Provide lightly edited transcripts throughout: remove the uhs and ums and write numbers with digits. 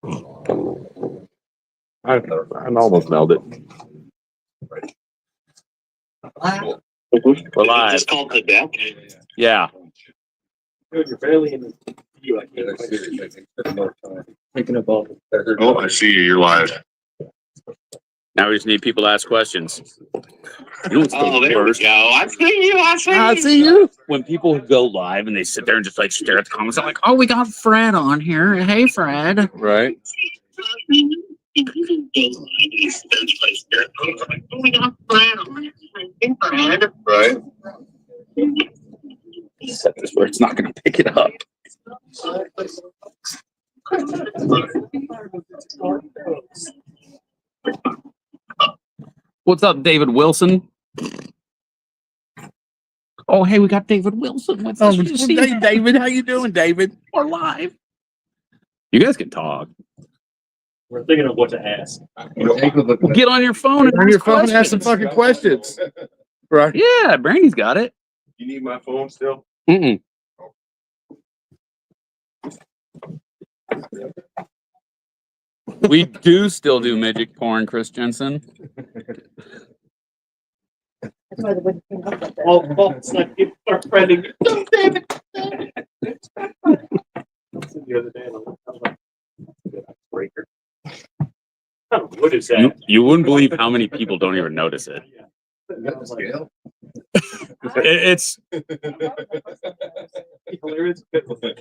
I almost nailed it. We're live. Is this called the deck? Yeah. Dude, you're barely in the view. I can't thinking about it. Oh, I see you. You're live. Now we just need people to ask questions. You know what's Oh, the there we worst? go. I see you. I See you. When people go live and they sit there and just like stare at the comments, I'm like, oh, we got Fred on here. Hey, Fred. Right. Right. Set this where it's not going to pick it up. What's up, David Wilson? Oh, hey, we got David Wilson with us. Hey, David, how you doing, David? We're live. You guys can talk. We're thinking of what to ask. Get on your phone and On your phone, questions. ask some fucking questions. Right. Yeah, Brandy's got it. You need my phone still? Mm-mm. We do still do midget porn, Chris Jensen. Well, it's like people are spreading. The other day, I'm like, breaker. What is that? You wouldn't believe how many people don't even notice it. It's hilarious.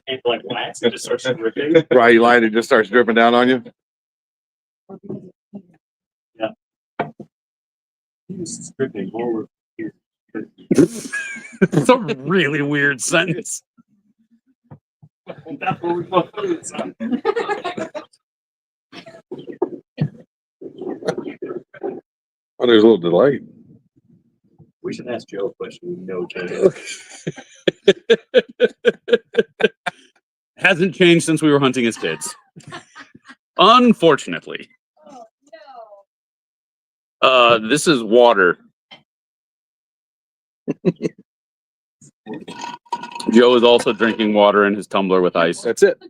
And like wax, it just starts dripping. Right, you lied, it just starts dripping down on you. It's dripping over here. it's a really weird sentence. That's what we're supposed to do, son. Oh, there's a little delay. We should ask Joe a question. No, Joe. Hasn't changed since we were hunting as kids. Unfortunately. This is water. Joe is also drinking water in his tumbler with ice. That's it.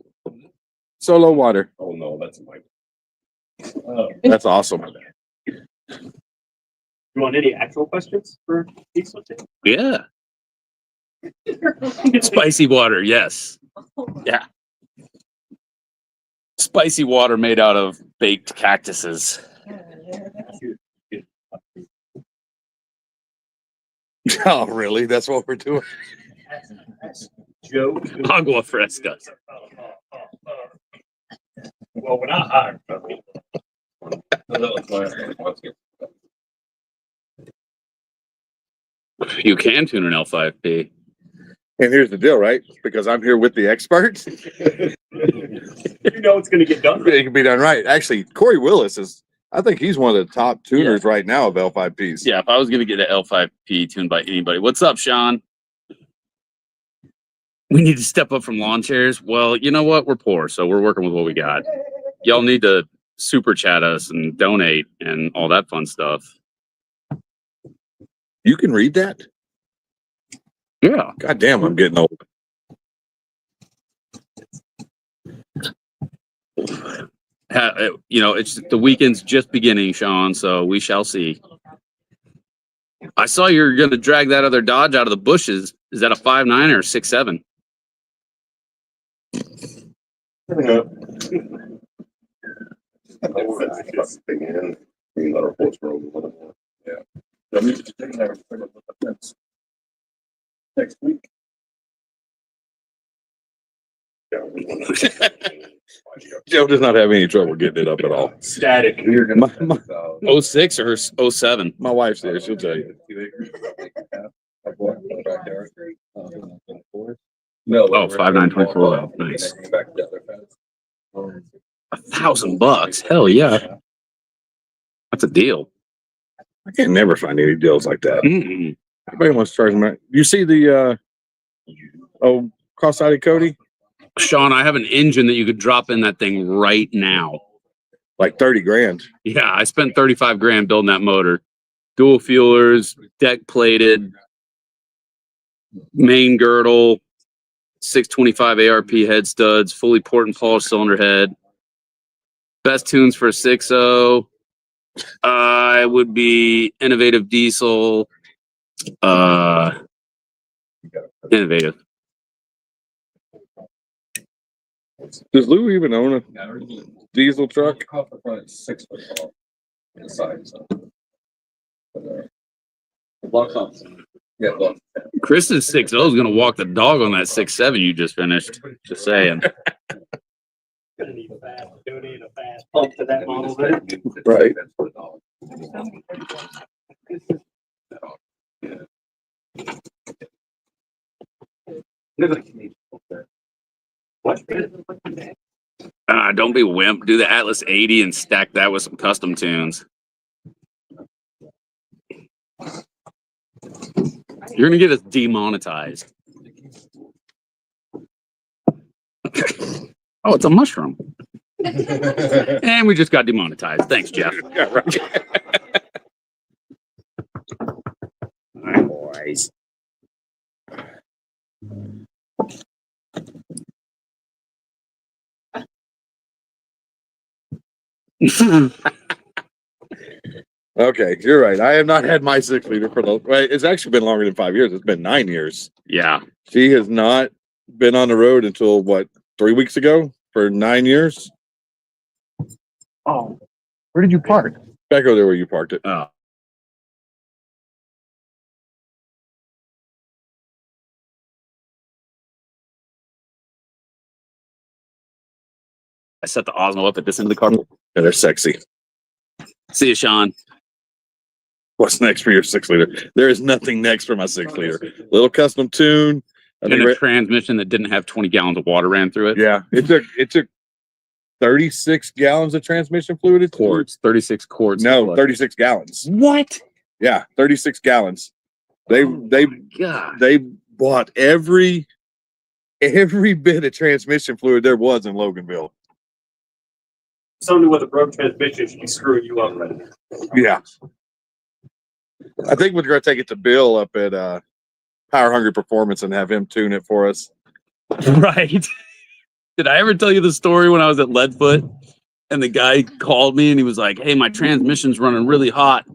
Solo water. Oh, no, that's my. That's awesome. You want any actual questions for these ones? Yeah. Spicy water, yes. Yeah. Spicy water made out of baked cactuses. Oh, really? That's what we're doing? Joe. Agua fresca. Well, we're not hired. You can tune an L5P. And here's the deal, right? Because I'm here with the experts. You know it's going to get done. It can be done right. Actually, Corey Willis is, I think he's one of the top tuners right now of L5Ps. Yeah, if I was going to get an L5P tuned by anybody. What's up, Sean? We need to step up from lawn chairs. Well, you know what? We're poor, so we're working with what we got. Y'all need to super chat us and donate and all that fun stuff. You can read that? Yeah. God damn, I'm getting old. You know, it's the weekend's just beginning, Sean, so we shall see. I saw you're going to drag that other Dodge out of the bushes. Is that a 5.9 or a 6.7? Next week. Joe does not have any trouble getting it up at all. Static. My 06 or 07? my wife's there, she'll tell you. No. Oh, 5.924. Nice. $1,000. Hell yeah. That's a deal. I can never find any deals like that. Mm-mm. Everybody wants to charge me. You see the cross-sided Cody? Sean, I have an engine that you could drop in that thing right now. Like 30 grand. Yeah, I spent 35 grand building that motor. Dual fuelers, deck plated, main girdle, 625 ARP head studs, fully port and polished cylinder head. Best tunes for a 6.0. It would be innovative diesel. Innovative. Does Lou even own a diesel truck? Front 6 foot tall. Inside, so. Block off. Yeah, block. Chris's 6.0 is going to walk the dog on that 6.7 you just finished. Just saying. Gonna need a fast pump to that model there. Right. What? Don't be a wimp. Do the Atlas 80 and stack that with some custom tunes. You're going to get us demonetized. Oh, it's a mushroom. And we just got demonetized. Thanks, Jeff. Yeah, right. All right, boys. Okay, you're right. I have not had my 6-liter for the. Right, it's actually been longer than 5 years. It's been 9 years. Yeah. She has not been on the road until what, 3 weeks ago for 9 years. Oh, where did you park? Back over there where you parked it. Oh. I set the Osmo up at this end of the car. Yeah, they're sexy. See you, Sean. What's next for your 6-liter? There is nothing next for my 6-liter. Little custom tune. I And think a transmission that didn't have 20 gallons of water ran through it. yeah, it took 36 gallons of transmission fluid. It's Quarts, 36 quarts. No, 36 gallons. What? Yeah, 36 gallons. They God. they bought every bit of transmission fluid there was in Loganville. Somebody with a broke transmission should be screwing you up right now. Yeah. I think we're gonna take it to Bill up at Power Hungry Performance and have him tune it for us. Right. Did I ever tell you the story when I was at Leadfoot and the guy called me and he was like, "Hey, my transmission's running really hot."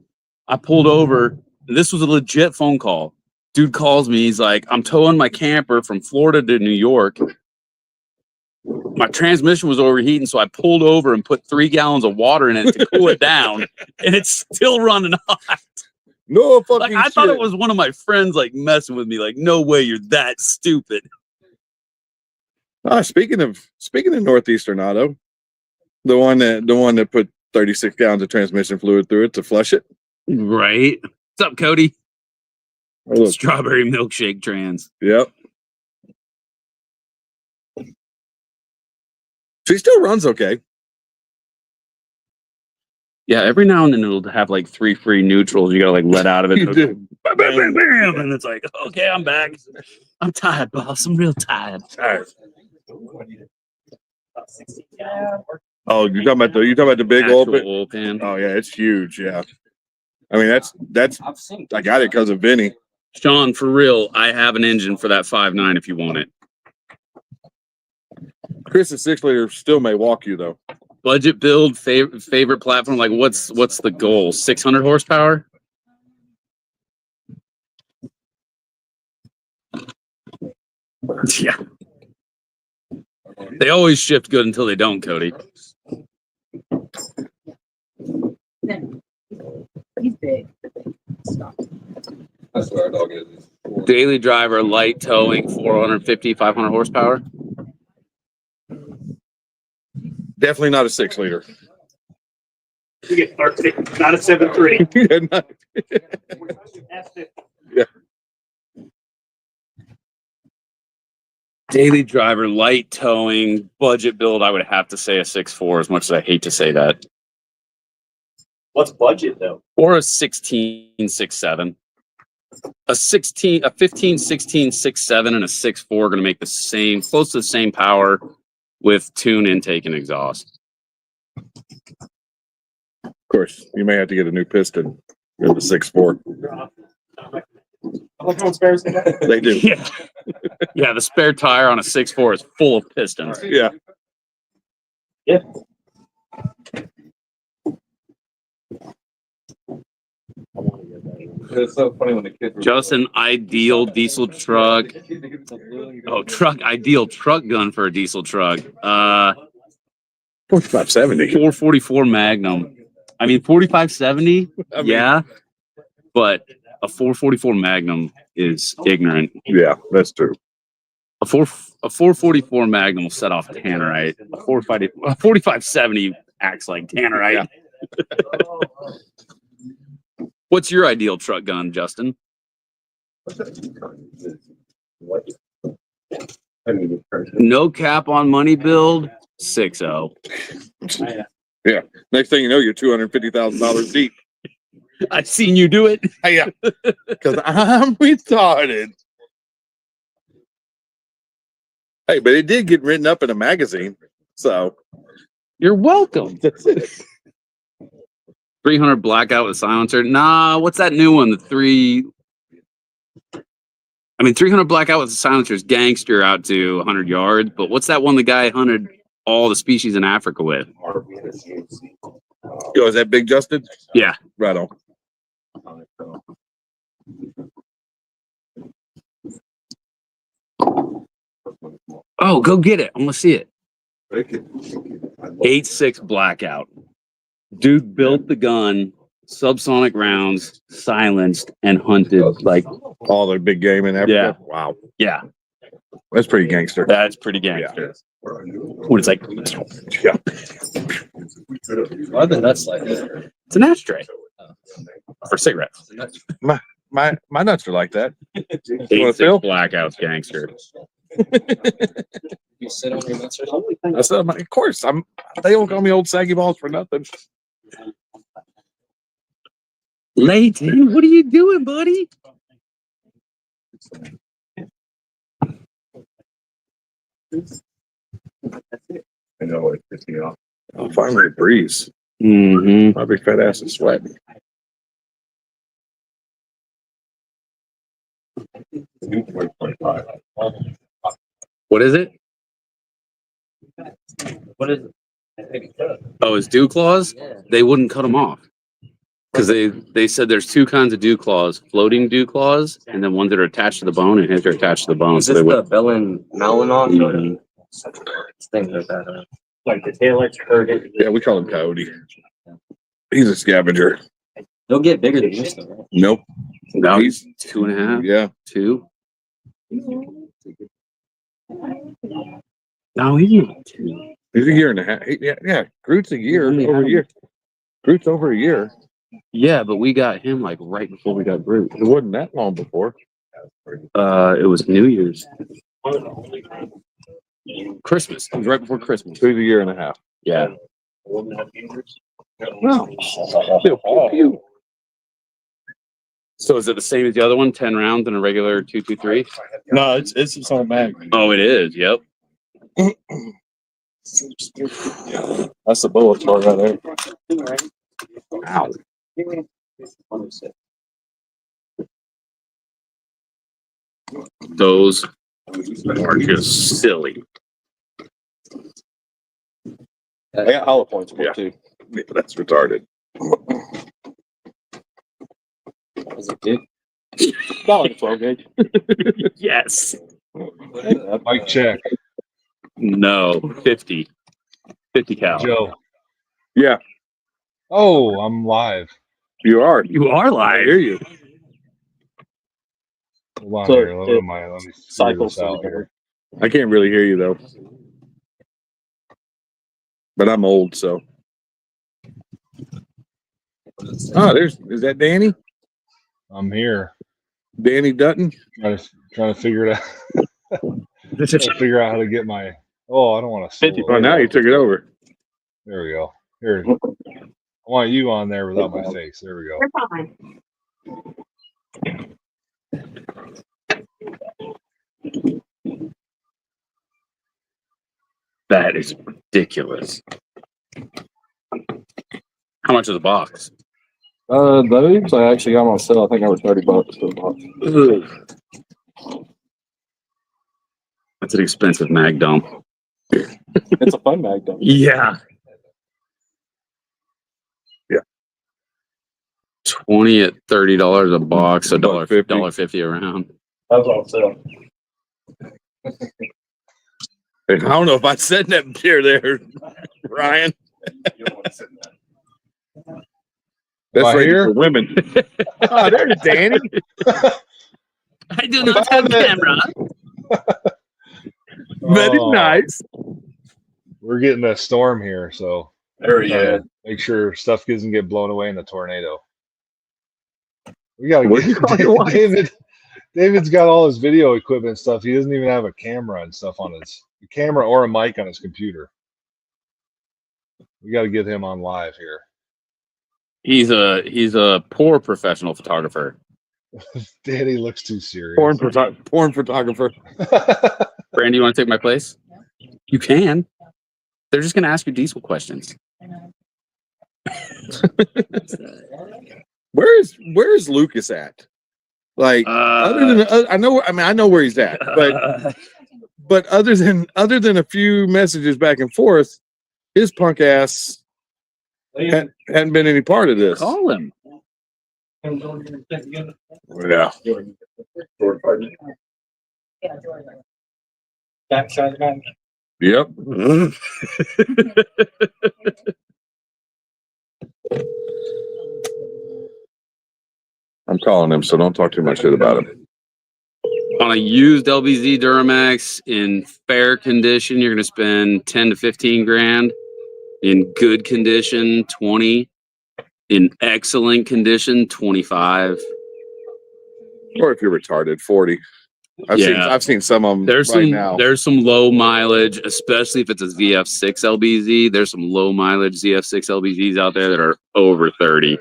I pulled over. And this was a legit phone call. Dude calls me. He's like, "I'm towing my camper from Florida to New York. My transmission was overheating, so I pulled over and put 3 gallons of water in it to cool it down, and it's still running hot." No fucking Like I thought it was one of my friends like messing with me. Like, no way, you're that stupid. Speaking of Northeastern Auto, the one that put 36 gallons of transmission fluid through it to flush it. Right. What's up, Cody? Oh, look. Strawberry milkshake trans. Yep. She still runs okay. Yeah, every now and then it'll have like 3 free neutrals. You gotta like let out of it. You do. Bam, bam, bam, bam, and it's like, okay, I'm back. I'm tired, boss. I'm real tired. Oh, you're talking about the big Actual oil. oil pan. Oh yeah, it's huge. Yeah. I mean that's I got it because of Vinny. Sean, for real, I have an engine for that 5.9 if you want it. Chris's 6-liter still may walk you though. Budget build, favorite platform. Like, what's the goal? 600 horsepower. Yeah. They always shift good until they don't, Cody. He's big. That's where our dog is. Daily driver, light towing, 450, 500 horsepower. Definitely not a 6-liter. You get 13, not a 7.3. Yeah, not- That's Daily driver, light towing, budget build. I would have to say a 6.4, as much as I hate to say that. What's budget though? Or a 16, 6.7. A 15, 16, 6.7 and a 6.4 are going to make the same, close to the same power with tune, intake, and exhaust. Of course, you may have to get a new piston with the 6.4. I like how spares that. They do. Yeah. Yeah, the spare tire on a 6.4 is full of pistons. Yeah. Yeah. It's so funny when the kids. Justin, ideal diesel truck. Oh, ideal truck gun for a diesel truck. 4570. 444 Magnum. I mean, 4570. I mean- Yeah, but a 444 Magnum is ignorant. Yeah, that's true. A 444 Magnum will set off tannerite. A 4570 acts like tannerite. What's your ideal truck gun, Justin? No cap on money build. 6.0. Yeah. Next thing you know, you're $250,000 deep. I've seen you do it. Yeah. Because I'm retarded. Hey, but it did get written up in a magazine. So You're welcome. that's it. 300 blackout with silencer. Nah, what's that new one? The 300 blackout with the silencer is gangster out to 100 yards. But what's that one the guy hunted all the species in Africa with? Yo, is that Big Justin? Yeah. Right on. Oh, go get it. I want to see it. 8.6 blackout. Dude built the gun, subsonic rounds, silenced, and hunted. Like, All the big game in Africa. Yeah. Wow. yeah, That's pretty gangster. that's pretty gangster. When it's like, Yeah. Why are the nuts like that? it's an ashtray for cigarettes. My nuts are like that. You want to 8.6 feel? blackout's gangster. You sit on your nuts or something? I said, of course. They don't call me old saggy balls for nothing. Layton, what are you doing, buddy? I know it's pissing me off. Oh, finally a breeze. Mm-hmm. My big fat ass is sweating. New 2025. What is it? What is it? Oh, it's dew claws? Yeah. They wouldn't cut them off. Because they said there's two kinds of dew claws, floating dew claws, and then ones that are attached to the bone, and his are attached to the bone. Is So this they the would. Bellin Malinois? Mhm. Things like that. Like the taillights curved. Yeah, we call him Coyote. He's a scavenger. They'll get bigger than this though, right? Nope. Now he's 2.5, Yeah. 2. No, he's not 2. He's a year and a half. Yeah. Groot's a year. Only Over a had- year. Groot's over a year. Yeah, but we got him like right before we got Groot. It wasn't that long before. It was New Year's. Christmas. It was right before Christmas. He's a year and a half. Yeah. So is it the same as the other one? 10 rounds in a regular 223? No, it's its own mag. Oh, it is. Yep. That's the bullet for it right there. Ow. Those are just silly. I got hollow points for Yeah. it too. Yeah, that's retarded. Is it good? About like a 12 gauge. Yes. Mike check. No. 50. 50 cal. Joe. Yeah, Oh, I'm live. you are. You are I live. hear you. Hold on So here. it Let me figure cycles this out through here. I can't really hear you though. But I'm old, so. Oh, is that Danny? I'm here. Danny Dutton? Trying to figure it out. Trying to figure out how to get my. Oh, I don't want to. Oh, now you took it over. There we go. Here. I want you on there without my face. There we go. That is ridiculous. How much is the box? Those I actually got on sale. I think I was $30 for the box. That's an expensive mag dump. It's a fun mag though. Yeah. 20 at $30 a box, so $1.50. $1.50 a round. That's all sale. I don't know if I said that beer there, Ryan. You don't want to sit in that. That's I rated hear? for women. Oh, there's Danny. I do not have camera. Very Oh, nice. We're getting a storm here, so There he trying is. to make sure stuff doesn't get blown away in the tornado. We gotta What you call your wife? David's got all his video equipment and stuff. He doesn't even have a camera and stuff on his camera or a mic on his computer. We got to get him on live here. He's a poor professional photographer. Danny looks too serious. Porn photographer. Brandy, you want to take my place? You can. They're just going to ask you diesel questions. Where's Lucas at? Like, other than I know where he's at, but other than a few messages back and forth, his punk ass hadn't been any part of this. call him. Yeah. Backside guy. Yep. I'm calling him, so don't talk too much shit about him. On a used LBZ Duramax in fair condition, you're going to spend 10 to 15 grand. In good condition, 20. In excellent condition, 25. Or if you're retarded, 40. I've seen some of them now. There's some low mileage, especially if it's a ZF6 LBZ. There's some low mileage ZF6 LBZs out there that are over 30.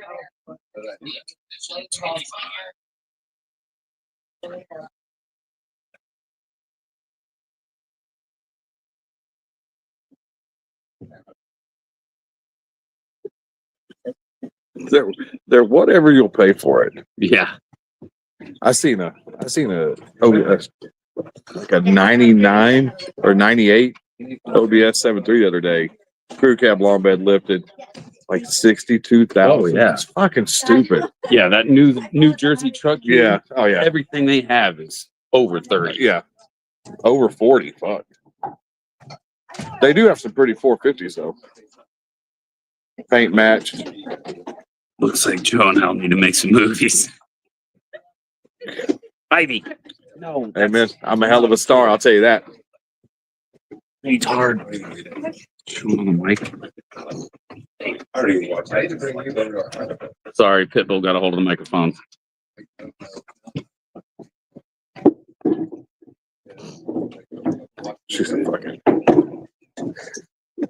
They're whatever you'll pay for it. Yeah. I seen a OBS like a 99 or 98 OBS 7.3 the other day. Crew cab long bed lifted like 62,000. Oh, yeah. It's fucking stupid. Yeah, that New Jersey truck. Yeah. Oh yeah. Everything they have is over 30. Yeah. Over 40. Fuck. They do have some pretty 450s though. Paint matched. Looks like Joe and Al need to make some movies. Ivy. No. Hey man, I'm a hell of a star, I'll tell you that. It's hard. Show him on the mic. I don't even watch it. Sorry, Pitbull got a hold of the microphone. She's a fucking.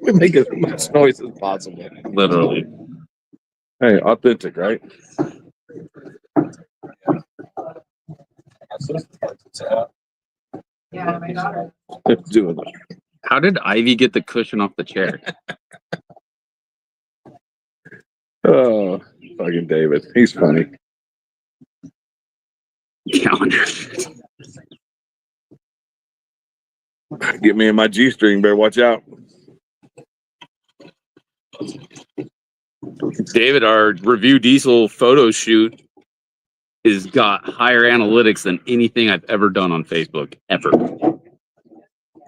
We make as much noise as possible. Literally. Hey, authentic, right? Yeah, my daughter. It's doing it. How did Ivy get the cushion off the chair? Oh, fucking David. He's funny. Calendar. Get me in my G-string, better watch out. David, our review diesel photo shoot has got higher analytics than anything I've ever done on Facebook, ever.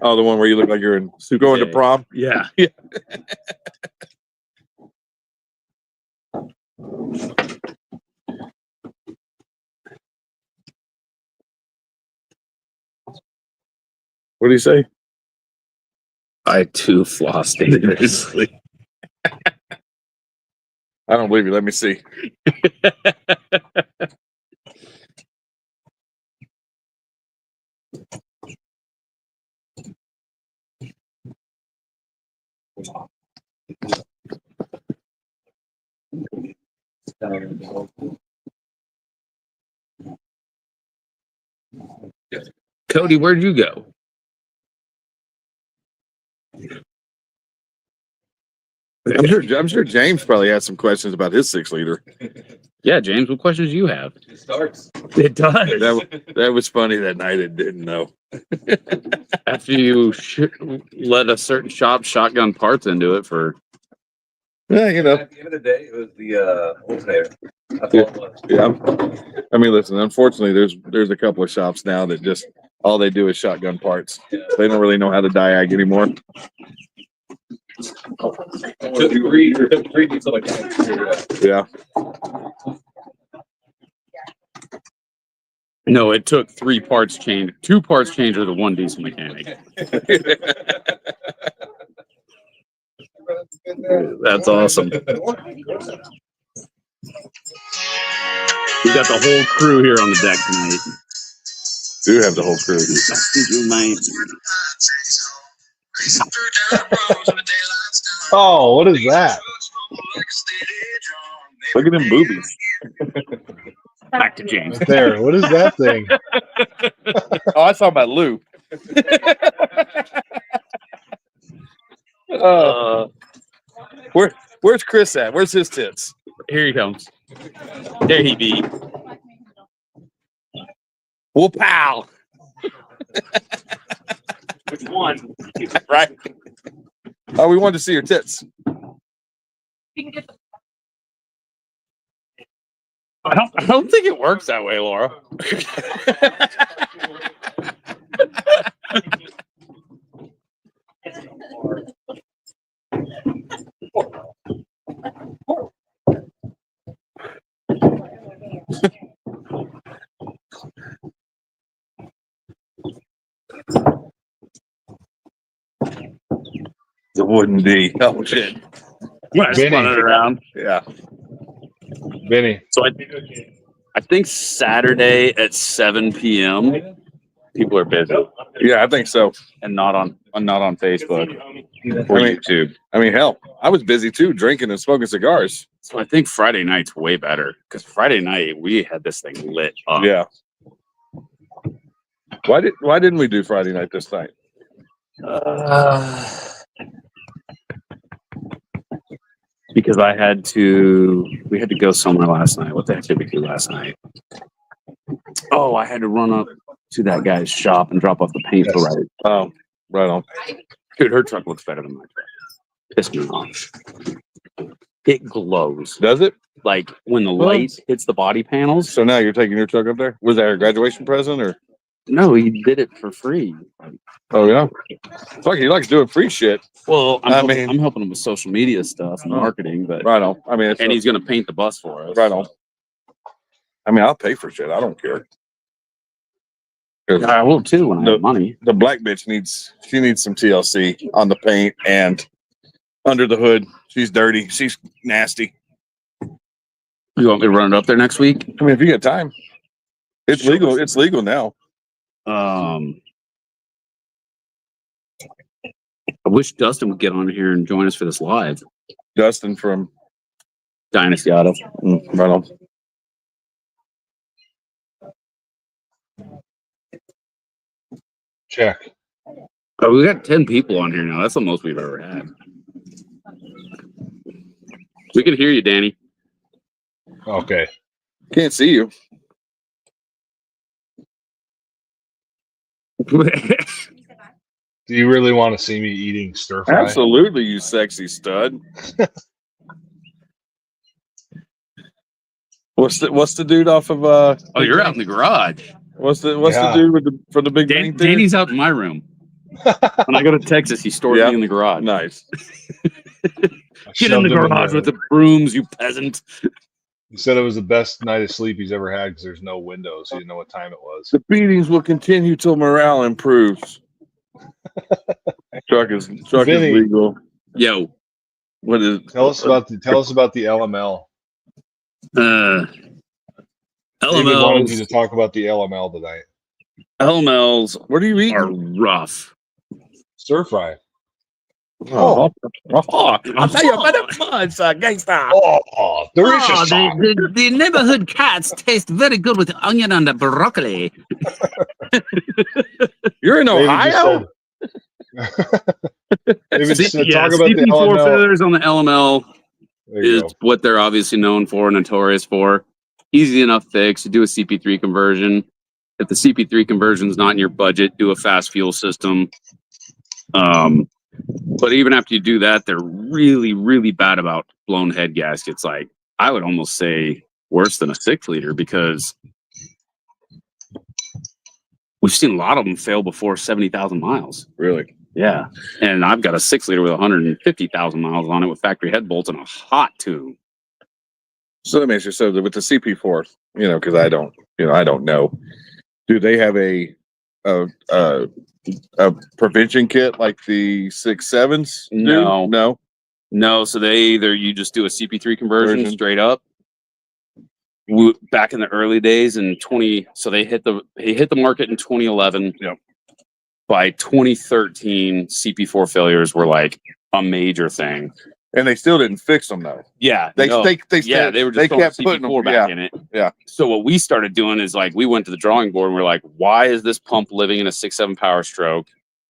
Oh, the one where you look like you're going to prom? Yeah. Yeah. What do you say? I too floss dangerously. I don't believe you. Let me see. Cody, where'd you go? I'm sure James probably had some questions about his 6-liter. Yeah, James, what questions do you have? It starts. It does. That was funny that night. It didn't know. After you let a certain shop shotgun parts into it for Yeah, you know. At the end of the day, it was the alternator. That's all it was. Yeah. I mean, listen, unfortunately, there's a couple of shops now that just all they do is shotgun parts. They don't really know how to diag anymore. Took three diesel mechanics. Yeah. No, it took 3 parts change, 2 parts changes to 1 diesel mechanic. That's awesome. We got the whole crew here on the deck tonight. Do have the whole crew. Oh, what is that? Look at them boobies. Back to James. Right there. What is that thing? Oh, I saw about Lou. Where's Chris at? Where's his tits? Here he comes. There he be. Well, pal. Which one? Right. Oh, we wanted to see your tits. I don't think it works that way, Laura. The wooden D. Oh shit. When I Vinny. spun it around. Yeah. Vinny. So I think Saturday at 7 p.m. people are busy Yeah, I think so. and not on Facebook or YouTube. I mean, hell, I was busy too, drinking and smoking cigars. So I think Friday night's way better because Friday night we had this thing lit up. Yeah. Why didn't we do Friday night this night? Because we had to go somewhere last night. What the heck did we do last night? Oh, I had to run up to that guy's shop and drop off the paint for right. Oh, right on. Dude, her truck looks better than my truck. Pissed me off. It glows. Does it? Like when the light hits the body panels. So now you're taking your truck up there? Was that a graduation present or? No, he did it for free. Oh yeah. Fuck, he likes doing free shit. Well, I mean- I'm helping him with social media stuff and marketing, but Right on. I mean, and he's gonna paint the bus for us. right on. I mean, I'll pay for shit. I don't care. 'Cause I will too when I have money. the black bitch needs some TLC on the paint and under the hood. She's dirty. She's nasty. You want me to run it up there next week? I mean, if you got time, it's legal. It's legal now. I wish Dustin would get on here and join us for this live. Dustin from Dynasty Auto. right on. Check. Oh, we got 10 people on here now. That's the most we've ever had. We can hear you, Danny. Okay. Can't see you. Do you really want to see me eating stir fry? Absolutely, you sexy stud. What's the dude off of Oh, you're out in the garage. What's the Yeah. dude with for the big paint there? Danny's out in my room. When I go to Texas, he stores Yeah. me in the garage. Nice. Get in the garage with the brooms, you peasant. He said it was the best night of sleep he's ever had because there's no windows. He didn't know what time it was. The beatings will continue till morale improves. Truck is Vinny. legal. Yo. What is? Tell us about the LML. David wanted you to talk about the LML tonight. LMLs What are you eating? are rough. Stir fry. Oh, I'll tell you about it much, gangsta. Oh, delicious. The neighborhood cats taste very good with onion and broccoli. you're in David Ohio. David said, Yeah, talk about the CP4 LML. feathers on the LML There you is go. what they're obviously known for, notorious for. Easy enough fix. You do a CP3 conversion. If the CP3 conversion is not in your budget, do a fast fuel system. But even after you do that, they're really, really bad about blown head gaskets. Like I would almost say worse than a 6-liter because we've seen a lot of them fail before 70,000 miles. Really? Yeah. And I've got a 6-liter with 150,000 miles on it with factory head bolts and a hot tube. So let me ask you, so with the CP4, because I don't know. Do they have a prevention kit like the 6.7s? No. No. So you just do a CP3 conversion straight up. Back in the early days in so they hit the market in 2011. Yep. By 2013, CP4 failures were like a major thing. And they still didn't fix them though. Yeah, they were just they kept putting them back in it. Yeah. So what we started doing is like we went to the drawing board and we're like, why is this pump living in a 6.7 Powerstroke,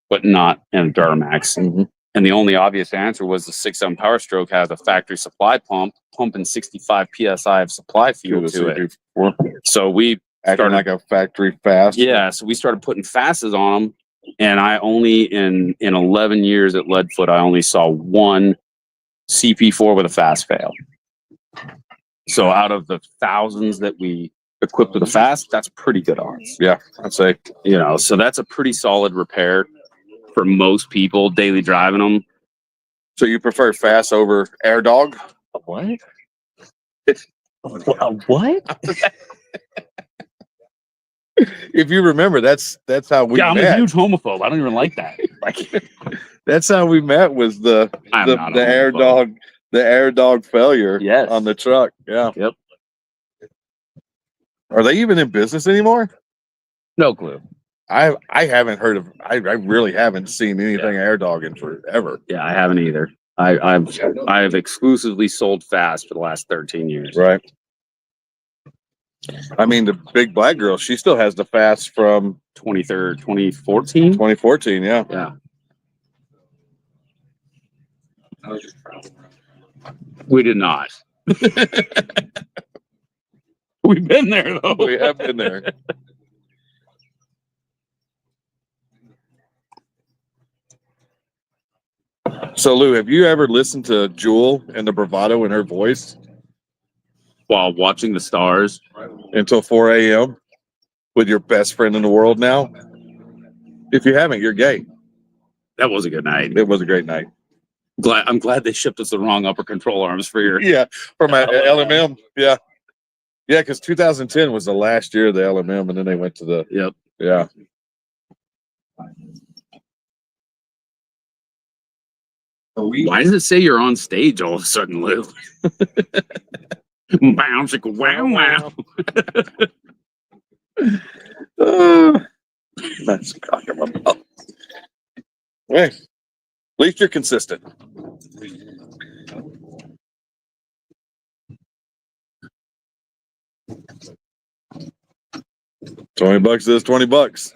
but not in a Duramax? Mm-hmm. And the only obvious answer was the 6.7 Powerstroke has a factory supply pump pumping 65 psi of supply fuel to it. So we acting like a factory fast. Yeah, so we started putting fastest on them, and I only in 11 years at Leadfoot, I only saw one CP4 with a fast fail. So out of the thousands that we equipped with a fast, that's pretty good odds. Yeah, I'd say. So that's a pretty solid repair for most people daily driving them. So you prefer fast over air dog? What? What? If you remember, that's how we met. I'm a huge homophobe. I don't even like that. Like that's how we met was the air dog failure on the truck. Yeah. Yep. Are they even in business anymore? No clue. I haven't heard of. I really haven't seen anything air dog in forever. Yeah, I haven't either. I've exclusively sold fast for the last 13 years. Right. I mean, the big black girl, she still has the fast from 2014. 2014. Yeah. Yeah. We did not. We've been there though. We have been there. So Lou, have you ever listened to Jewel and the bravado in her voice while watching the stars until 4 a.m. with your best friend in the world now? If you haven't, you're gay. That was a good night. It was a great night. I'm glad they shipped us the wrong upper control arms for your for my LMM. Yeah, because 2010 was the last year of the LMM, and then they went to the Yeah. Why does it say you're on stage all of a sudden, Lou? Bounce, wow. That's talking about. Hey, at least you're consistent. $20 is $20.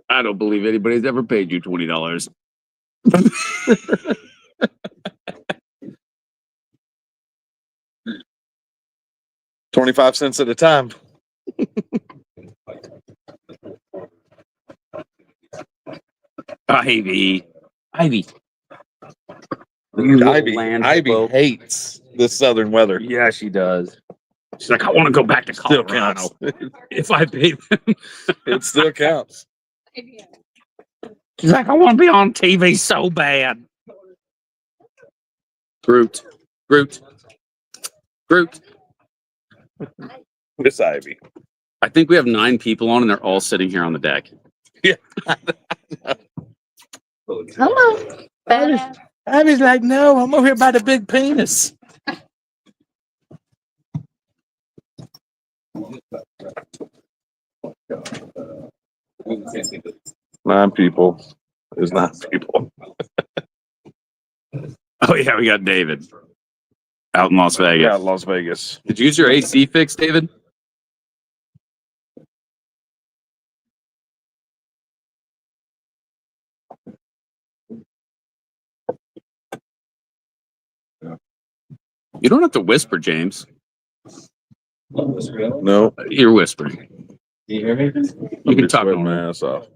I don't believe anybody's ever paid you $20. 25 cents at a time. Ivy. Ivy hates the southern weather. Yeah, she does. She's like, I want to go back to Colorado. If I paid them. It still counts. She's like, I want to be on TV so bad. Groot. Miss Ivy. I think we have 9 people on, and they're all sitting here on the deck. Yeah. Hello. Ivy's like, no, I'm over here by the big penis. 9 people is 9 people. Oh, yeah, we got David out in Las Vegas. Yeah, Las Vegas. Did you use your AC fix, David? You don't have to whisper, James. No. You're whispering. Can you hear me? You can talk my ass off.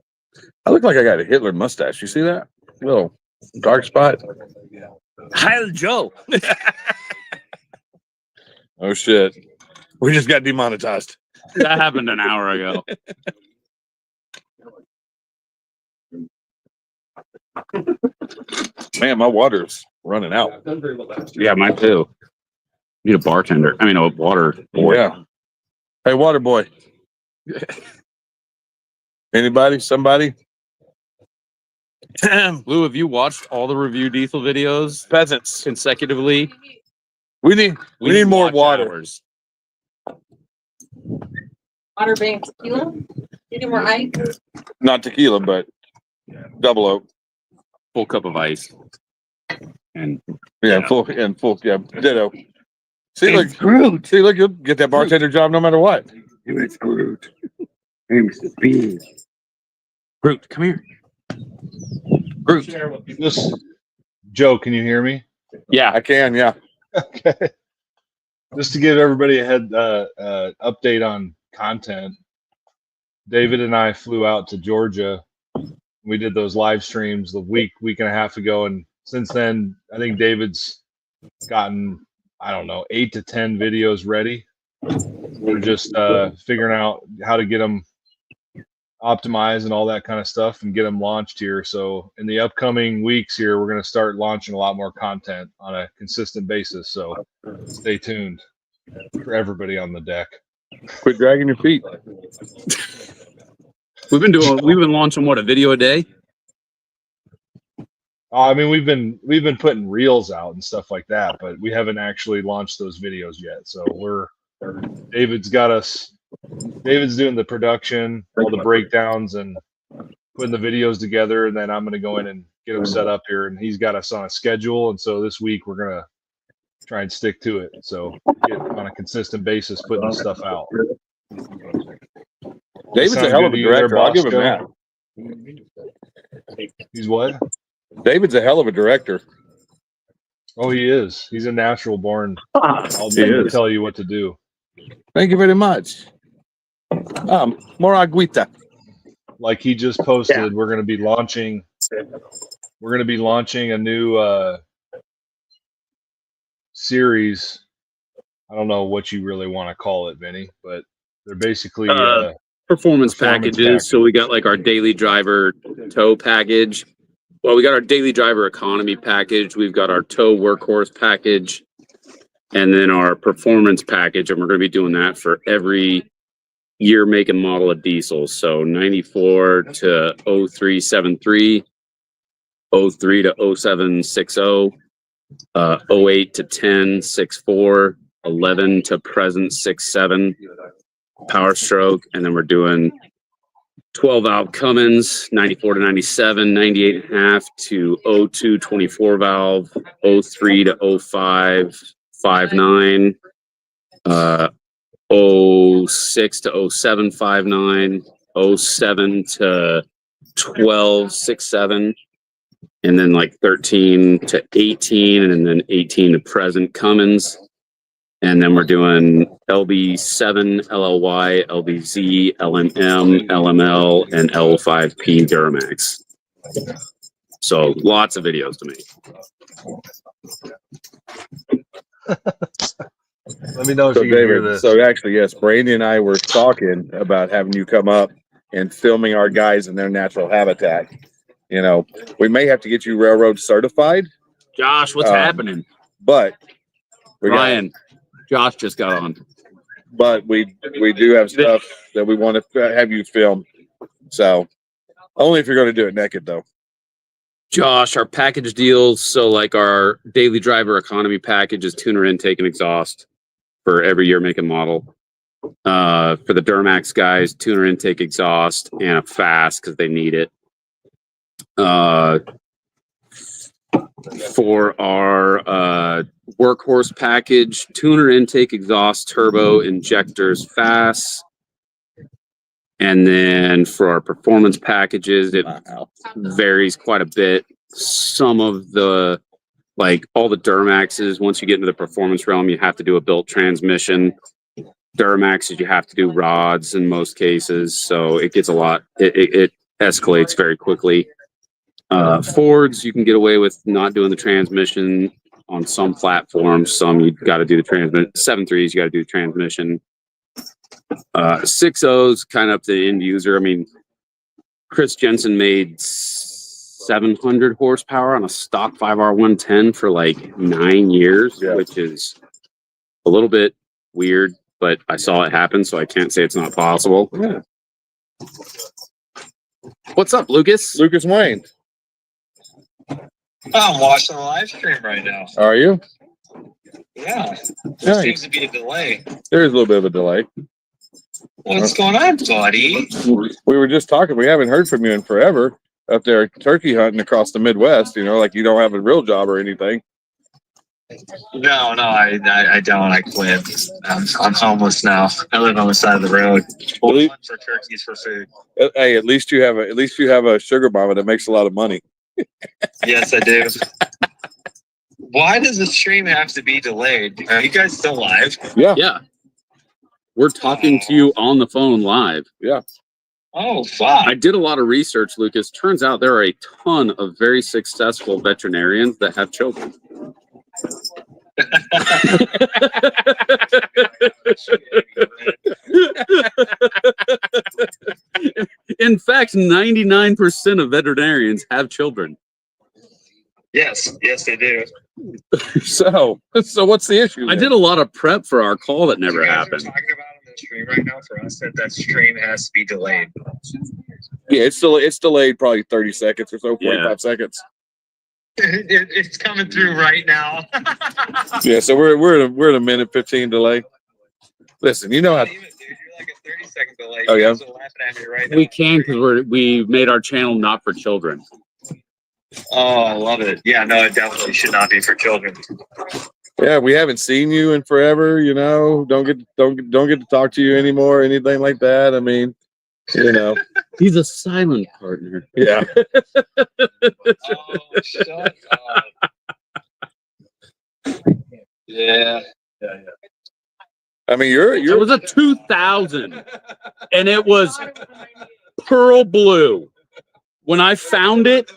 I look like I got a Hitler mustache. You see that? Little Dark spot. Heil Joe. Oh shit. We just got demonetized. That happened an hour ago. Man, my water's running out. Yeah, mine too. Need a bartender. I mean, a water boy. Yeah. Hey, water boy. Anybody? Somebody? Lou, have you watched all the review diesel videos Peasants. consecutively? We need more watch water. hours. Water being tequila? You need more ice? Not tequila, but double oak. Full cup of ice. And Yeah, Yeah. full. Yeah, ditto. See, look, you'll get that bartender job no matter what. It's Groot. Name's the Bean. Groot, come here. Groot. This Joe, can you hear me? Yeah. I can, yeah. Okay. Just to give everybody a head update on content, David and I flew out to Georgia. We did those live streams the week and a half ago, and since then, I think David's gotten, I don't know, 8 to 10 videos ready. We're just figuring out how to get them optimized and all that kind of stuff and get them launched here. So in the upcoming weeks here, we're going to start launching a lot more content on a consistent basis. So stay tuned for everybody on the deck. Quit dragging your feet. We've been launching what, a video a day? I mean, we've been putting reels out and stuff like that, but we haven't actually launched those videos yet. So David's doing the production, all the breakdowns, and putting the videos together, and then I'm going to go in and get them set up here. And he's got us on a schedule, and so this week we're going to try and stick to it. So get on a consistent basis, putting this stuff out. David's a hell of a director. I'll give him that. He's what? David's a hell of a director. Oh, he is. He's a natural born. I'll He never is. tell you what to do. Thank you very much. More agüita. Like he just posted, we're going to be launching a new series. I don't know what you really want to call it, Vinny, but they're basically Performance Performance packages. So we got like our daily driver tow package. Well, we got our daily driver economy package. We've got our tow workhorse package. And then our performance package. And we're going to be doing that for every year, make, and model of diesels. So 94 to 0373, 03 to 0760, 08 to 1064, 11 to present 67, Powerstroke, and then we're doing 12 valve Cummins, 94 to 97, 98 and a half to 02 24 valve, 03 to 05 59, 06 to 07 59, 07 to 12 67, and then like 13 to 18, and then 18 to present Cummins. And then we're doing LB7, LLY, LBZ, LMM, LML, and L5P Duramax. So lots of videos to make. let me know if So you can hear David, this. so actually, yes, Brandy and I were talking about having you come up and filming our guys in their natural habitat. You know, we may have to get you railroad certified, Josh, what's happening? but we got, Ryan, Josh just got on. but we do have stuff that we want to have you film. So only if you're going to do it naked, though. Josh, our package deals. So like our daily driver economy package is tuner intake and exhaust for every year, make, and model. For the Duramax guys, tuner intake, exhaust, and a fast because they need it. For our workhorse package, tuner intake, exhaust, turbo, injectors, fast. And then for our performance packages, it varies quite a bit. Some of the, like all the Duramaxes, once you get into the performance realm, you have to do a built transmission. Duramaxes, you have to do rods in most cases. So it gets a lot, it escalates very quickly. Fords, you can get away with not doing the transmission on some platforms. Some you got to do the transmission. 7.3s, you got to do the transmission. 6.0s, kind of up to the end user. I mean, Chris Jensen made 700 horsepower on a stock 5R110 for like 9 years, which is a little bit weird, but I saw it happen, so I can't say it's not possible. Yeah. What's up, Lucas? Lucas Wayne. I'm watching a live stream right now. Are you? Yeah. There Nice. seems to be a delay. There is a little bit of a delay. What's going on, buddy? We were just talking. We haven't heard from you in forever up there turkey hunting across the Midwest. You know, like you don't have a real job or anything. No, I don't. I quit. I'm homeless now. I live on the side of the road. Hunt for turkeys for food. Hey, at least you have a sugar mama that makes a lot of money. Yes, I do. Why does the stream have to be delayed? Are you guys still live? Yeah. We're talking to you on the phone live. Yeah. Oh, fuck. I did a lot of research, Lucas. Turns out there are a ton of very successful veterinarians that have children. In fact, 99% of veterinarians have children. Yes, they do. So what's the issue? I did a lot of prep for our call that never You guys are happened. talking about on the stream right now for us that stream has to be delayed. Yeah, it's delayed probably 30 seconds or so, 45 seconds. It's coming through right now. Yeah, so we're at a minute 15 delay. Listen, you know how. Dude, you're like a 30-second delay. Oh, yeah? You guys are laughing at me right now. We can because we made our channel not for children. Oh, I love it. Yeah, no, it definitely should not be for children. Yeah, we haven't seen you in forever. You know, don't get to talk to you anymore, anything like that. I mean, you know, He's a silent partner. yeah. Oh, shut up. Yeah. I mean, It was a 2000, and it was pearl blue. When I found it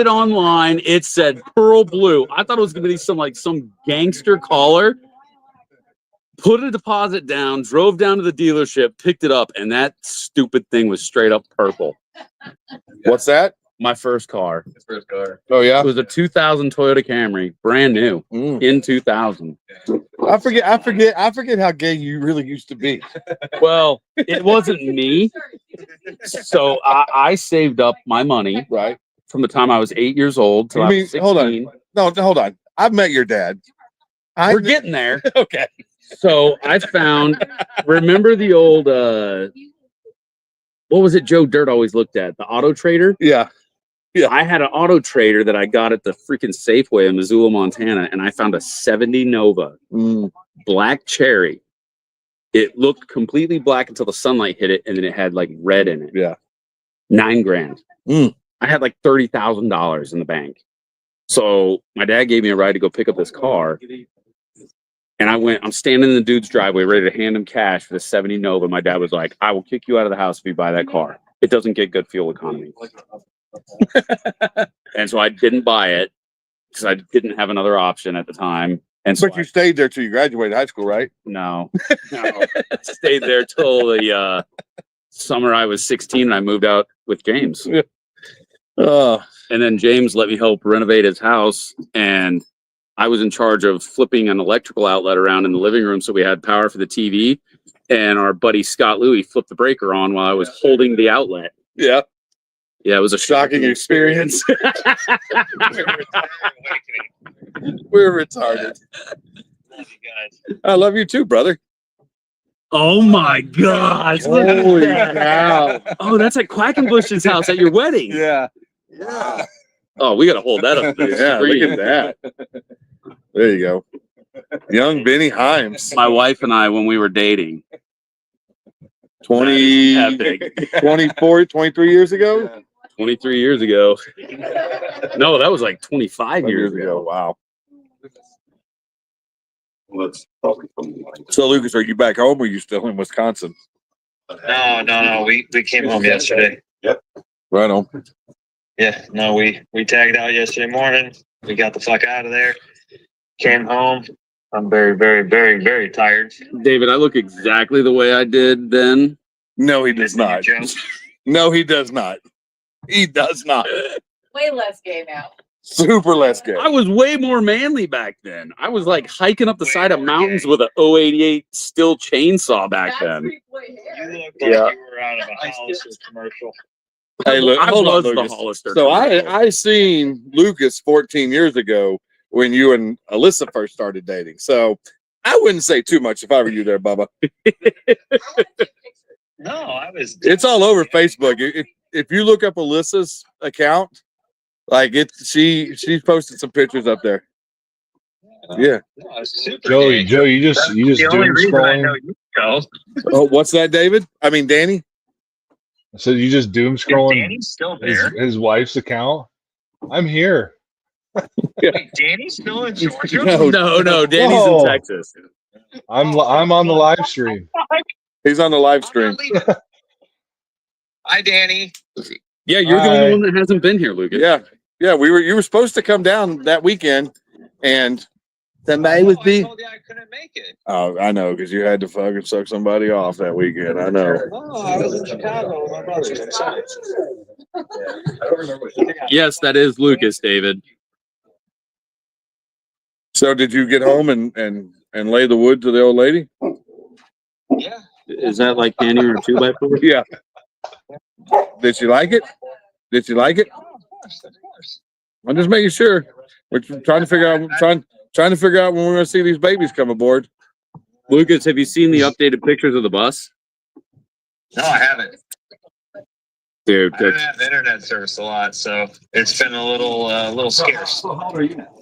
online, it said pearl blue. I thought it was gonna be some gangster caller. Put a deposit down, drove down to the dealership, picked it up, and that stupid thing was straight up purple. What's that? My first car. His first car. Oh yeah. It was a 2000 Toyota Camry, brand new, in 2000. I forget how gay you really used to be. Well, it wasn't me. So I saved up my money Right. from the time I was 8 years old till You I mean- was 16. hold on. No, hold on. I've met your dad. We're getting there. Okay. So I found, remember the old, what was it Joe Dirt always looked at? The Auto Trader? Yeah. I had an Auto Trader that I got at the freaking Safeway in Missoula, Montana, and I found a 70 Nova, black cherry. It looked completely black until the sunlight hit it, and then it had like red in it. Yeah. $9,000. I had like $30,000 in the bank. So my dad gave me a ride to go pick up this car. And I'm standing in the dude's driveway ready to hand him cash for the 70 Nova. My dad was like, I will kick you out of the house if you buy that car. It doesn't get good fuel economy. And so I didn't buy it because I didn't have another option at the time. And so But you stayed there till you graduated high school, right? no. Stayed there till the summer I was 16 and I moved out with James. And then James let me help renovate his house, and I was in charge of flipping an electrical outlet around in the living room so we had power for the TV. And our buddy Scott Louie flipped the breaker on while I was holding the outlet. Yeah. Yeah, it was a Shocking experience. We're retarded. Love you guys. I love you too, brother. Oh my gosh. Look at Holy that. cow. Oh, that's at Quackenbush's house at your wedding. Yeah. Yeah. Oh, we got to hold that up. To the Yeah, screen. look at that. There you go. Young Vinny Himes. My wife and I, when we were dating, 20, epic. 24, 23 years ago? 23 years ago. No, that was like 25 years ago. Wow. Let's probably. So, Lucas, are you back home or are you still in Wisconsin? No. We came home yesterday. Yep. Right on. Yeah, no, we tagged out yesterday morning. We got the fuck out of there. Came home. I'm very, very, very, very tired. David, I look exactly the way I did then. No, he does not. No, he does not. He does not. Way less gay now. Super less gay. I was way more manly back then. I was like hiking up the Way side of more mountains gay. with a 088 still chainsaw back then. You looked like Yeah. you were out of a Hollister commercial. Hey, look, I hold on, was the Lucas. Hollister. So commercial. I seen Lucas 14 years ago when you and Alyssa first started dating. So I wouldn't say too much if I were you there, Bubba. No, I was. It's all over Facebook. If you look up Alyssa's account, like she's posted some pictures up there. Yeah. No, I was super Joey, gay. Joe, you just The only doom reason I know scrolling. you, Joe. Oh, what's that, David? I mean, Danny. So you just doom Is scrolling Danny still there? his wife's account. I'm here. Wait, Danny's still in Georgia? No, Danny's No. in Texas. I'm on the live stream. He's on the live I'm stream. not leaving. Hi, Danny. Yeah, you're the Hi. only one that hasn't been here, Lucas. Yeah, you were supposed to come down that weekend, and somebody was I being. told you I couldn't make it. Oh, I know, because you had to fucking suck somebody off that weekend. I know. Oh, I was in Chicago with my brother. Yes, that is Lucas, David. So did you get home and lay the wood to the old lady? Yeah. Is that like candy or 2x4? Yeah. Did she like it? Did she like it? Oh, of course. I'm just making sure. We're trying to figure out trying to figure out when we're going to see these babies come aboard. Lucas, have you seen the updated pictures of the bus? No, I haven't. Dude, I haven't had internet service a lot, so it's been a little scarce.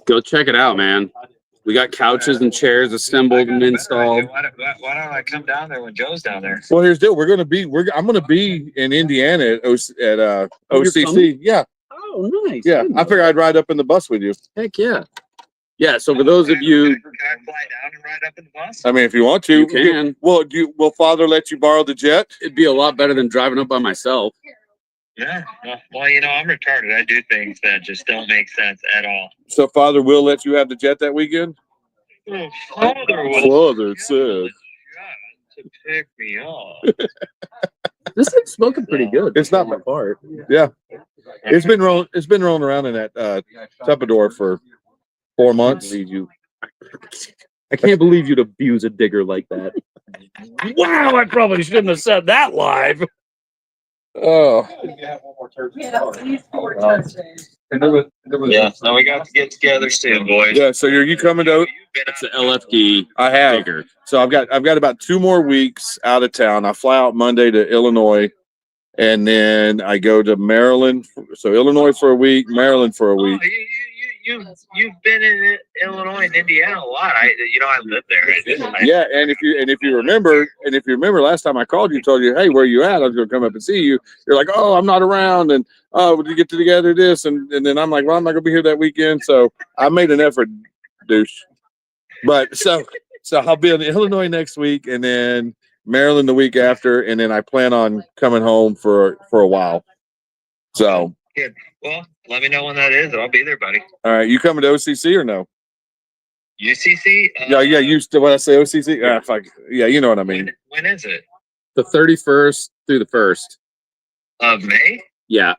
go check it out, man. We got couches and chairs assembled and installed. Why don't I come down there when Joe's down there? Well, here's the deal. I'm going to be in Indiana at OCC. Yeah. Oh, nice. Yeah. I figured I'd ride up in the bus with you. Heck yeah. Yeah, so for those of you, Can I fly down and ride up in the bus? I mean, if you want to. you can. Well, will Father let you borrow the jet? It'd be a lot better than driving up by myself. Yeah. Well, I'm retarded. I do things that just don't make sense at all. So Father will let you have the jet that weekend? Father said. to pick me up. This thing's smoking pretty good. It's not my part. Yeah. It's been rolling around in that Tupperware for 4 months. I can't believe you'd abuse a digger like that. Wow, I probably shouldn't have said that live. Oh. Yeah, no, we got to get together soon, boys. Yeah, so are you coming to It's the LFD I have. digger. So I've got about 2 more weeks out of town. I fly out Monday to Illinois, and then I go to Maryland. So Illinois for a week, Maryland for a week. You've been in Illinois and Indiana a lot. I live there. Yeah, and if you remember last time I called you, told you, hey, where you at? I was going to come up and see you. You're like, oh, I'm not around, and would you get together this? And then I'm like, well, I'm not going to be here that weekend. So I made an effort, douche. But so I'll be in Illinois next week, and then Maryland the week after, and then I plan on coming home for a while. So. Good. Well, let me know when that is, and I'll be there, buddy. All right, you coming to OCC or no? UCC? Yeah. You still when I say OCC? Fuck. Yeah, you know what I mean. When is it? The 31st through the 1st. Of May? Yeah,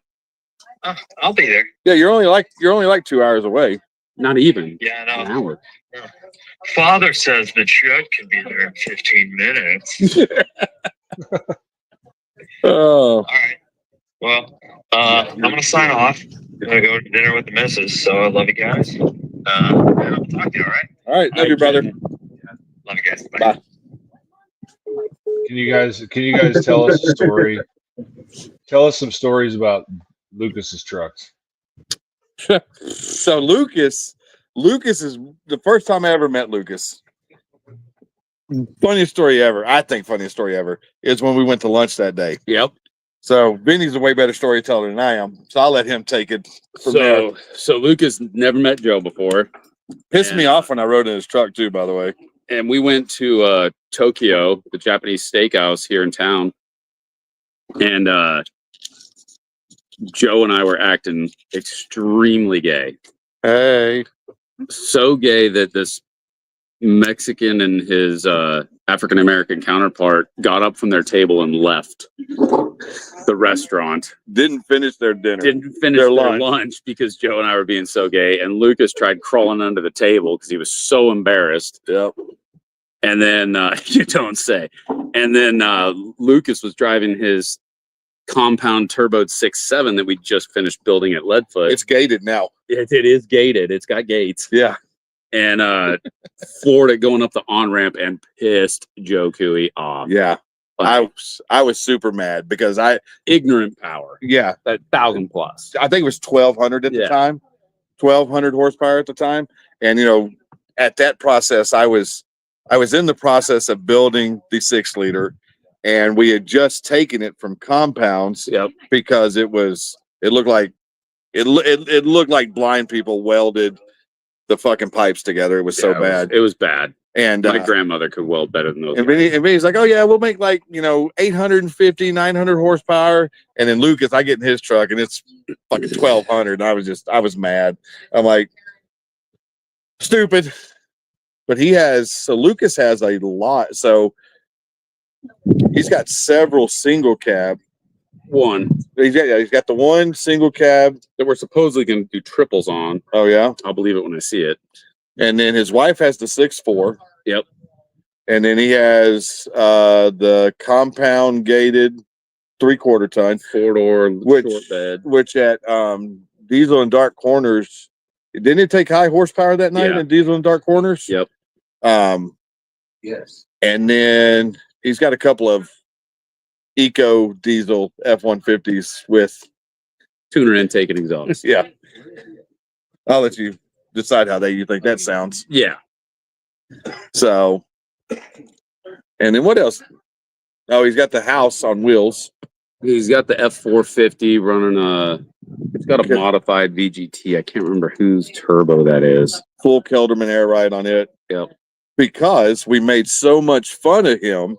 Oh, I'll be there. Yeah, you're only like 2 hours away. not even Yeah, I an know. hour. Father says the jet can be there in 15 minutes. Oh. All right. Well, I'm gonna sign off. I'm gonna go to dinner with the missus. So I love you guys. And I'll talk to you. All right. All right, love you, brother. Love you guys. Bye. Bye. Can you guys tell us a story? Tell us some stories about Lucas's trucks. So Lucas is the first time I ever met Lucas. Funniest story ever. I think funniest story ever is when we went to lunch that day. Yep. So Vinny's a way better storyteller than I am. So I'll let him take it from there. So Lucas never met Joe before, Pissed me off when I rode in his truck too, by the way. and we went to Tokyo, the Japanese steakhouse here in town, and Joe and I were acting extremely gay. Hey, So gay that this Mexican and his African American counterpart got up from their table and left the restaurant. didn't finish their dinner. Didn't finish Their their lunch. lunch because Joe and I were being so gay. And Lucas tried crawling under the table because he was so embarrassed. Yep. And then you don't say. And then Lucas was driving his compound turboed 6.7 that we just finished building at Leadfoot. It's gated now. It is gated. It's got gates. Yeah. And floored it going up the on ramp and pissed Joe Cooey off. Yeah. Like, I was super mad because ignorant power. yeah, 1,000 plus. I think it was 1,200 at the Yeah. time, 1,200 horsepower at the time. And, you know, at that process, I was in the process of building the 6-liter, and we had just taken it from compounds Yep. because it looked like blind people welded the fucking pipes together. It was so bad. It was bad. And My grandmother could weld better than those. and Vinny's like, oh yeah, we'll make like, 850, 900 horsepower. And then Lucas, I get in his truck and it's fucking 1,200. And I was mad. I'm like, stupid. But Lucas has a lot. So he's got several single cab. One He's got the one single cab. that we're supposedly going to do triples on. Oh yeah. I'll believe it when I see it. And then his wife has the 6.4. Yep. And then he has the compound gated 3/4 ton, 4-door Which- short bed. which at Diesel and Dark Corners, didn't it take high horsepower that night Yeah. in Diesel and Dark Corners? Yep. Yes. And then he's got a couple of eco diesel F-150s with, Tuner intake and exhaust. yeah. I'll let you decide how you think that sounds. Yeah. So, and then what else? Oh, he's got the house on wheels. He's got the F450 running it's got a modified VGT. I can't remember whose turbo that is. Full Kelderman air ride on it. Yep. Because we made so much fun of him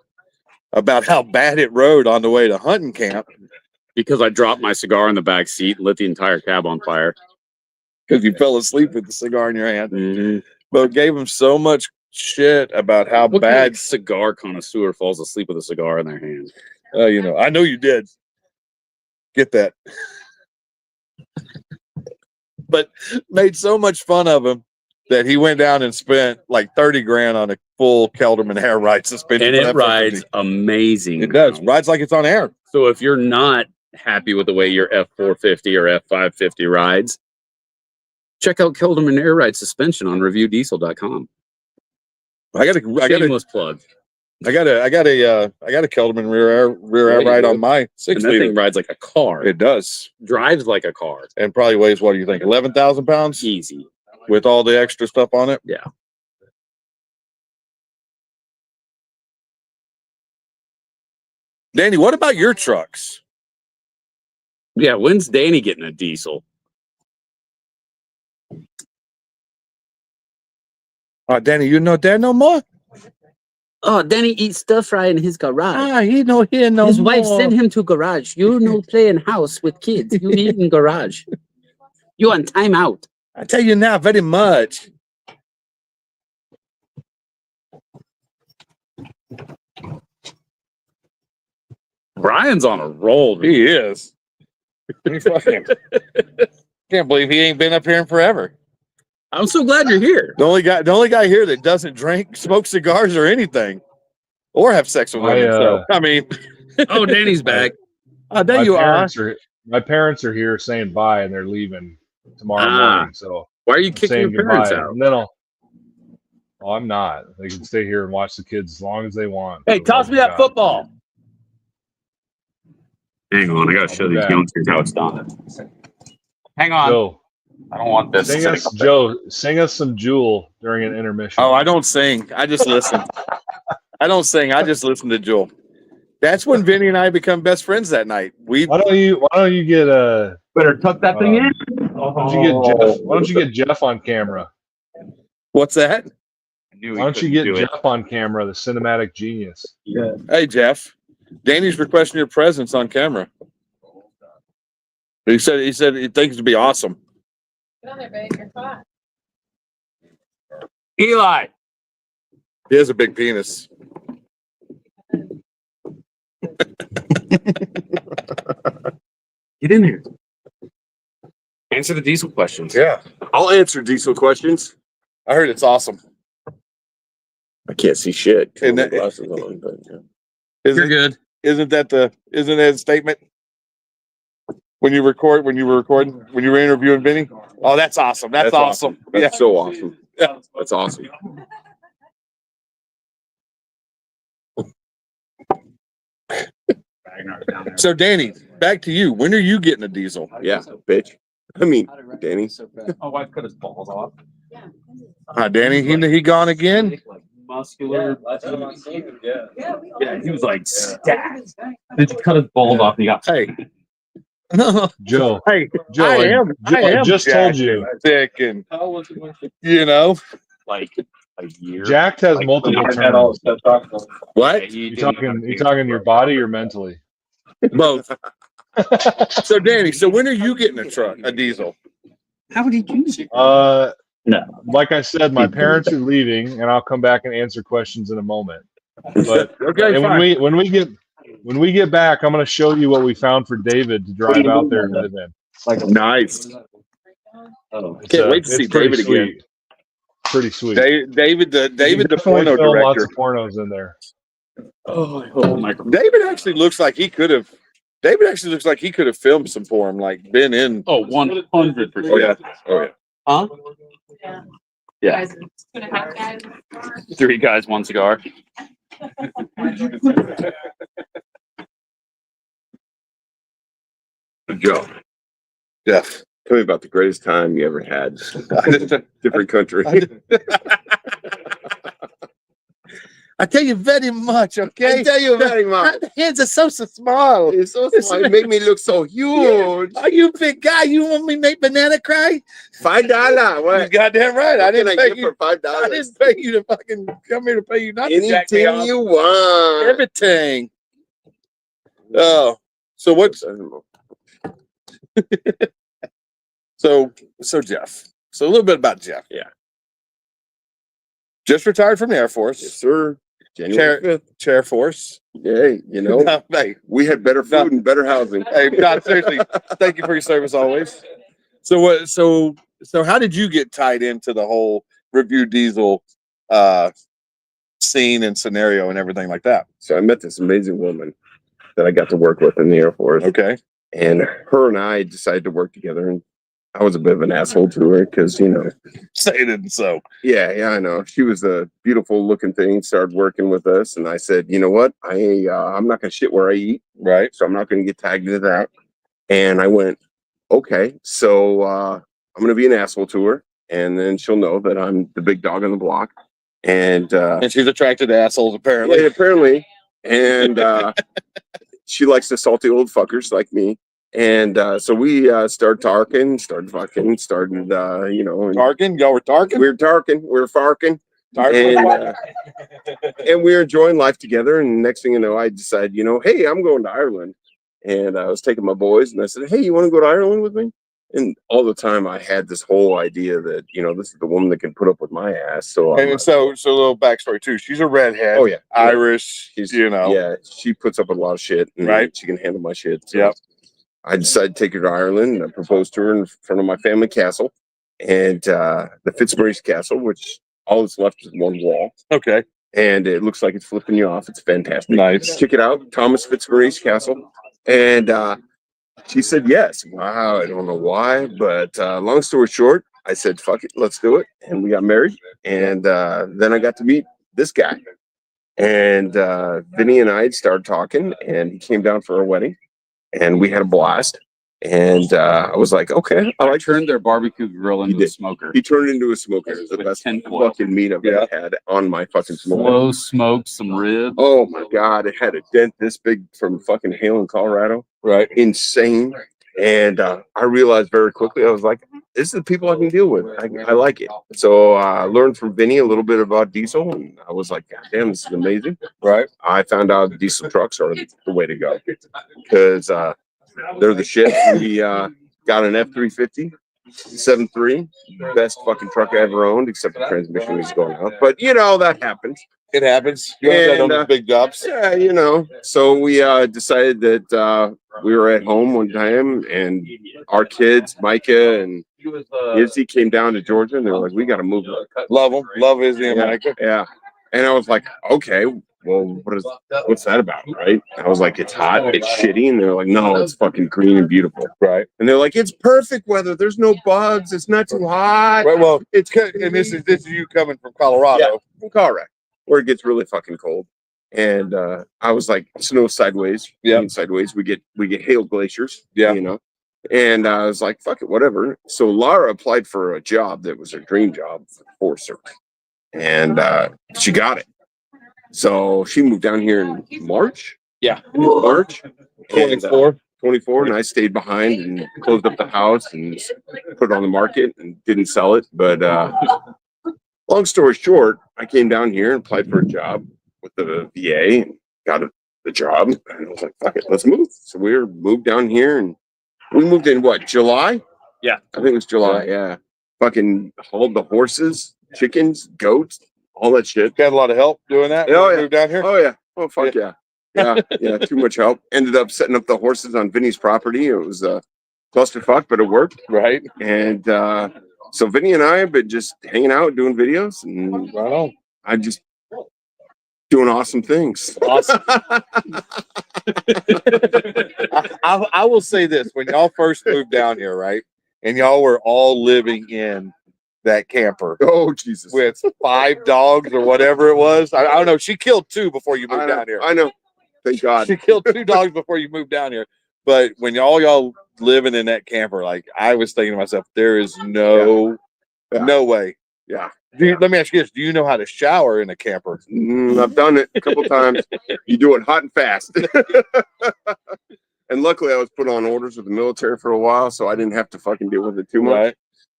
about how bad it rode on the way to hunting camp. Because I dropped my cigar in the back seat and lit the entire cab on fire. Because you fell asleep with the cigar in your hand. Mm-hmm. But it gave him so much shit about how What bad. kind of cigar connoisseur falls asleep with a cigar in their hand? I know you did. Get that. But made so much fun of him that he went down and spent like 30 grand on a full Kelderman air ride suspension. And for it that rides 450. amazing. It does. now. Rides like it's on air. So if you're not happy with the way your F450 or F550 rides, check out Kelderman Air Ride Suspension on reviewdiesel.com. I got a Shameless plug. Kelderman rear air Yeah, ride you on do. my And 6 that thing liter. rides like a car. It does. Drives like a car. And probably weighs, what do you think, 11,000 pounds Easy. with all the extra stuff on it? Yeah. Danny, what about your trucks? Yeah, when's Danny getting a diesel? Danny, you know that no more? Oh, Danny eats stir fry in his garage. He no here no His more. wife sent him to garage. You no playing house with kids. You eat in garage. You on timeout. I tell you now, very much. Brian's on a roll. dude. He is. He fucking can't believe he ain't been up here in forever. I'm so glad you're here. The only guy here that doesn't drink, smoke cigars, or anything, or have sex with women. So I mean, Oh, Danny's back. there my you are. parents are here saying bye, and they're leaving tomorrow Ah. morning. So Why are you I'm kicking saying your parents goodbye. out? And then I'm not. They can stay here and watch the kids as long as they want. Hey, toss me that football. Hang on, I gotta show these back. youngsters how it's done. Hang on. Joe, I don't want this. sing us some Jewel during an intermission. Oh, I don't sing. I just listen. I don't sing. I just listen to Jewel. That's when Vinny and I become best friends that night. Why don't you get Better tuck that thing in. why don't you get Jeff on camera? What's that? Why don't you get Jeff on camera, the cinematic genius? Hey, Jeff. Danny's requesting your presence on camera. He said he thinks it'd be awesome. Get on there, babe. You're hot. Eli. He has a big penis. Get in here. Answer the diesel questions. Yeah, I'll answer diesel questions. I heard it's awesome. I can't see shit. And My that- glasses on, but yeah. You're good. Isn't that a statement? When you were interviewing Vinny? Oh, that's awesome. That's awesome. That's so awesome. Yeah. That's awesome. So Danny, back to you. When are you getting a diesel? Yeah, bitch. I mean, Danny. My wife cut his balls off. Danny, he gone again? Muscular. Yeah. Yeah, he was like stacked. Then he cut his balls off and he got Hey. Joe. Hey, Joe, I just told you. Sick and you know like a year. Jacked has multiple terms. what? You talking your body or mentally? Both. So Danny, so when are you getting a diesel? How did you do it? No. Like I said, my parents are leaving, and I'll come back and answer questions in a moment. But Okay, and fine. when we get back, I'm going to show you what we found for David to drive out there and live in. Nice. Oh. It's, Can't wait to it's see pretty David sweet. again. Pretty sweet. David, the Definitely porno film lots director. of pornos in there. Oh my God. David actually looks like he could have. David actually looks like he could have filmed some for him, like been in. Oh, 100%. Oh yeah. Oh yeah. Huh? Yeah. Yeah. Guys, 2.5 guys. 3 guys, 1 cigar. Joe, Jeff. tell me about the greatest time you ever had. Different country. I tell you very much, okay? I tell you very much. The hands are so small. It's so small. It made me look so huge. Are you a big guy? You want me to make banana cry? $5. You What? goddamn right. I What can didn't I pay get you. for $5? I didn't pay you to fucking come here to pay you not to jack me Anything off. you want. Everything. Oh, so what's so Jeff? So a little bit about Jeff. Yeah. Just retired from the Air Force. Yes, sir. January 5th. Chair Force. Hey, you know, Hey, we had better food and better housing. hey, God, seriously, thank you for your service always. So what? So how did you get tied into the whole review diesel scene and scenario and everything like that? So I met this amazing woman that I got to work with in the Air Force. Okay. And her and I decided to work together. And I was a bit of an asshole to her because, you know, Say it and so. yeah, I know. She was a beautiful looking thing, started working with us. And I said, you know what? I'm not going to shit where I eat. Right. So I'm not going to get tagged into that. And I went, okay, so I'm going to be an asshole to her. And then she'll know that I'm the big dog on the block. And she's attracted to assholes, apparently. yeah, apparently. And she likes the salty old fuckers like me. And so we started talking, started fucking, started, you know. And Tarkin? Y'all were Tarkin? we were talking, we were farking. Tarkin? And we were enjoying life together. And next thing you know, I decided, you know, hey, I'm going to Ireland. And I was taking my boys and I said, hey, you want to go to Ireland with me? And all the time I had this whole idea that, you know, this is the woman that can put up with my ass. So, And so a little backstory too. She's a redhead. oh, yeah. Irish. She's, you know. yeah, she puts up with a lot of shit. And Right. she can handle my shit. So Yep. I decided to take her to Ireland and I proposed to her in front of my family castle and the Fitzmaurice Castle, which all that's left is one wall. Okay. And it looks like it's flipping you off. It's fantastic. Nice. Check it out, Thomas Fitzmaurice Castle. And she said yes. Wow, I don't know why, but long story short, I said, fuck it, let's do it. And we got married. And then I got to meet this guy. And Vinny and I started talking, and he came down for our wedding. And we had a blast. And I was like, okay, I like her. Turned their barbecue grill into a smoker. He turned it into a smoker. It was the With best 10 foil. fucking meat I've ever had on my fucking smoker. Slow smoked some ribs. Oh my God, it had a dent this big from fucking hail in Colorado. Right. Insane. And I realized very quickly, I was like, this is the people I can deal with. I like it. So I learned from Vinny a little bit about diesel. And I was like, God damn, this is amazing. Right. I found out diesel trucks are the way to go. Because They're the shit. We got an F-350 7.3, best fucking truck I ever owned, except the transmission was going out. But you know that happens. It happens. You have that on those big jobs. Yeah, you know. So we decided that we were at home one time, and our kids, Micah and Izzy, came down to Georgia, and they were like, "We got to move." Love them. Love Izzy and Micah. Yeah. And I was like, "Okay, well, what's that about, right?" I was like, "It's hot, it's shitty," and they're like, "No, it's fucking green and beautiful." Right. And they're like, "It's perfect weather. There's no bugs. It's not too hot." Right. Well, and this is you coming from Colorado. Yeah, from Colorado, where it gets really fucking cold. And I was like, snow sideways. Yeah. Sideways. We get hail glaciers. Yeah. You know. And I was like, fuck it, whatever. So Lara applied for a job that was her dream job for Powerstroke. And she got it. So she moved down here in March. Yeah. March. 24. 24. And I stayed behind and closed up the house and put it on the market and didn't sell it. But long story short, I came down here and applied for a job with the VA and got the job. And I was like, fuck it, let's move. So we moved down here, and we moved in what, July? Yeah. I think it was July, yeah. Fucking hauled the horses, chickens, goats, all that shit. Got a lot of help doing that. Oh, yeah. Moved down here. Oh yeah. Oh fuck yeah. Yeah, too much help. Ended up setting up the horses on Vinny's property. It was a clusterfuck, but it worked. Right. And so Vinny and I have been just hanging out, doing videos, and Right on. I'm just doing awesome things. Awesome. I will say this: when y'all first moved down here, right, and y'all were all living in that camper. Oh Jesus! With 5 dogs or whatever it was. I don't know. She killed 2 before you moved down here. I know. Thank God. She killed 2 dogs before you moved down here. But when y'all living in that camper, like I was thinking to myself, there is no way. Yeah. Let me ask you this: do you know how to shower in a camper? I've done it a couple times. You do it hot and fast. And luckily, I was put on orders with the military for a while, so I didn't have to fucking deal with it too much. Right.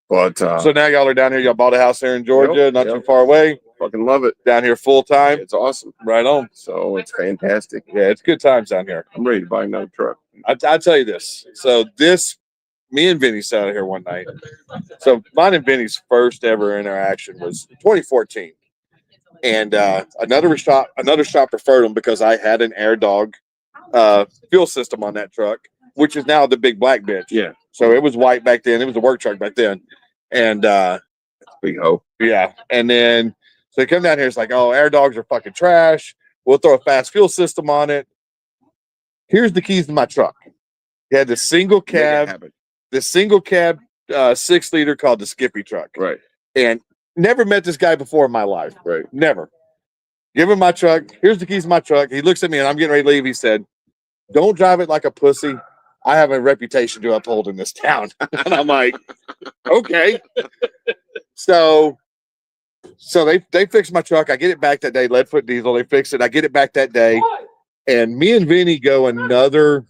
But so now y'all are down here. Y'all bought a house here in Georgia, not too far away. Fucking love it. Down here full time. It's awesome. Right on. So it's fantastic. Yeah, it's good times down here. I'm ready to buy another truck. I'll tell you this. So me and Vinny sat out here one night. So mine and Vinny's first ever interaction was 2014. And another shop preferred them because I had an Air Dog fuel system on that truck, which is now the big black bitch. Yeah. So it was white back then. It was a work truck back then. And big hoe. Yeah. And then so they come down here, it's like, oh, Air Dogs are fucking trash. We'll throw a fast fuel system on it. Here's the keys to my truck. It had the single cab 6-liter called the Skippy truck. Right. And never met this guy before in my life. Right. Never. Give him my truck. Here's the keys to my truck. He looks at me and I'm getting ready to leave. He said, "Don't drive it like a pussy. I have a reputation to uphold in this town." And I'm like, okay. So they fixed my truck. I get it back that day. Leadfoot diesel. They fixed it. I get it back that day. And me and Vinny go another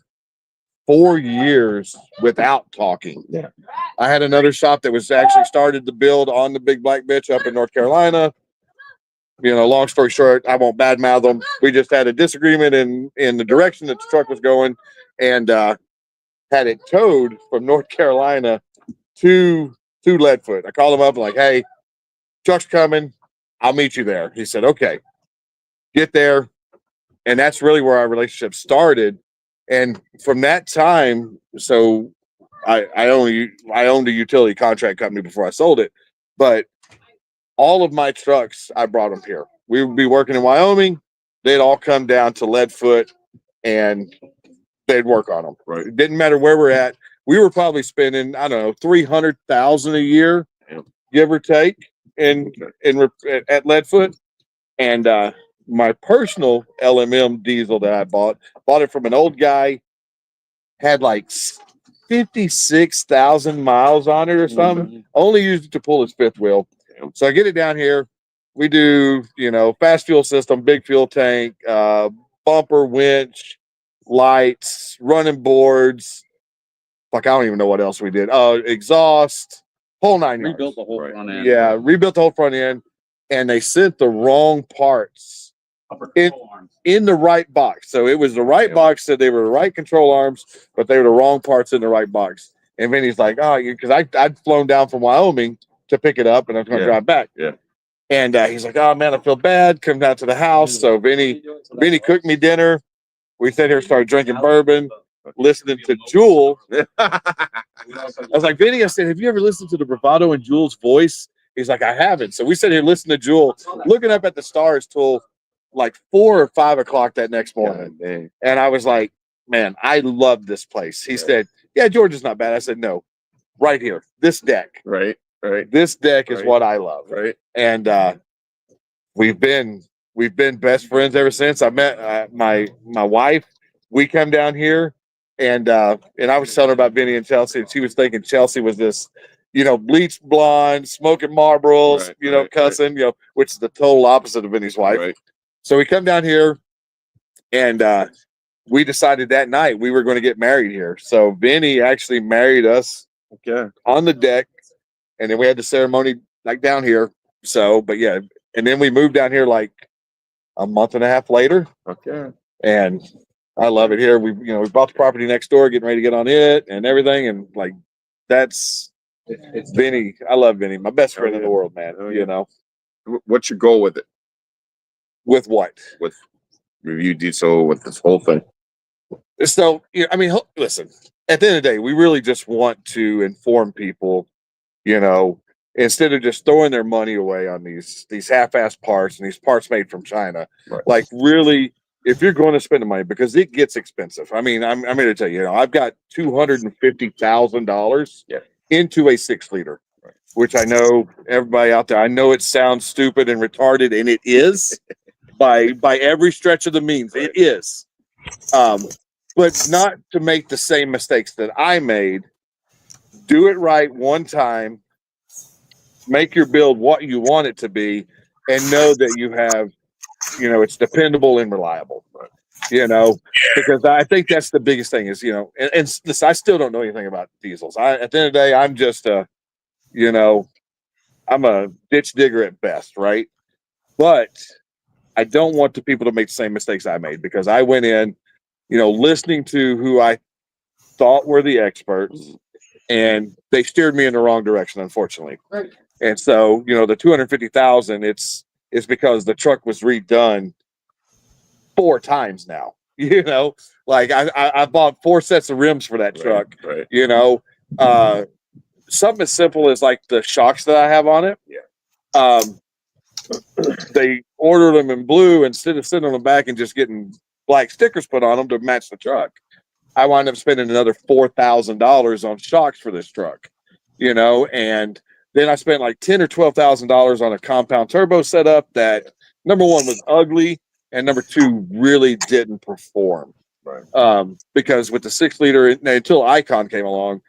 4 years without talking. Yeah. I had another shop that was actually started to build on the big black bitch up in North Carolina. You know, long story short, I won't badmouth them. We just had a disagreement in the direction that the truck was going, and had it towed from North Carolina to Leadfoot. I called him up like, "Hey, truck's coming. I'll meet you there." He said, "Okay." Get there. And that's really where our relationship started. And from that time, so I owned a utility contract company before I sold it, but all of my trucks, I brought them here. We would be working in Wyoming. They'd all come down to Leadfoot and they'd work on them. Right. It didn't matter where we're at. We were probably spending, I don't know, $300,000 a year, give or take, at Leadfoot. And my personal LMM diesel that I bought it from an old guy, had like 56,000 miles on it or something. Mm-hmm. Only used it to pull his fifth wheel. So I get it down here. We do, fast fuel system, big fuel tank, bumper, winch, lights, running boards. Fuck, I don't even know what else we did. Exhaust, whole 9 yards. Rebuilt the whole front end. Yeah, rebuilt the whole front end. And they sent the wrong parts in the right box. So it was the right box, so they were the right control arms, but they were the wrong parts in the right box. And Vinny's like, oh, because I'd flown down from Wyoming to pick it up, and I was going to drive back. Yeah. And he's like, oh man, I feel bad. Come down to the house. So Vinny cooked me dinner. We sat here, started drinking bourbon, listening to Jewel. I was like, Vinny, I said, have you ever listened to the bravado in Jewel's voice? He's like, I haven't. So we sat here listening to Jewel, looking up at the stars till like 4 or 5 o'clock that next morning. And I was like, man, I love this place. He said, yeah, Georgia's not bad. I said, no, right here, this deck. Right. This deck is what I love. Right. And we've been best friends ever since. I met my wife. We come down here, and I was telling her about Vinny and Chelsea, and she was thinking Chelsea was this, bleached blonde, smoking Marlboros, cussing, which is the total opposite of Vinny's wife. Right. So we come down here, and we decided that night we were going to get married here. So Vinny actually married us on the deck, and then we had the ceremony like down here. So, but yeah, and then we moved down here like a month and a half later. Okay. And I love it here. We bought the property next door, getting ready to get on it and everything. And like, it's Vinny. I love Vinny, my best friend in the world, man. What's your goal with it? With what? With review diesel, with this whole thing? So, listen, at the end of the day, we really just want to inform people, instead of just throwing their money away on these half-ass parts and these parts made from China. Right. Like, really, if you're going to spend the money, because it gets expensive. I mean, I'm going to tell you, I've got $250,000 into a 6-liter, which I know everybody out there, I know it sounds stupid and retarded, and it is by every stretch of the means. It is. But not to make the same mistakes that I made. Do it right one time. Make your build what you want it to be, and know that you have, it's dependable and reliable. Because I think that's the biggest thing is, and listen, I still don't know anything about diesels. At the end of the day, I'm just I'm a ditch digger at best, right? But I don't want the people to make the same mistakes I made, because I went in, listening to who I thought were the experts, and they steered me in the wrong direction, unfortunately. Right. And so, the 250,000, it's because the truck was redone 4 times now. Like I bought 4 sets of rims for that truck. Right. Something as simple as like the shocks that I have on it. Yeah. They ordered them in blue instead of sitting on the back and just getting black stickers put on them to match the truck. I wound up spending another $4,000 on shocks for this truck, and then I spent like $10,000 or $12,000 on a compound turbo setup that, number one, was ugly, and number two, really didn't perform. Right. Because with the 6-liter, until Icon came along,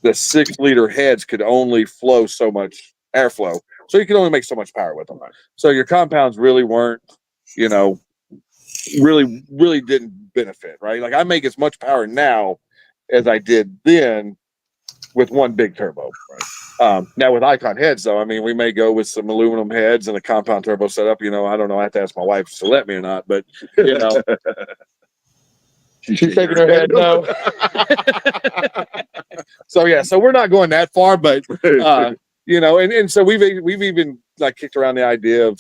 the 6-liter heads could only flow so much airflow, so you could only make so much power with them. Right. So your compounds really weren't, really didn't benefit, right? Like I make as much power now as I did then with one big turbo. Right. Now with Icon heads, though, we may go with some aluminum heads and a compound turbo setup. I don't know. I have to ask my wife to let me or not, but she's shaking her head no. So we're not going that far, but and so we've even like kicked around the idea of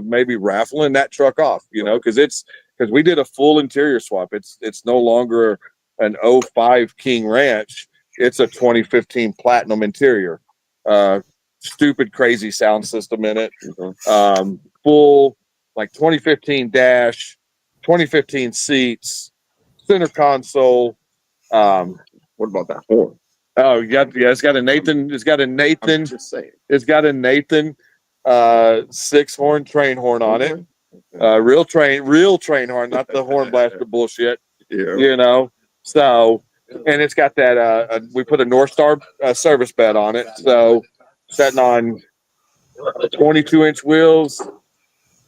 maybe raffling that truck off, because we did a full interior swap. It's no longer an 05 King Ranch. It's a 2015 Platinum interior. Stupid, crazy sound system in it. Full, like 2015 dash, 2015 seats, center console. What about that horn? Oh, it's got a Nathan. It's got a Nathan. I'm just saying. It's got a Nathan 6-horn train horn on it. Real train horn, not the horn blaster bullshit. Yeah. So, and it's got that. We put a North Star service bed on it. So, setting on 22-inch wheels,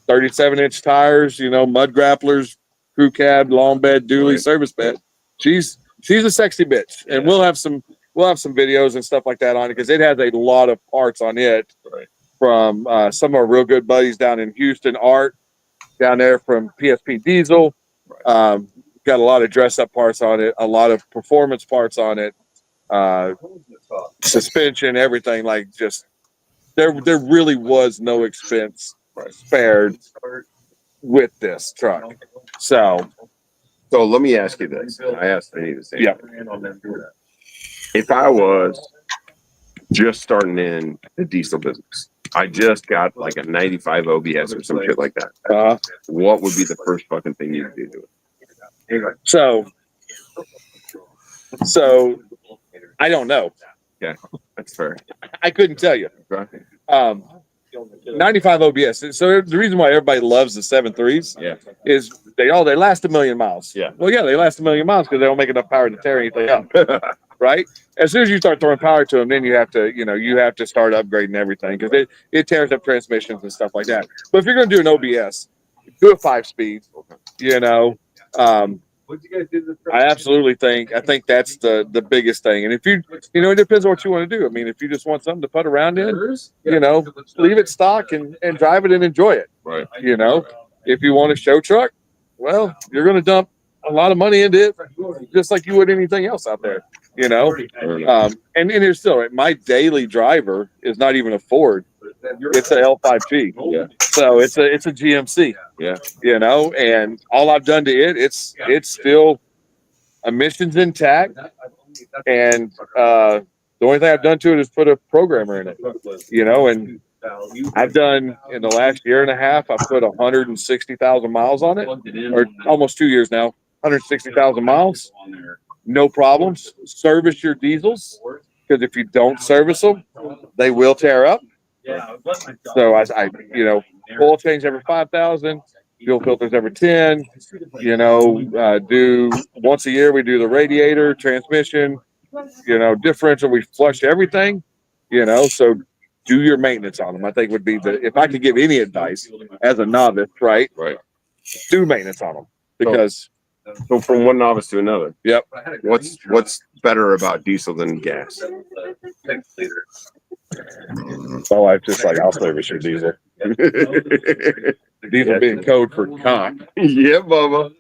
37-inch tires. Mud grapplers, crew cab, long bed, dually service bed. She's a sexy bitch, and we'll have some videos and stuff like that on it, because it has a lot of parts on it from some of our real good buddies down in Houston, Art down there from PSP Diesel. Got a lot of dress up parts on it, a lot of performance parts on it, suspension, everything. Like just there really was no expense spared with this truck. So let me ask you this. I asked Vinny the same. Yeah. If I was just starting in the diesel business, I just got like a 95 OBS or some shit like that. What would be the first fucking thing you'd do to it? So I don't know. Yeah, that's fair. I couldn't tell you. Okay. 95 OBS. So the reason why everybody loves the 7.3s is they last 1 million miles. Yeah. Well, yeah, they last 1 million miles because they don't make enough power to tear anything up. Right? As soon as you start throwing power to them, then you have to start upgrading everything because it tears up transmissions and stuff like that. But if you're going to do an OBS, do a 5-speed. I absolutely think that's the biggest thing. And if it depends on what you want to do. I mean, if you just want something to put around in, leave it stock and drive it and enjoy it. Right. If you want a show truck, well, you're going to dump a lot of money into it, just like you would anything else out there. And here's still right. My daily driver is not even a Ford; it's a L5G. Yeah. So it's a GMC. Yeah. And all I've done to it, it's still emissions intact, and the only thing I've done to it is put a programmer in it. And I've done in the last year and a half, I've put 160,000 miles on it, or almost 2 years now, 160,000 miles. No problems. Service your diesels, because if you don't service them, they will tear up. So I oil change every 5,000, fuel filters every 10. Do once a year we do the radiator, transmission, differential. We flush everything. So do your maintenance on them. I think would be if I could give any advice as a novice, right? Do maintenance on them because. So from one novice to another. Yep. What's better about diesel than gas? My wife just like, I'll service your diesel. Diesel being code for cock. Yeah, Bubba.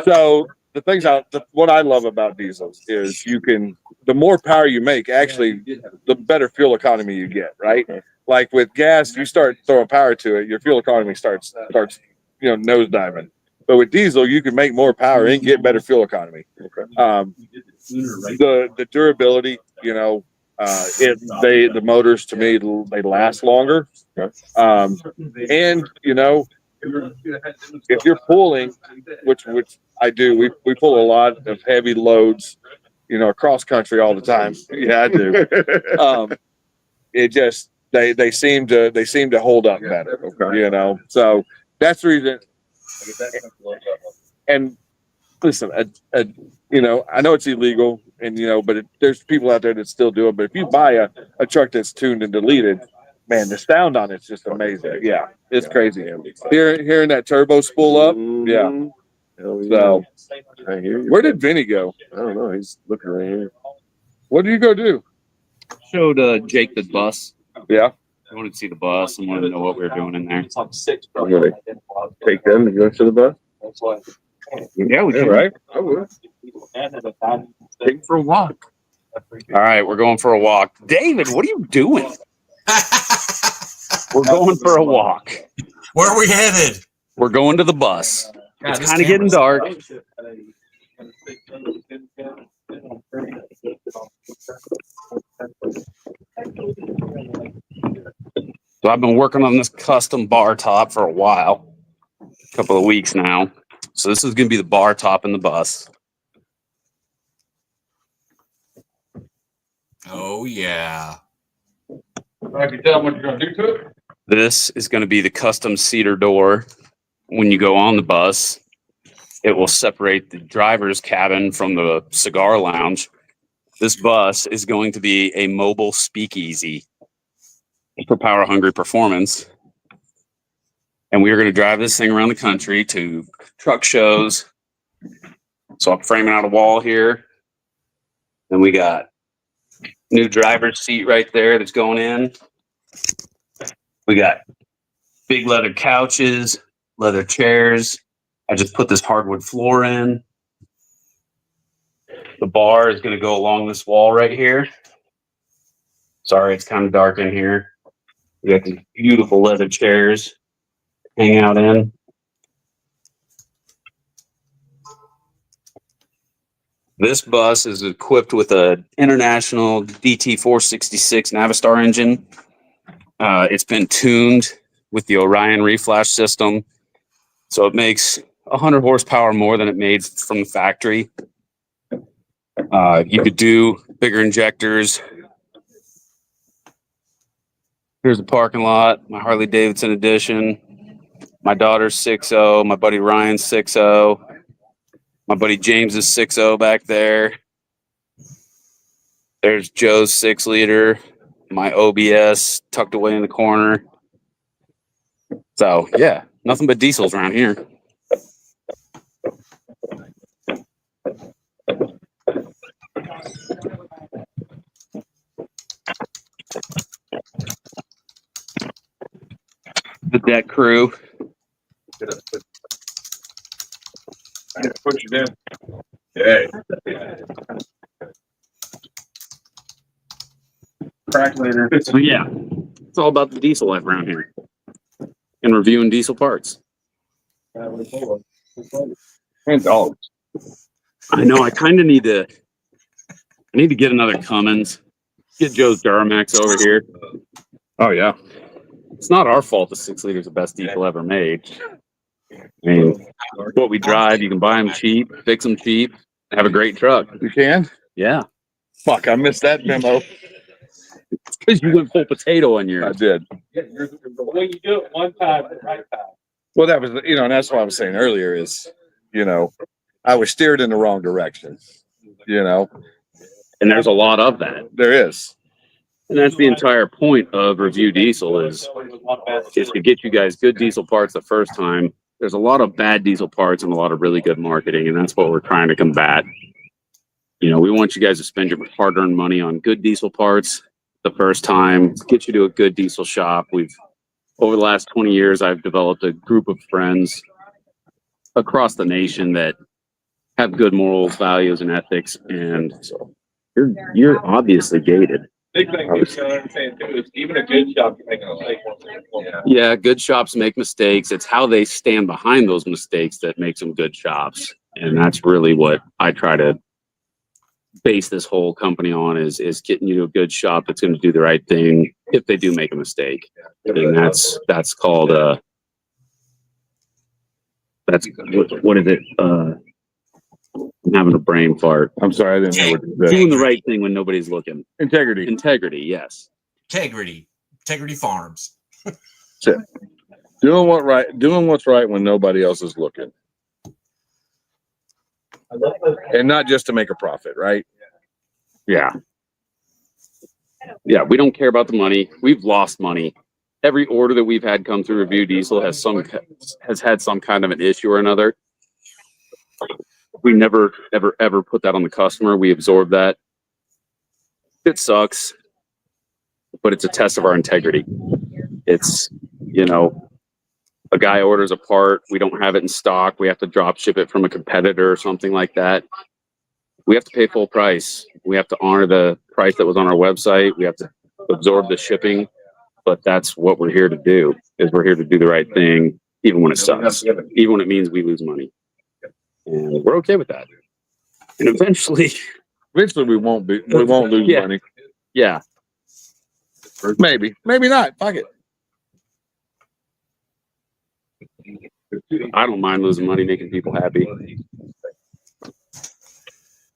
So the things what I love about diesels is the more power you make, actually, the better fuel economy you get, right? Like with gas, you start throwing power to it, your fuel economy starts nosediving. But with diesel, you can make more power and get better fuel economy. The durability, the motors to me they last longer. And if you're pulling, which I do, we pull a lot of heavy loads, across country all the time. Yeah, I do. It just they seem to hold up better. Okay. So that's the reason. And listen, I know it's illegal, and but there's people out there that still do it. But if you buy a truck that's tuned and deleted, man, the sound on it's just amazing. Yeah, it's crazy. Hearing that turbo spool up, yeah. So, I hear you. Where did Vinny go? I don't know. He's looking right here. What did you go do? Showed Jake the bus. Yeah. I wanted to see the bus and wanted to know what we were doing in there. I'm gonna take them to go to the bus. Yeah, we can. Right. I would. Take for a walk. All right, we're going for a walk. David, what are you doing? We're going for a walk. Where are we headed? We're going to the bus. God, It's kind of getting dark. So I've been working on this custom bar top for a while, a couple of weeks now. So this is going to be the bar top in the bus. Oh, yeah. I can tell them what you're going to do to it. This is going to be the custom cedar door. When you go on the bus, it will separate the driver's cabin from the cigar lounge. This bus is going to be a mobile speakeasy for power hungry performance. And we are going to drive this thing around the country to truck shows. So I'm framing out a wall here. And we got new driver's seat right there that's going in. We got big leather couches, leather chairs. I just put this hardwood floor in. The bar is going to go along this wall right here. Sorry, it's kind of dark in here. We got these beautiful leather chairs to hang out in. This bus is equipped with an International DT466 Navistar engine. It's been tuned with the Orion reflash system, so it makes 100 horsepower more than it made from the factory. You could do bigger injectors. Here's the parking lot, my Harley Davidson edition. My daughter's 6.0, my buddy Ryan's 6.0. My buddy James is 6.0 back there. There's Joe's 6-liter, my OBS tucked away in the corner. So, yeah, nothing but diesels around here. The deck crew. Push it in. Hey. Crack later. So yeah, it's all about the diesel life around here and reviewing diesel parts. And dollars. I know. I kind of need to. I need to get another Cummins. Get Joe's Duramax over here. Oh yeah. It's not our fault the 6-liter is the best diesel ever made. I mean, what we drive, you can buy them cheap, fix them cheap, have a great truck. You can? Yeah. Fuck, I missed that memo. It's because you went full potato on I yours. did. When you do it one time, the right time. Well, that was, and that's what I was saying earlier is, I was steered in the wrong direction. And there's a lot of that. There is. And that's the entire point of Review Diesel is to get you guys good diesel parts the first time. There's a lot of bad diesel parts and a lot of really good marketing, and that's what we're trying to combat. We want you guys to spend your hard-earned money on good diesel parts the first time, get you to a good diesel shop. Over the last 20 years, I've developed a group of friends across the nation that have good morals, values, and ethics, and so you're obviously gated. Big thing, I'm saying too, is even a good shop can make a mistake once in a while. Yeah, good shops make mistakes. It's how they stand behind those mistakes that makes them good shops. And that's really what I try to base this whole company on is getting you to a good shop that's going to do the right thing if they do make a mistake. And that's called what is it? I'm having a brain fart. I'm sorry, I didn't know what Doing the right thing when nobody's looking. Integrity. Integrity, yes. Integrity Farms. Doing what's right when nobody else is looking. And not just to make a profit, right? Yeah. Yeah, we don't care about the money. We've lost money. Every order that we've had come through Review Diesel has had some kind of an issue or another. We never, ever put that on the customer. We absorb that. It sucks, but it's a test of our integrity. It's, a guy orders a part, we don't have it in stock, we have to drop ship it from a competitor or something like that. We have to pay full price. We have to honor the price that was on our website. We have to absorb the shipping, but that's what we're here to do, is we're here to do the right thing, even when it sucks, even when it means we lose money. And we're okay with that. And eventually we won't lose Yeah. money. Yeah. Maybe not. Fuck it. I don't mind losing money, making people happy.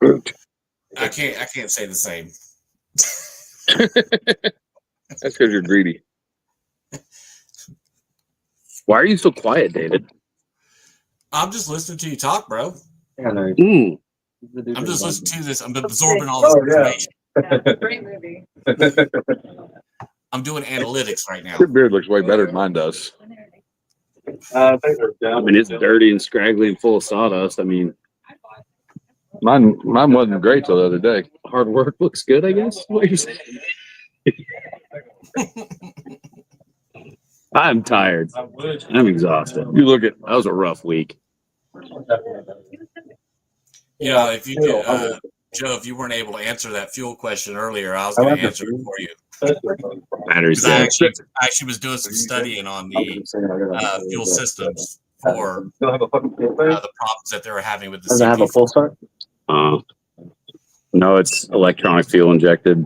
I can't say the same. That's because you're greedy. Why are you so quiet, David? I'm just listening to you talk, bro. Mm. I'm just listening to this. I'm absorbing all this information. Yeah, great movie. I'm doing analytics right now. Your beard looks way better than mine does. I mean, it's dirty and scraggly and full of sawdust. I mean, Mine wasn't great till the other day. hard work looks good, I guess. What are you saying? I'm tired. I'm exhausted. You look at That was a rough week. You know, if you could, Joe, if you weren't able to answer that fuel question earlier, I was going to answer it for you. Battery's Because I dead. actually was doing some studying on the fuel systems for Still have a fucking full thing? the problems that they were having with the Does it have a CP. full start? No, it's electronic fuel injected.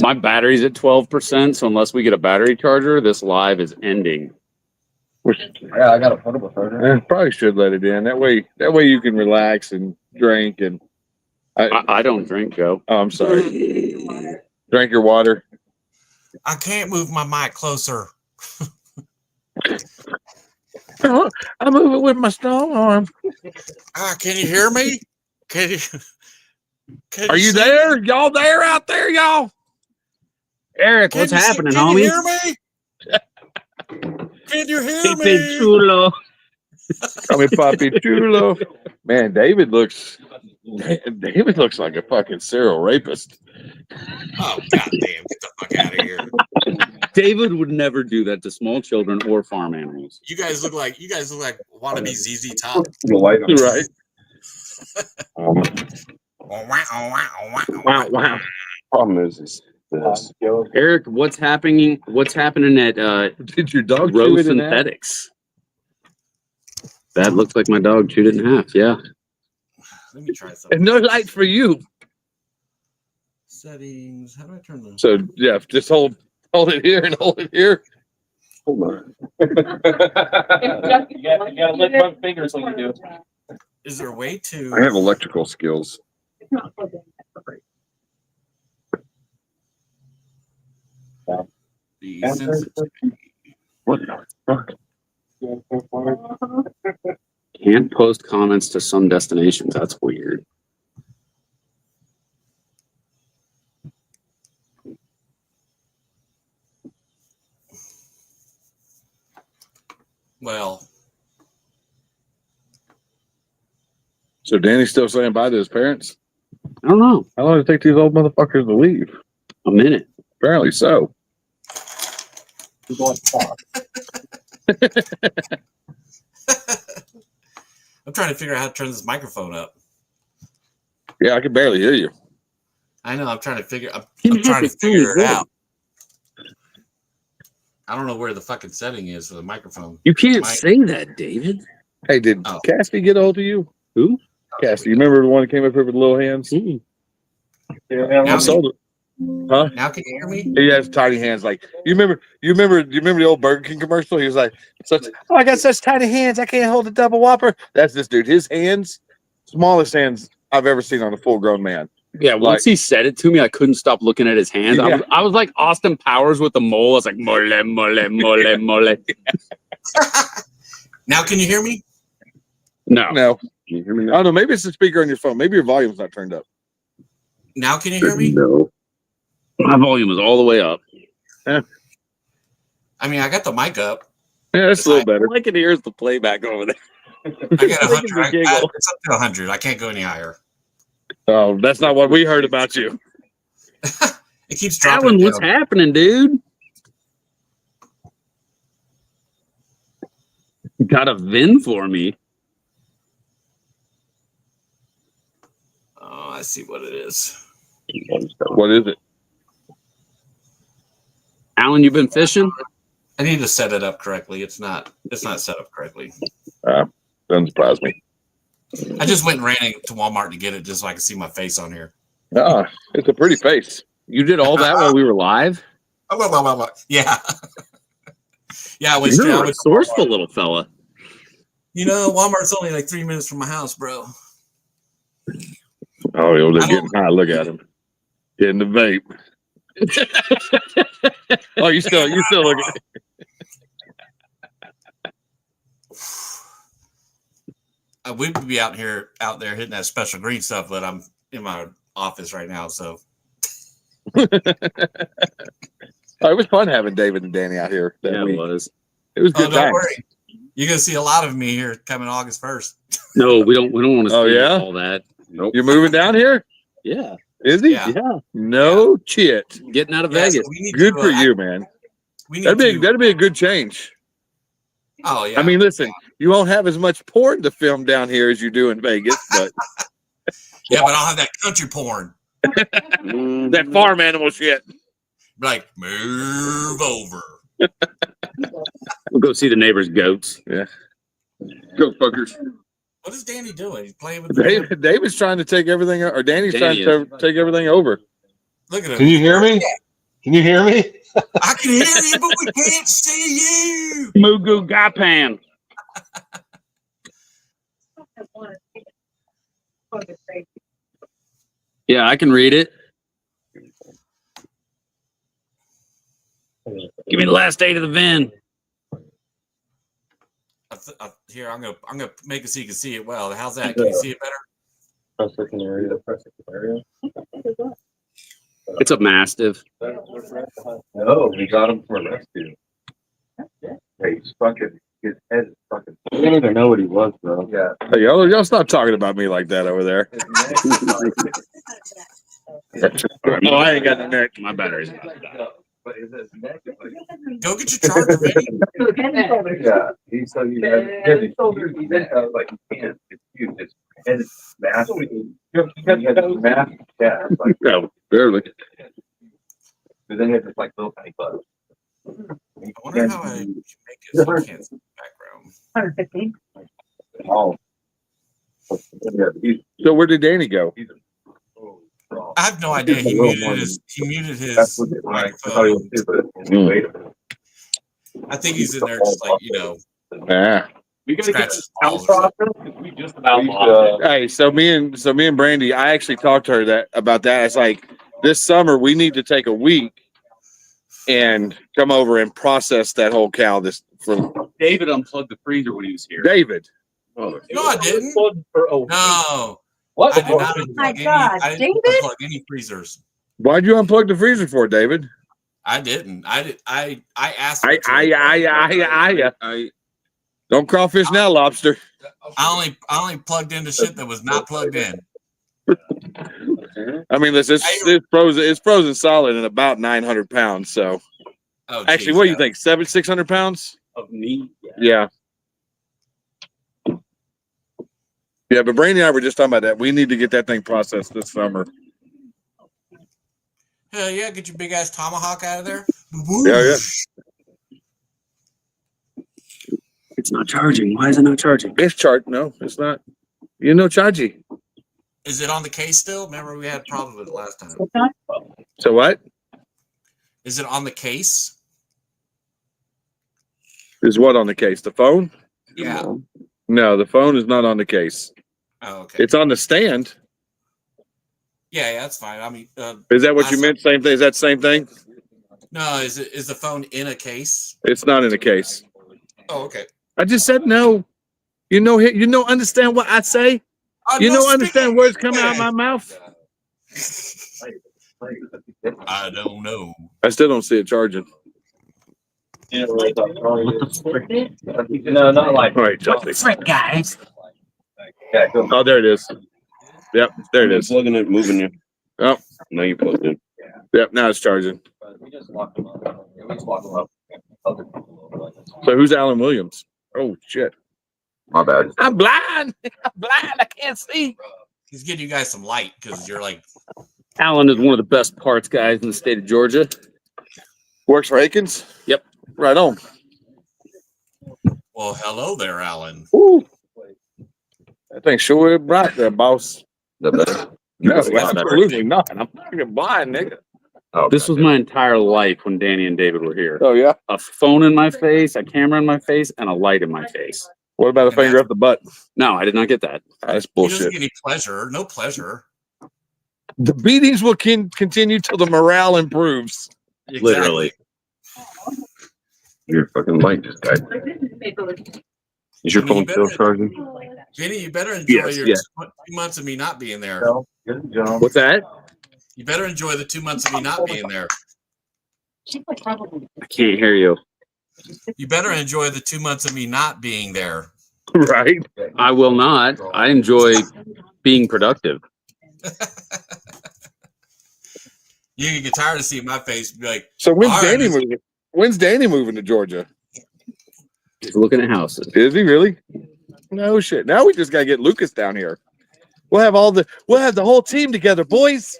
My battery's at 12%, so unless we get a battery charger, this live is ending. Yeah, I got a portable charger. probably should let it in. That way you can relax and drink. And I don't drink, Joe. oh, I'm sorry. Drink your water. I can't move my mic closer. I move it with my strong arm. Can you hear me? Can Are you see there? Y'all there out there, y'all? Eric, Can what's you see- happening, can homie? you hear me? Can you hear Pepe me? chulo. Call me Papi Chulo. Man, David looks like a fucking serial rapist. Oh goddamn! Get the fuck out of here! David would never do that to small children or farm animals. You guys look like wannabe ZZ Top. The light on. Right. Wow. Problem is this. Eric, what's happening? What's happening at Did your dog Row chew it in half? Synthetics? That looks like my dog chewed it in half. Yeah. Let me try something. And no light for you. Settings. How do I turn them? So Jeff, just hold it here and hold it here. Hold on. You gotta lick both fingers like you do. Is there a way to? I have electrical skills. The sensitivity. What the fuck? Can't post comments to some destinations. That's weird. Well, So Danny's still saying bye to his parents? I don't know. How long did it take these old motherfuckers to leave? A minute. Apparently so. I'm trying to figure out how to turn this microphone up. Yeah, I can barely hear you. I know. I'm trying to figure. I'm You trying to have to figure it figure it out. I don't know where the fucking setting is for the microphone. You can't Mike. say that, David. Hey, did Oh. Cassie get a hold of you? Who? Cassie, you remember the one that came up here with little hands? Mm. I saw it. Huh? Now can you hear me? He has tiny hands. Like you remember the old Burger King commercial? He was like, "Oh, I got such tiny hands, I can't hold a double Whopper." That's this dude. His hands, smallest hands I've ever seen on a full-grown man. Yeah, once Like- he said it to me, I couldn't stop looking at his hands. Yeah. I was like Austin Powers with the mole. I was like, mole, mole, mole, mole. Now can you hear me? No. No, Can you hear me I now? don't know. Maybe it's the speaker on your phone. Maybe your volume's not turned up. Now can you hear me? No. My volume is all the way up. I mean, I got the mic up. Yeah, that's a little better. All I can hear is the playback over there. I got 100. a giggle. It's up to 100. I can't go any higher. Oh, that's not what we heard about you. It keeps dropping. Alan, what's happening, dude? Got a VIN for me. Oh, I see what it is. What is it? Alan, you been fishing? I need to set it up correctly. It's not set up correctly. Doesn't surprise me. I just went and ran to Walmart to get it just so I could see my face on here. It's a pretty face. You did all that while we were live? Yeah. Yeah, I went You're straight. a I went to resourceful Walmart. little fella. You know, Walmart's only like 3 minutes from my house, bro. Oh, he'll I getting high. Look at him. Getting the vape. Oh, you still looking. We'd be out there hitting that special green stuff, but I'm in my office right now, so It was fun having David and Danny out here. That Yeah, it week. was. It was oh, good don't times. worry. You're gonna see a lot of me here coming August 1st. No, we don't want to see Oh, yeah? all that. Nope. You're moving down here? Yeah. Is he? Yeah. No shit. Getting out of Yeah, so Vegas. we need Good to, for you, man. We need That'd be a good change. Oh yeah. I mean, listen, you won't have as much porn to film down here as you do in Vegas, but Yeah, but I'll have that country porn. that farm animal shit. Like, move over. We'll go see the neighbor's goats. Yeah. Go fuckers. What is Danny doing? He's playing with the David's trying to take everything, or Danny's Danny trying to take everything over. Look at him. Can you hear me? Can you hear me? I can hear you, but we can't see you. Mugu Gapan. Yeah, I can read it. Give me the last date of the VIN. Here, I'm gonna make it so you can see it well. How's that? Can you see it better? It's a Mastiff. No, we got him for a rescue. Hey, he's fucking, his head is fucking. I don't even know what he was, bro. Yeah. Hey, y'all stop talking about me like that over there. Oh, I ain't got the neck. My battery's not that. But his neck is like. Go get your charger, Vinny. Yeah, he's so huge. He's like, he can't. It's huge. His head is massive. He has massive chest. Like, No, barely. but then he has this like little tiny butt. I wonder how I can make it so you can't see the background. 115. Oh. Yeah, So where did Danny go? I have no idea. He muted that's his what it was. I thought he was microphone. stupid. Wait a minute. I think he's in there just like, Ah. We gotta scratch get his balls or something. we just about lost. Hey, so me and Brandy, I actually talked to her about that. It's like this summer we need to take a week and come over and process that whole cow. David unplugged the freezer when he was here. David. No, I didn't. For a week. No. What? I did not Oh my unplug any, God, I didn't David? unplug any freezers. Why'd you unplug the freezer for, David? I didn't. I asked. I don't crawfish now, lobster. I only plugged into shit that was not plugged in. I mean, listen, it's frozen solid and about 900 pounds. So Oh, actually, geez, what do you yeah. think? 600 pounds? Of meat. Yeah. Yeah, but Brandy and I were just talking about that. We need to get that thing processed this summer. Hell yeah, get your big ass tomahawk out of there. Yeah. It's not charging. Why is it not charging? It's charged. No, it's not. You know, Chachi. Is it on the case still? Remember we had problems with it last time. So what? Is it on the case? Is what on the case? The phone? Yeah. No, the phone is not on the case. Oh, okay. It's on the stand. Yeah, that's fine. I mean, Is that what you meant? Same thing? Is that the same thing? no, is the phone in a case? It's not in a case. Oh, okay. I just said no. Understand what I say? Understand words coming out of my mouth? I don't know. I still don't see it charging. No, not like. All right, Chachi. Frick, guys. Yeah, go. Oh, there it is. Yep, there it is. Plugging it, moving you. Oh, Now you plugged in. yep, now it's charging. We just locked him up. We just locked him up. Other people. So who's Alan Williams? Oh, shit. My bad. I'm blind. I can't see. He's getting you guys some light because you're like, Alan is one of the best parts guys in the state of Georgia. Works for Akins? Yep. Right on. well, hello there, Alan. Ooh. That thing sure is bright there, boss. That better? No, absolutely not. I'm fucking blind, nigga. Oh, This was my entire life when Danny and David were here. Oh, yeah? A phone in my face, a camera in my face, and a light in my face. What about a finger up the butt? No, I did not get that. That's He doesn't bullshit. get any pleasure. No pleasure. The beatings will continue till the morale improves. Literally. Your fucking light just died. Is your phone still charging? Vinny, you better enjoy Yes, your yes. 2 months of me not being there. Good job. What's that? You better enjoy the 2 months of me not being there. I can't hear you. You better enjoy the 2 months of me not being there. Right. I will not. I enjoy being productive. You can get tired of seeing my face. Be like, So when's all right, Danny let's- moving? When's Danny moving to Georgia? He's looking at houses. Is he really? No shit. Now we just gotta get Lucas down here. We'll have the whole team together, boys.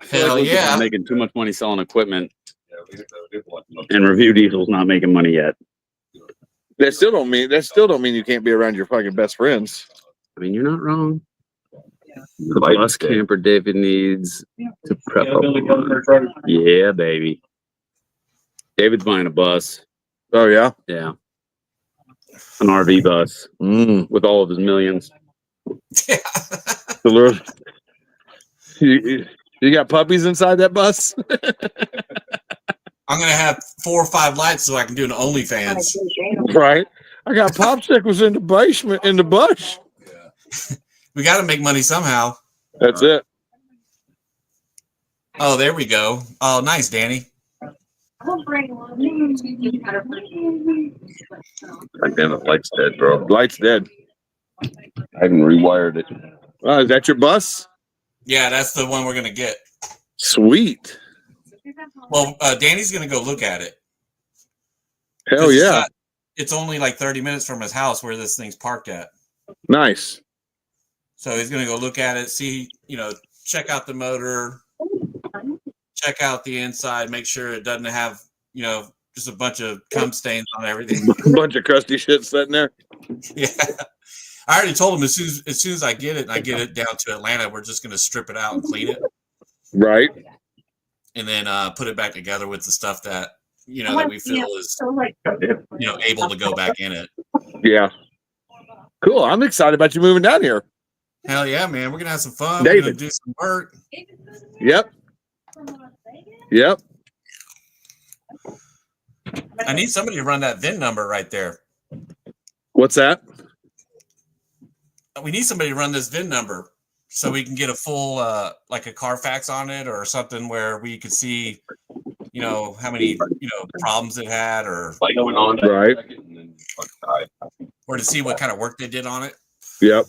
I feel Hell like Lucas yeah. is making too much money selling equipment, and Review Diesel's not making money yet. That still don't mean you can't be around your fucking best friends. I mean, you're not wrong. The bus camper David needs to prep up on. Yeah, baby. David's buying a bus. Oh yeah. Yeah. An RV bus with all of his millions. Yeah. The Lord. You got puppies inside that bus? I'm gonna have 4 or 5 lights so I can do an OnlyFans. Right. I got popsicles in the basement in the bush. We got to make money somehow. That's it. Oh, there we go. Oh, nice, Danny. God damn it, light's dead, bro. Light's dead. I haven't rewired it. Oh, is that your bus? Yeah, that's the one we're gonna get. Sweet. Well, Danny's gonna go look at it. Hell 'Cause yeah. It's only like 30 minutes from his house where this thing's parked at. Nice. So he's gonna go look at it, see, check out the motor, check out the inside, make sure it doesn't have, just a bunch of cum stains on everything. A bunch of crusty shit sitting there. Yeah. I already told him as soon as I get it and I get it down to Atlanta, we're just gonna strip it out and clean it. Right. And then put it back together with the stuff that that we feel is able to go back in it. Yeah. Cool. I'm excited about you moving down here. Hell yeah, man. We're gonna have some fun. David. We're gonna do some work. Yep. Yep. I need somebody to run that VIN number right there. What's that? We need somebody to run this VIN number so we can get a full like a Carfax on it or something where we could see how many problems it had or Right. or to see what kind of work they did on it. Yep.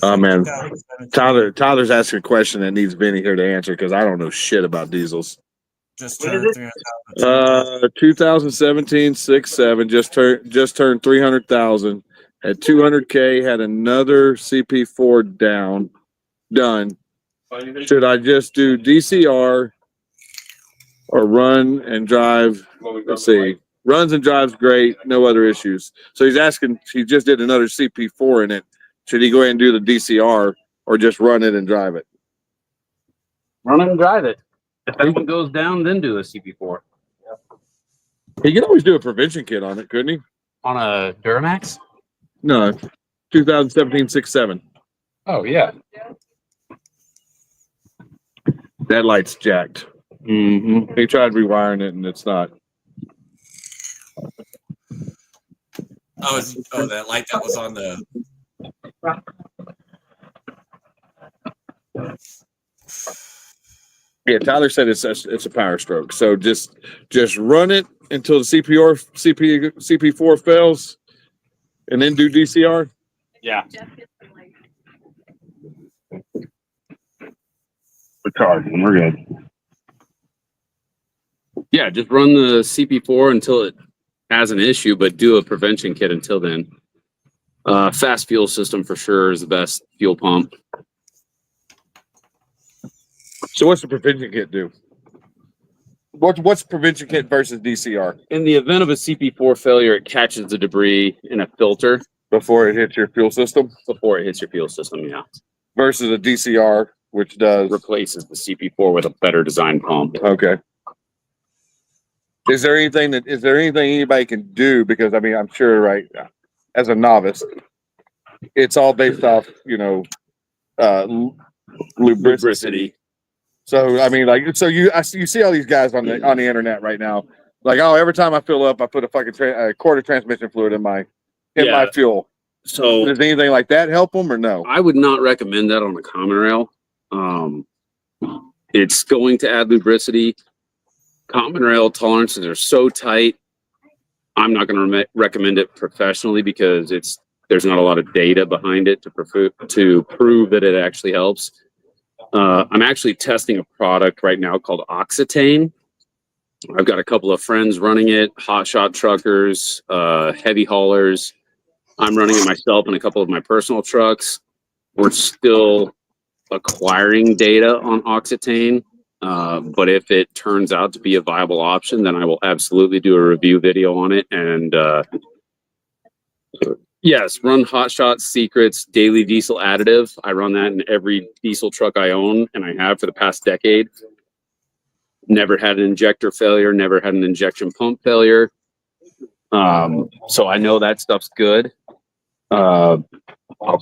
Oh man, Tyler's asking a question that needs Vinny here to answer because I don't know shit about diesels. Just turned 300,000. 2017 6.7 just turned 300,000 at 200K. Had another CP4 done. Should I just do DCR or run and drive? Let's see. Runs and drives great, no other issues. So he's asking. He just did another CP4 in it. Should he go ahead and do the DCR or just run it and drive it? Run it and drive it. If that one goes down, then do a CP4. He could always do a prevention kit on it, couldn't he? On a Duramax? No, 2017 6.7. Oh, yeah. That light's jacked. Mm-hmm. He tried rewiring it and it's not. Oh, that light that was on the. Yeah, Tyler said it's a Powerstroke. So just run it until the CP4 fails, and then do DCR. Yeah. We're charging. We're good. Yeah, just run the CP4 until it has an issue, but do a prevention kit until then. Fast fuel system for sure is the best fuel pump. So what's the prevention kit do? What's prevention kit versus DCR? In the event of a CP4 failure, it catches the debris in a filter Before it hits your fuel system before it hits your fuel system. Yeah, versus a DCR, which does. replaces the CP4 with a better design pump. Okay. Is there anything anybody can do? Because I mean, I'm sure, right, as a novice, it's all based off, lubricity. So I mean, like, you see all these guys on the internet right now, like, oh, every time I fill up, I put a fucking quart of transmission fluid in my fuel. So Does anything like that help them or no? I would not recommend that on a common rail. It's going to add lubricity. Common rail tolerances are so tight. I'm not going to recommend it professionally because it's there's not a lot of data behind it to prove that it actually helps. I'm actually testing a product right now called Oxitane. I've got a couple of friends running it, hotshot truckers, heavy haulers. I'm running it myself in a couple of my personal trucks. We're still acquiring data on Oxitane, but if it turns out to be a viable option, then I will absolutely do a review video on it. And yes, run Hotshot Secrets Daily Diesel Additive. I run that in every diesel truck I own, and I have for the past decade. Never had an injector failure, never had an injection pump failure. So I know that stuff's good. I'll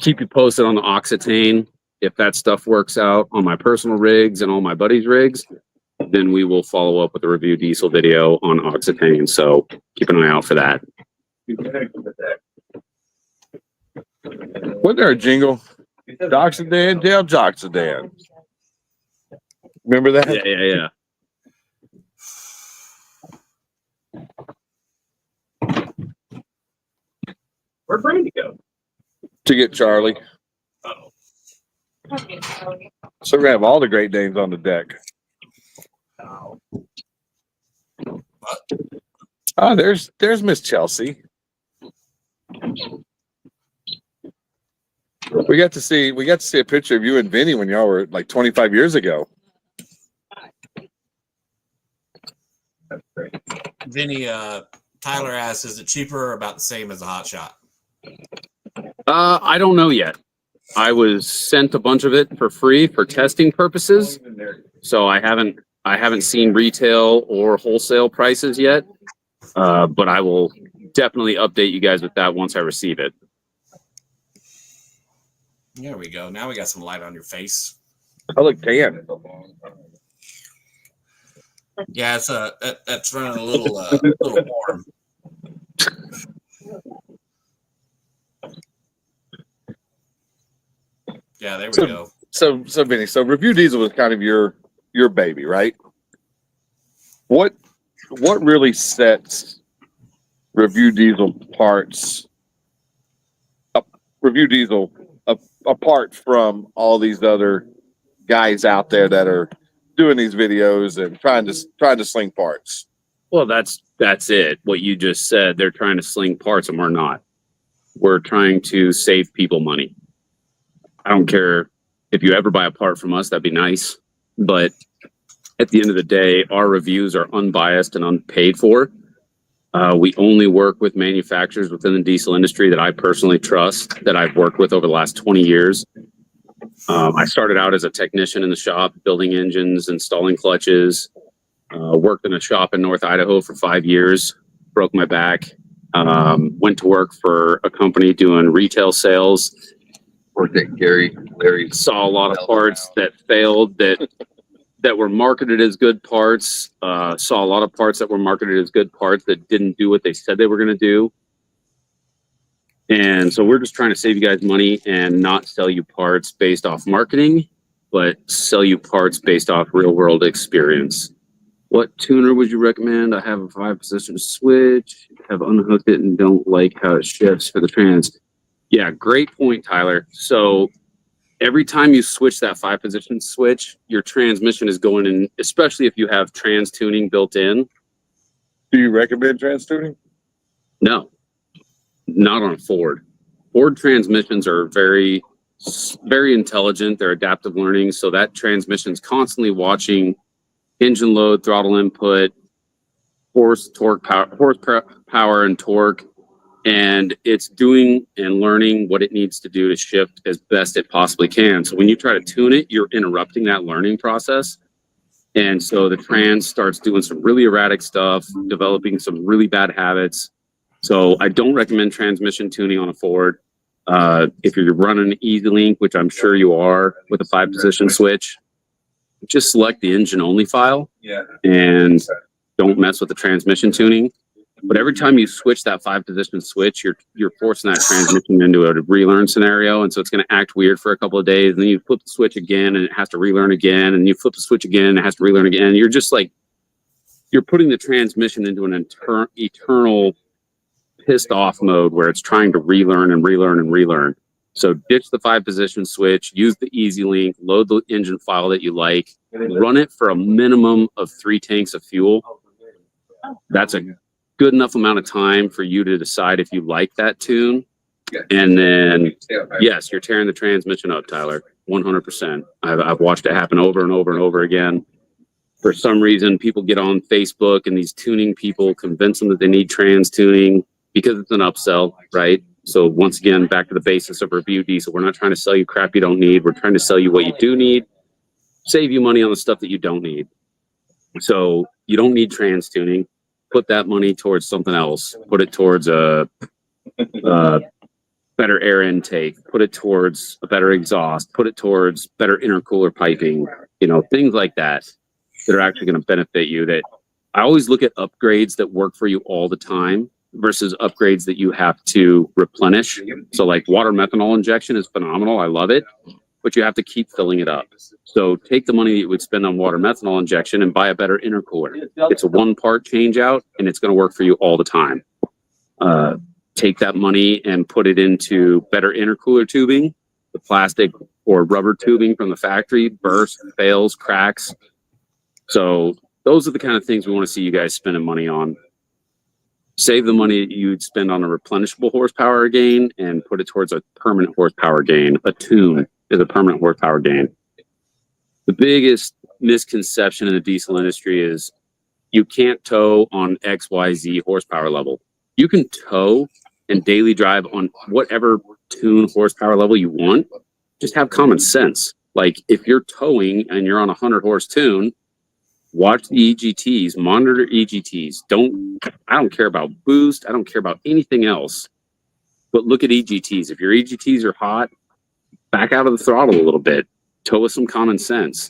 keep you posted on the Oxitane. If that stuff works out on my personal rigs and all my buddies' rigs, then we will follow up with a review diesel video on Oxitane. So keep an eye out for that. Wasn't there a jingle? Doxadan, Dale Joxadan. Remember that? Yeah. Where'd Brandy go? To get Charlie. Uh-oh. So we're gonna have all the Great Danes on the deck. Oh, there's Miss Chelsea. We got to see a picture of you and Vinny when y'all were like 25 years ago. That's great. Vinny, Tyler asks, is it cheaper or about the same as a hot shot? I don't know yet. I was sent a bunch of it for free for testing purposes, so I haven't seen retail or wholesale prices yet. But I will definitely update you guys with that once I receive it. There we go. Now we got some light on your face. I look tan. Yeah, it's that's running a little warm. Yeah, there we go. So Vinny, so Review Diesel was kind of your baby, right? What really sets Review Diesel apart from all these other guys out there that are doing these videos and trying to sling parts? Well, that's it. What you just said, they're trying to sling parts and we're not. We're trying to save people money. I don't care if you ever buy a part from us, that'd be nice. But at the end of the day, our reviews are unbiased and unpaid for. We only work with manufacturers within the diesel industry that I personally trust, that I've worked with over the last 20 years. I started out as a technician in the shop, building engines, installing clutches, worked in a shop in North Idaho for 5 years, broke my back, went to work for a company doing retail sales. Worked at Larry, saw a lot of parts that failed that were marketed as good parts, saw a lot of parts that were marketed as good parts that didn't do what they said they were going to do. And so we're just trying to save you guys money and not sell you parts based off marketing, but sell you parts based off real world experience. What tuner would you recommend? I have a 5-position switch, have unhooked it and don't like how it shifts for the trans. Yeah, great point, Tyler. So every time you switch that 5-position switch, your transmission is going in, especially if you have trans tuning built in. Do you recommend trans tuning? No, not on a Ford. Ford transmissions are very, very intelligent. They're adaptive learning. So that transmission's constantly watching engine load, throttle input, horsepower and torque. And it's doing and learning what it needs to do to shift as best it possibly can. So when you try to tune it, you're interrupting that learning process. And so the trans starts doing some really erratic stuff, developing some really bad habits. So I don't recommend transmission tuning on a Ford. If you're running an EasyLink, which I'm sure you are, with a 5-position switch, just select the engine only file and don't mess with the transmission tuning. But every time you switch that 5-position switch, you're forcing that transmission into a relearn scenario. And so it's going to act weird for a couple of days. And then you flip the switch again and it has to relearn again. And you flip the switch again and it has to relearn again. You're just like, you're putting the transmission into an eternal pissed off mode where it's trying to relearn and relearn and relearn. So ditch the 5-position switch, use the Easy Link, load the engine file that you like, run it for a minimum of 3 tanks of fuel. That's a good enough amount of time for you to decide if you like that tune. And then, yes, you're tearing the transmission up, Tyler, 100%. I've watched it happen over and over and over again. For some reason, people get on Facebook and these tuning people convince them that they need trans tuning because it's an upsell, right? So once again, back to the basis of Review Diesel. We're not trying to sell you crap you don't need. We're trying to sell you what you do need, save you money on the stuff that you don't need. So you don't need trans tuning. Put that money towards something else. Put it towards a better air intake. Put it towards a better exhaust. Put it towards better intercooler piping. You know, things like that that are actually going to benefit you. That I always look at upgrades that work for you all the time versus upgrades that you have to replenish. So like water methanol injection is phenomenal. I love it, but you have to keep filling it up. So take the money that you would spend on water methanol injection and buy a better intercooler. It's a 1-part change out and it's going to work for you all the time. Take that money and put it into better intercooler tubing, the plastic or rubber tubing from the factory, bursts, fails, cracks. So those are the kind of things we want to see you guys spending money on. Save the money that you'd spend on a replenishable horsepower gain and put it towards a permanent horsepower gain. A tune is a permanent horsepower gain. The biggest misconception in the diesel industry is you can't tow on XYZ horsepower level. You can tow and daily drive on whatever tune horsepower level you want. Just have common sense. Like if you're towing and you're on a 100 horse tune, watch the EGTs, monitor EGTs. I don't care about boost. I don't care about anything else, but look at EGTs. If your EGTs are hot, back out of the throttle a little bit, tow with some common sense.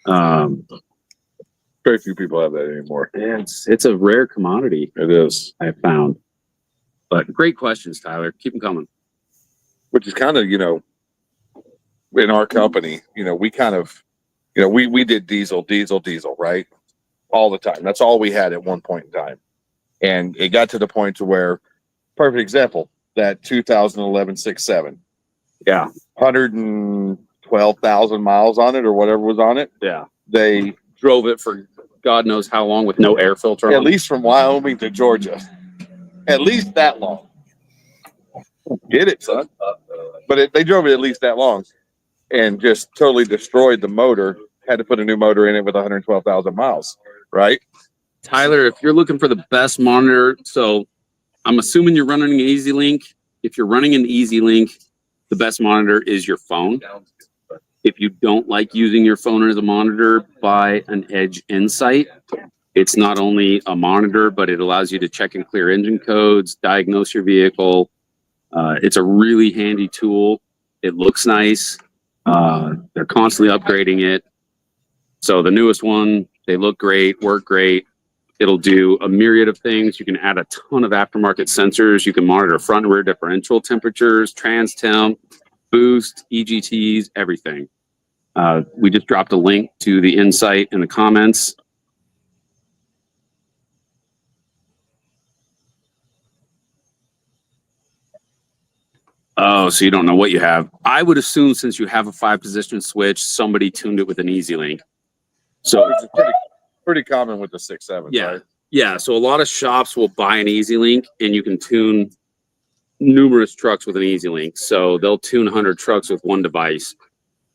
Very few people have that anymore. Yeah, it's a rare commodity. It is. I've found. But great questions, Tyler. Keep them coming. Which is kind of, you know, in our company, you know, we kind of, you know, we did diesel, right? All the time. That's all we had at one point in time. And it got to the point to where, perfect example, that 2011 6.7. Yeah. 112,000 miles on it or whatever was on it. Yeah. They drove it for God knows how long with no air filter on. At least from Wyoming to Georgia. At least that long. Get it, son. But they drove it at least that long and just totally destroyed the motor. Had to put a new motor in it with 112,000 miles, right? Tyler, if you're looking for the best monitor, so I'm assuming you're running an Easy Link. If you're running an Easy Link, the best monitor is your phone. If you don't like using your phone as a monitor, buy an Edge Insight. It's not only a monitor, but it allows you to check and clear engine codes, diagnose your vehicle. It's a really handy tool. It looks nice. They're constantly upgrading it. So the newest one, they look great, work great. It'll do a myriad of things. You can add a ton of aftermarket sensors. You can monitor front and rear differential temperatures, trans temp, boost, EGTs, everything. We just dropped a link to the Insight in the comments. Oh, so you don't know what you have. I would assume since you have a 5-position switch, somebody tuned it with an Easy Link. So it's pretty common with the 6.7. yeah, right? yeah. So a lot of shops will buy an Easy Link, and you can tune numerous trucks with an Easy Link. So they'll tune 100 trucks with one device.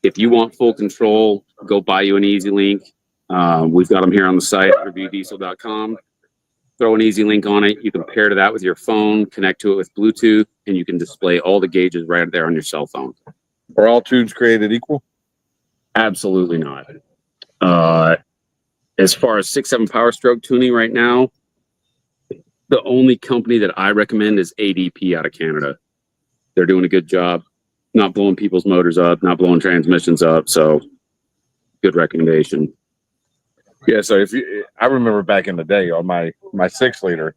If you want full control, go buy you an Easy Link. We've got them here on the site, reviewdiesel.com. Throw an Easy Link on it. You can pair to that with your phone, connect to it with Bluetooth, and you can display all the gauges right there on your cell phone. Are all tunes created equal? Absolutely not. As far as 6.7 Powerstroke tuning right now, the only company that I recommend is ADP out of Canada. They're doing a good job, not blowing people's motors up, not blowing transmissions up. So good recommendation. Yeah, so I remember back in the day on my 6-liter,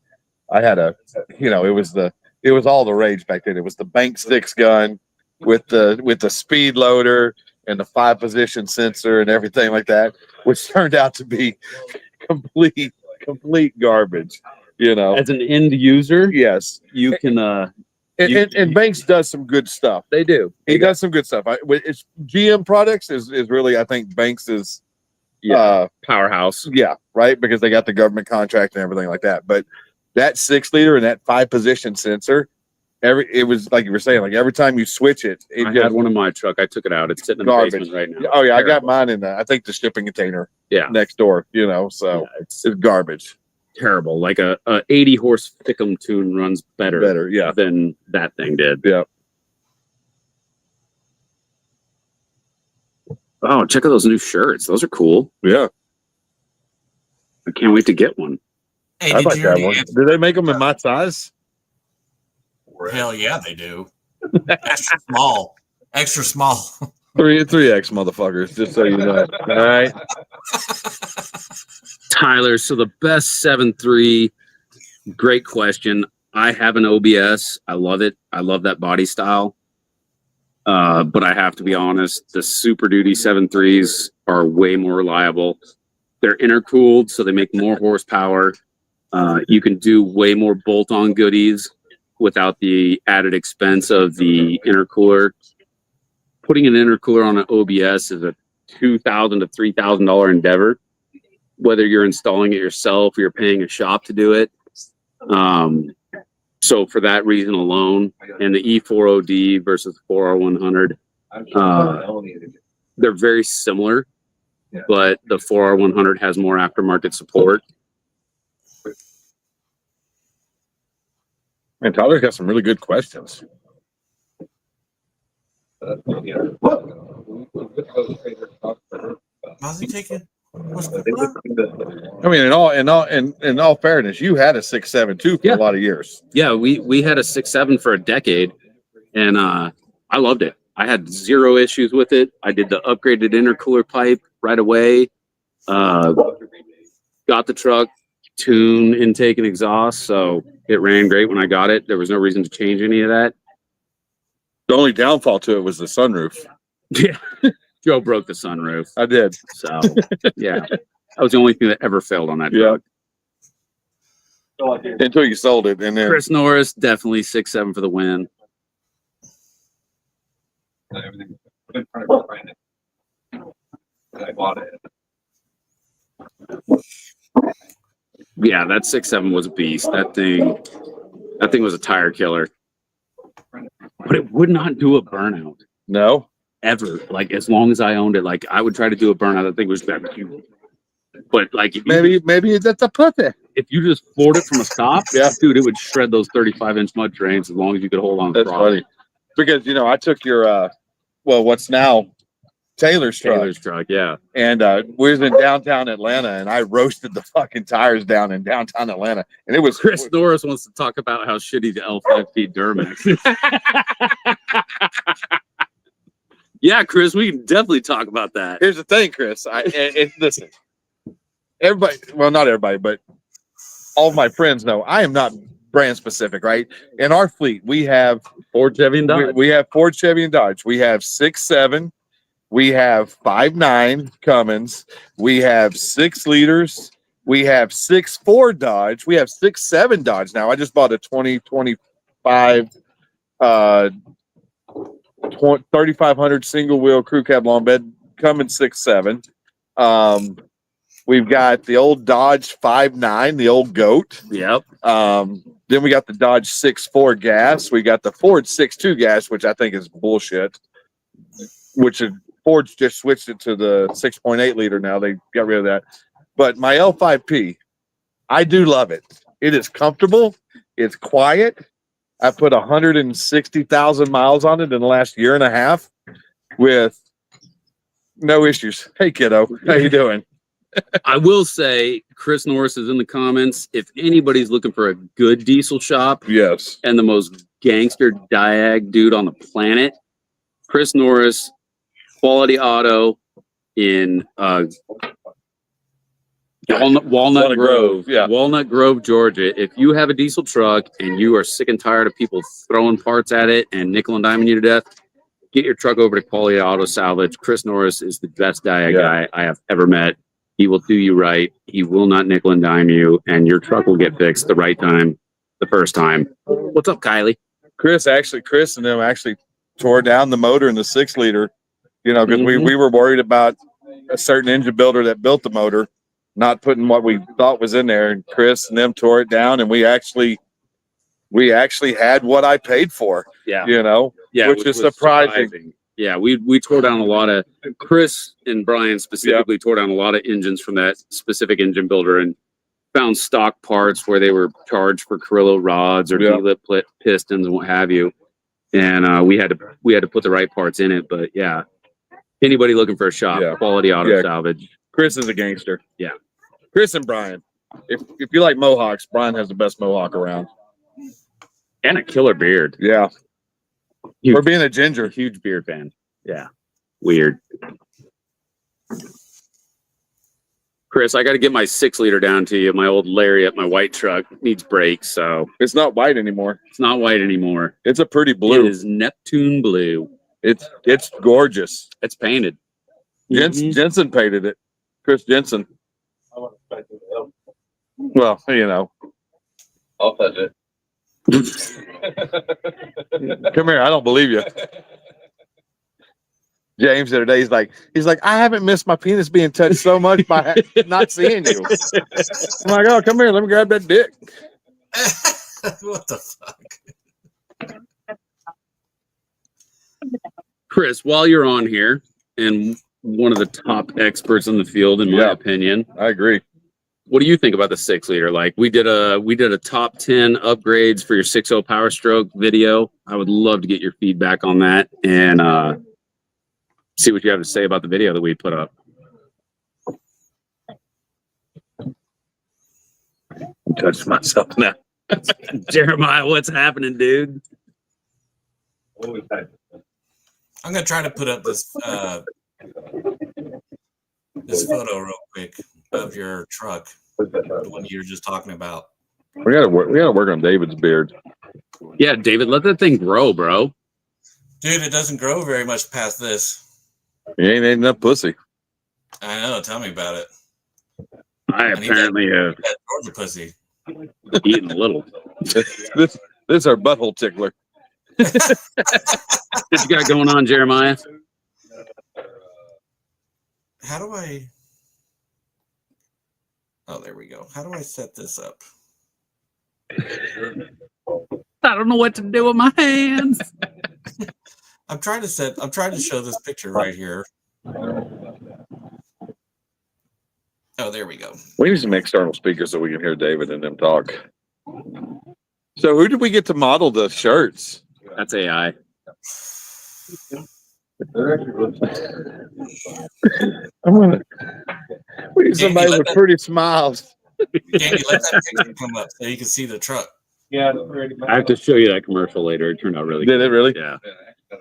I had it was all the rage back then. It was the bank 6 gun with the speed loader and the 5-position sensor and everything like that, which turned out to be complete garbage. You know, As an end user, yes. you can. And Banks does some good stuff. They do. He does some good stuff. It's GM products is really, I think Banks is Powerhouse. Yeah, right, because they got the government contract and everything like that. But that 6-liter and that 5-position sensor, it was like you were saying, like every time you switch it, I had one in my truck. I took it out. It's sitting in Garbage. the basement right now. Oh yeah, I got Terrible. mine in I think the shipping container. Yeah. Next door. You know, so Yeah, it's garbage. terrible. Like a 80 horse Thickum tune runs better Yeah. than that thing did. Yeah. Oh, check out those new shirts. Those are cool. Yeah. I can't wait to get one. Hey, I'd did like you that already one. answer? Do they make them in my size? Hell yeah, they do. Extra small. Extra small. 3X motherfuckers, just so you know. All right. Tyler, so the best 7.3, great question. I have an OBS. I love it. I love that body style. But I have to be honest, the Super Duty 7.3s are way more reliable. They're intercooled, so they make more horsepower. You can do way more bolt-on goodies without the added expense of the intercooler. Putting an intercooler on an OBS is a $2,000 to $3,000 endeavor, whether you're installing it yourself or you're paying a shop to do it. So for that reason alone, and the E40D versus 4R100, they're very similar, but the 4R100 has more aftermarket support. Man, Tyler's got some really good questions. How's he taking? I mean, in all fairness, you had a 6.7 too for a lot of years. Yeah, we had a 6.7 for a decade, and I loved it. I had zero issues with it. I did the upgraded intercooler pipe right away. Got the truck, tune, intake, and exhaust, so it ran great when I got it. There was no reason to change any of that. The only downfall to it was the sunroof. Yeah, Joe broke the sunroof. I did. So yeah, that was the only thing that ever failed on that truck. Until you sold it, and then Chris Norris, definitely 6.7 for the win. I bought it. Yeah, that 6.7 was a beast. That thing was a tire killer. But it would not do a burnout no. ever. Like as long as I owned it, like I would try to do a burnout. That thing was better. But like if you, Maybe that's a puppet. if you just floored it from a stop, Yeah. dude, it would shred those 35-inch mud trains as long as you could hold on to the That's throttle. funny. Because I took your what's now Taylor's truck, Taylor's truck, yeah. and we was in downtown Atlanta, and I roasted the fucking tires down in downtown Atlanta, and it was Chris Norris wants to talk about how shitty the L5P Duramax is. Yeah, Chris, we can definitely talk about that. Here's the thing, Chris. Listen, everybody, well, not everybody, but all of my friends know I am not brand specific, right? In our fleet, we have Ford, Chevy, and Dodge. we have Ford, Chevy, and Dodge. We have 6.7. We have 5.9 Cummins. We have 6 liters. We have 6.4 Dodge. We have 6.7 Dodge now. I just bought a 2025 3500 single wheel crew cab long bed Cummins 6.7. We've got the old Dodge 5.9, the old goat. Yep. Then we got the Dodge 6.4 gas. We got the Ford 6.2 gas, which I think is bullshit. Which Ford's just switched it to the 6.8 liter now. They got rid of that. But my L5P, I do love it. It is comfortable. It's quiet. I put 160,000 miles on it in the last year and a half with no issues. Hey, kiddo. How you doing? I will say, Chris Norris is in the comments. If anybody's looking for a good diesel shop Yes. and the most gangster diag dude on the planet, Chris Norris, Quality Auto in Walnut Grove. Yeah. Walnut Grove, Georgia. If you have a diesel truck and you are sick and tired of people throwing parts at it and nickel and diming you to death, get your truck over to Quality Auto Salvage. Chris Norris is the best diag guy I have ever met. He will do you right. He will not nickel and dime you, and your truck will get fixed the right time, the first time. What's up, Kylie? Chris and them actually tore down the motor in the 6-liter, because we were worried about a certain engine builder that built the motor not putting what we thought was in there, and Chris and them tore it down, and we actually had what I paid for. Yeah. Which is was surprising. Yeah, we tore down a lot of, Chris and Brian specifically tore down a lot of engines from that specific engine builder and found stock parts where they were charged for Carrillo rods or D-lip pistons and what have you. And we had to put the right parts in it. But yeah, anybody looking for a shop, quality auto salvage. Chris is a gangster. Yeah. Chris and Brian. If you like mohawks, Brian has the best mohawk around. And a killer beard. Yeah. Huge, For being a ginger. huge beard fan. Yeah. Weird. Chris, I got to get my 6-liter down to you. My old Lariat, my white truck needs brakes, so It's not white anymore. it's not white anymore. It's a pretty It blue. is Neptune blue. It's gorgeous. It's painted. Jensen painted it. Chris Jensen. Well, I'll touch it. Come here. I don't believe you. James the other day, he's like, I haven't missed my penis being touched so much by not seeing you. I'm like, oh, come here, let me grab that dick. What the fuck? Chris, while you're on here, and one of the top experts in the field, in my opinion, I agree. what do you think about the 6-liter? Like we did a top 10 upgrades for your 6.0 Powerstroke video. I would love to get your feedback on that and see what you have to say about the video that we put up. I'm touching myself now. Jeremiah, what's happening, dude? I'm gonna try to put up this this photo real quick of your truck, the one you were just talking about. We gotta work on David's beard. Yeah, David, let that thing grow, bro. Dude, it doesn't grow very much past this. He ain't enough pussy. I know. Tell me about it. I apparently have That Georgia pussy. eaten a little. This is our butthole tickler. What you got going on, Jeremiah? How do I? Oh, there we go. How do I set this up? I don't know what to do with my hands. I'm trying to show this picture right here. Oh, there we go. We need some external speakers so we can hear David and them talk. So who did we get to model the shirts? That's AI. We need somebody with pretty smiles. Candy, let that picture come up so you can see the truck. Yeah. I have to show you that commercial later. It turned out really Did good. it really? Yeah.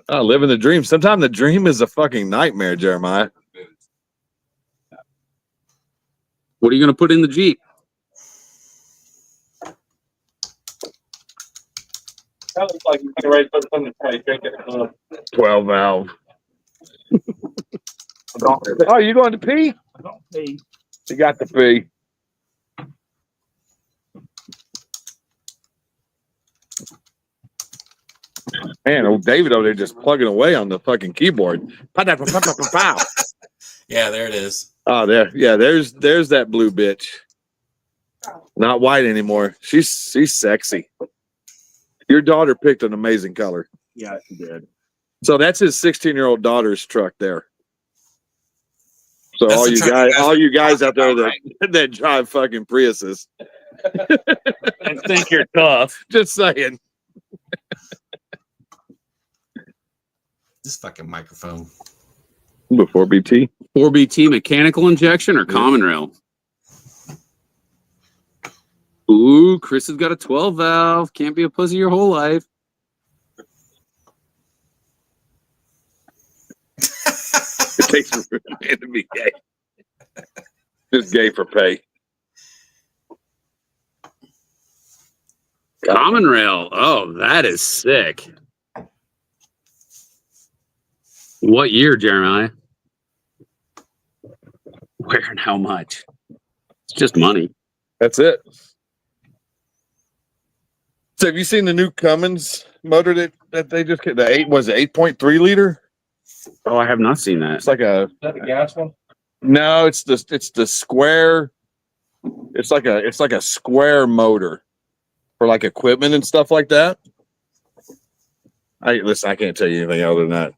Oh, living the dream. Sometimes the dream is a fucking nightmare, Jeremiah. What are you going to put in the Jeep? That looks like you're ready to put something to drink it. 12 valve. Oh, you going to pee? You got to pee. Man, old David over there just plugging away on the fucking keyboard. Pow. Yeah, there it is. Oh, there's that blue bitch. Not white anymore. She's sexy. Your daughter picked an amazing color. Yeah, she did. So that's his 16-year-old daughter's truck there. So That's all the you truck guys out there that drive fucking Priuses. I think you're tough. Just saying. This fucking microphone. Before BT. 4BT mechanical injection or common rail? Ooh, Chris has got a 12 valve. Can't be a pussy your whole life. It takes for a man to be gay. Just gay for pay. Common rail. Oh, that is sick. What year, Jeremiah? Where and how much? It's just money. That's it. So have you seen the new Cummins motor that they just the 8.3 liter? Oh, I have not seen that. It's like Is that the gas one? no, it's the square. It's like a square motor for like equipment and stuff like that. I can't tell you anything other than that.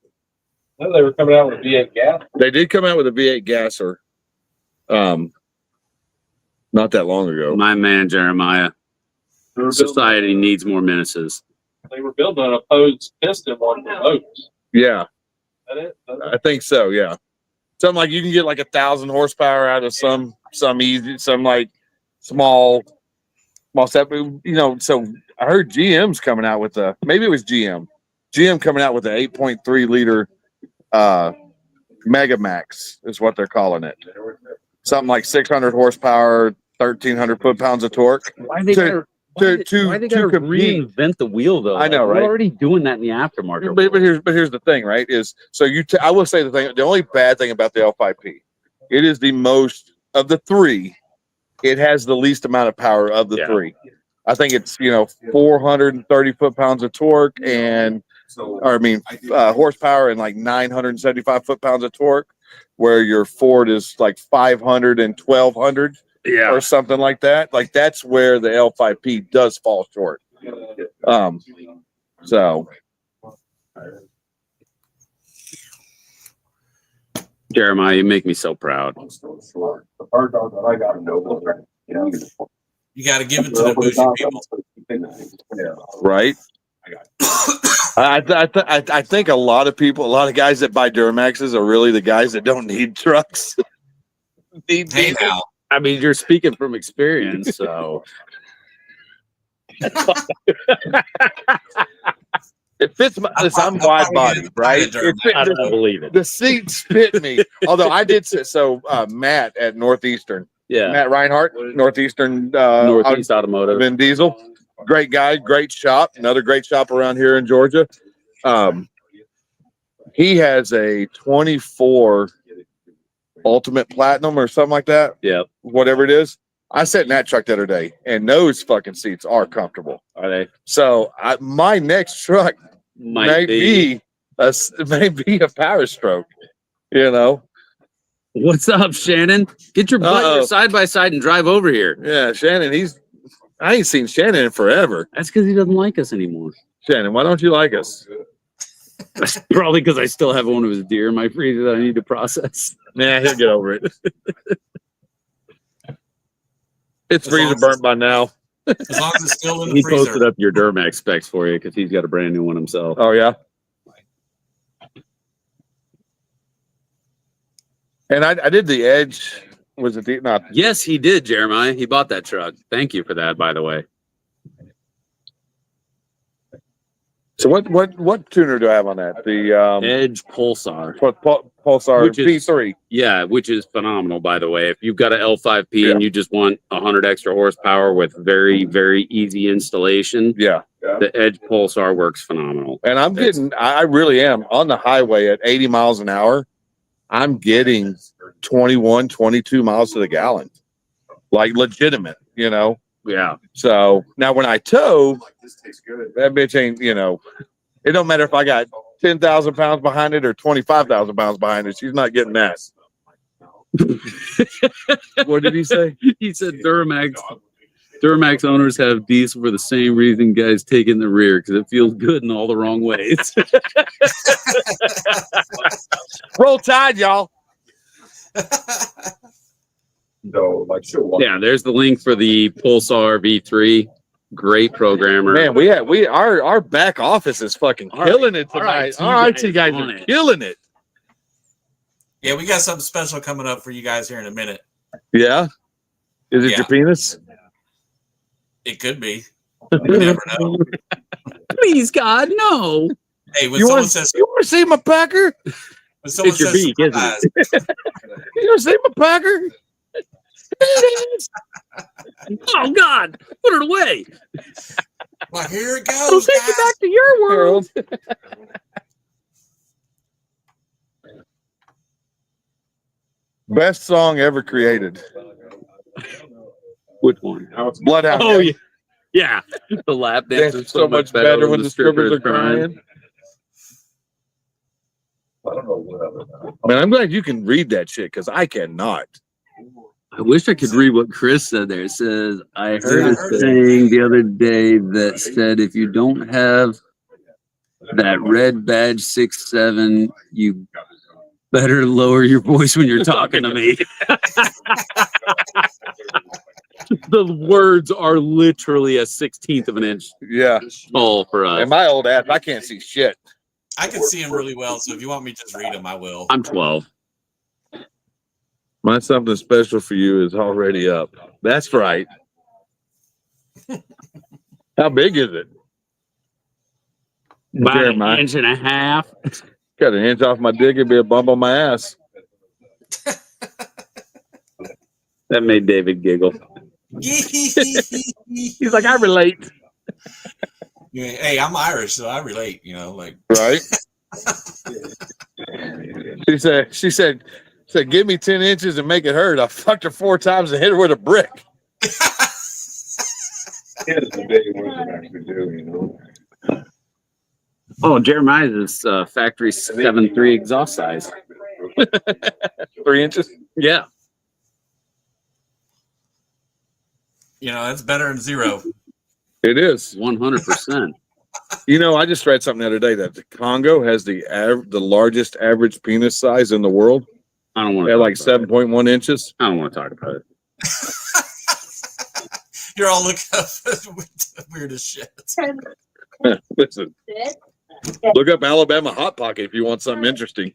I know they were coming out with V8 gas. They did come out with a V8 gasser, not that long ago. My man, Jeremiah. Society needs more menaces. They were building an opposed piston one for boats. Yeah, Is that it? I think so. Yeah, something like you can get like 1,000 horsepower out of some like small step. You know, so I heard GM's coming out with maybe it was GM coming out with the 8.3 liter Mega Max is what they're calling it. Something like 600 horsepower, 1,300 foot-pounds of torque. Why they gotta compete. reinvent the wheel though? I know, We're right? already doing that in the aftermarket. But here's the thing, right? Is so I will say the only bad thing about the L5P, it is the most of the three. It has the least amount of power of the three. I think it's 430 foot-pounds of torque horsepower and like 975 foot-pounds of torque, where your Ford is like 500 and 1,200 or something like that. Like that's where the L5P does fall short. So Jeremiah, you make me so proud. The bird dog that I got in Noble, You got to give it to the bougie people. right. I think a lot of guys that buy Duramaxes are really the guys that don't need trucks. Hey now, I mean, you're speaking from experience, so It fits my. I'm wide body, right? I don't believe it. The seats fit me. Although I did sit. So Matt at Northeastern, Yeah, Matt Reinhardt, Northeastern Northeast Automotive. Vin Diesel, great guy, great shop. Another great shop around here in Georgia. He has a 24 Ultimate Platinum or something like that. Yeah, Whatever it is. I sat in that truck the other day, and those fucking seats are comfortable. are they? So my next truck may be a Powerstroke. You know. What's up, Shannon? Get your butt side by side and drive over here. Yeah, Shannon. I ain't seen Shannon in forever. That's because he doesn't like us anymore. Shannon, why don't you like us? Probably because I still have one of his deer in my freezer that I need to process. Nah, he'll get over it. It's freezer burnt by now. as long as it's still in the He freezer. posted up your Duramax specs for you because he's got a brand new one himself. Oh yeah. And I did the Edge. Was it not? Yes, he did, Jeremiah. He bought that truck. Thank you for that, by the way. So what tuner do I have on that? The Edge Pulsar. Pulsar Which is- P3. Yeah, which is phenomenal, by the way. If you've got an L5P Yeah. and you just want 100 extra horsepower with very, very easy installation, Yeah. the Edge Pulsar works phenomenal. And I really am on the highway at 80 miles an hour. I'm getting 21, 22 miles to the gallon. Like legitimate, you know? Yeah. So now when I tow, that bitch ain't, it don't matter if I got 10,000 pounds behind it or 25,000 pounds behind it. She's not getting that. What did he say? He said Duramax owners have diesel for the same reason guys take in the rear because it feels good in all the wrong ways. Roll Tide, y'all. So, like, sure. Yeah, there's the link for the Pulsar V3. Great programmer. Man, our back office is fucking killing it tonight. Our IT guys are killing it. Yeah, we got something special coming up for you guys here in a minute. Yeah. Is it Yeah. your penis? It could be. You never know. Please, God, no. Hey, when You someone want says to see my Packer? when someone It's your says beak, isn't surprise, You want to see my Packer? Oh, God, put it away. well, here it I'll goes, take you guys. back to your world. Best song ever created. Which one? Bloodhound. Oh Gang. yeah, the lap dance That's is so much better when the strippers are crying. I don't know what other. Man, I'm glad you can read that shit because I cannot. I wish I could read what Chris said there. It says, I heard I a heard it. saying the other day that said, if you don't have that red badge 6'7", you better lower your voice when you're talking to me. The words are literally a 16th of an inch Yeah. tall for us. And my old ass, I can't see shit. I can see him really well, so if you want me to just read him, I will. I'm 12. My something special for you is already up. That's right. How big is it? About Jeremiah. an inch and a half. Got an inch off my dick, it'd be a bump on my ass. That made David giggle. He's like, I relate. Hey, I'm Irish, so I relate, like. Right? She said, give me 10 inches and make it hurt. I fucked her 4 times and hit her with a brick. Kids today wasn't actually do, Oh, Jeremiah's is factory 7.3 exhaust size. 3 inches? Yeah. That's better than 0. It is. 100%. I just read something the other day that the Congo has the largest average penis size in the world. I don't want At to. like 7.1 inches. I don't want to talk about it. You're all looking up the weirdest shit. Listen, look up Alabama Hot Pocket if you want something interesting.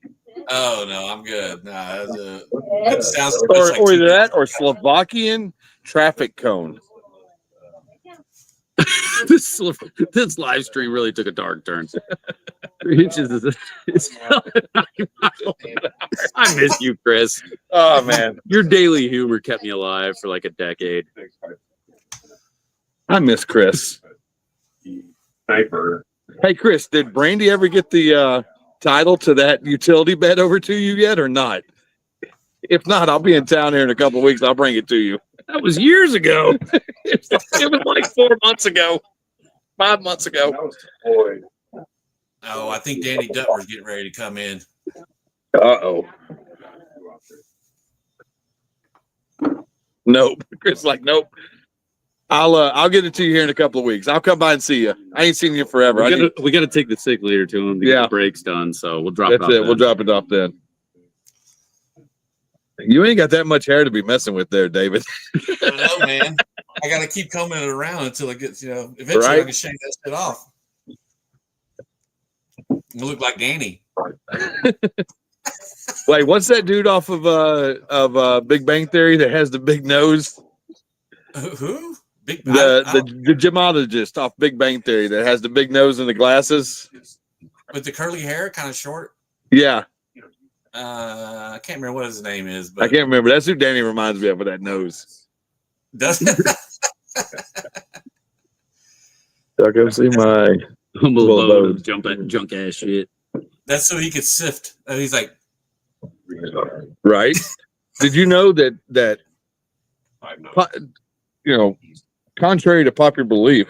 Oh no, I'm good. Nah, that sounds Or either that or Slovakian traffic cone. This live stream really took a dark turn. 3 inches is I miss you, Chris. Oh man, your daily humor kept me alive for like a decade. I miss Chris. Sniper. Hey Chris, did Brandy ever get the title to that utility bed over to you yet or not? If not, I'll be in town here in a couple of weeks. I'll bring it to you. That was years ago. It was like 4 months ago, 5 months ago. That was deployed. Oh, I think Danny Dutmer's getting ready to come in. Uh-oh. Nope. Chris is like, nope. I'll get it to you here in a couple of weeks. I'll come by and see you. I ain't seen you forever. We gotta take the sig leader to him to get the brakes done. So we'll drop it off. That's it. We'll drop it off then. You ain't got that much hair to be messing with there, David. I know, man. I got to keep combing it around until it gets, eventually Right? I can shave that shit off. You look like Danny. Wait, what's that dude off of Big Bang Theory that has the big nose? Who? Big The gemologist off Big Bang Theory that has the big nose and the glasses. with the curly hair, kind of short. Yeah, I can't remember what his name is, but I can't remember. That's who Danny reminds me of with that nose. doesn't I'll go see my Humble Well, load, junk ass shit. that's so he could sift. He's like, right. Did you know that contrary to popular belief,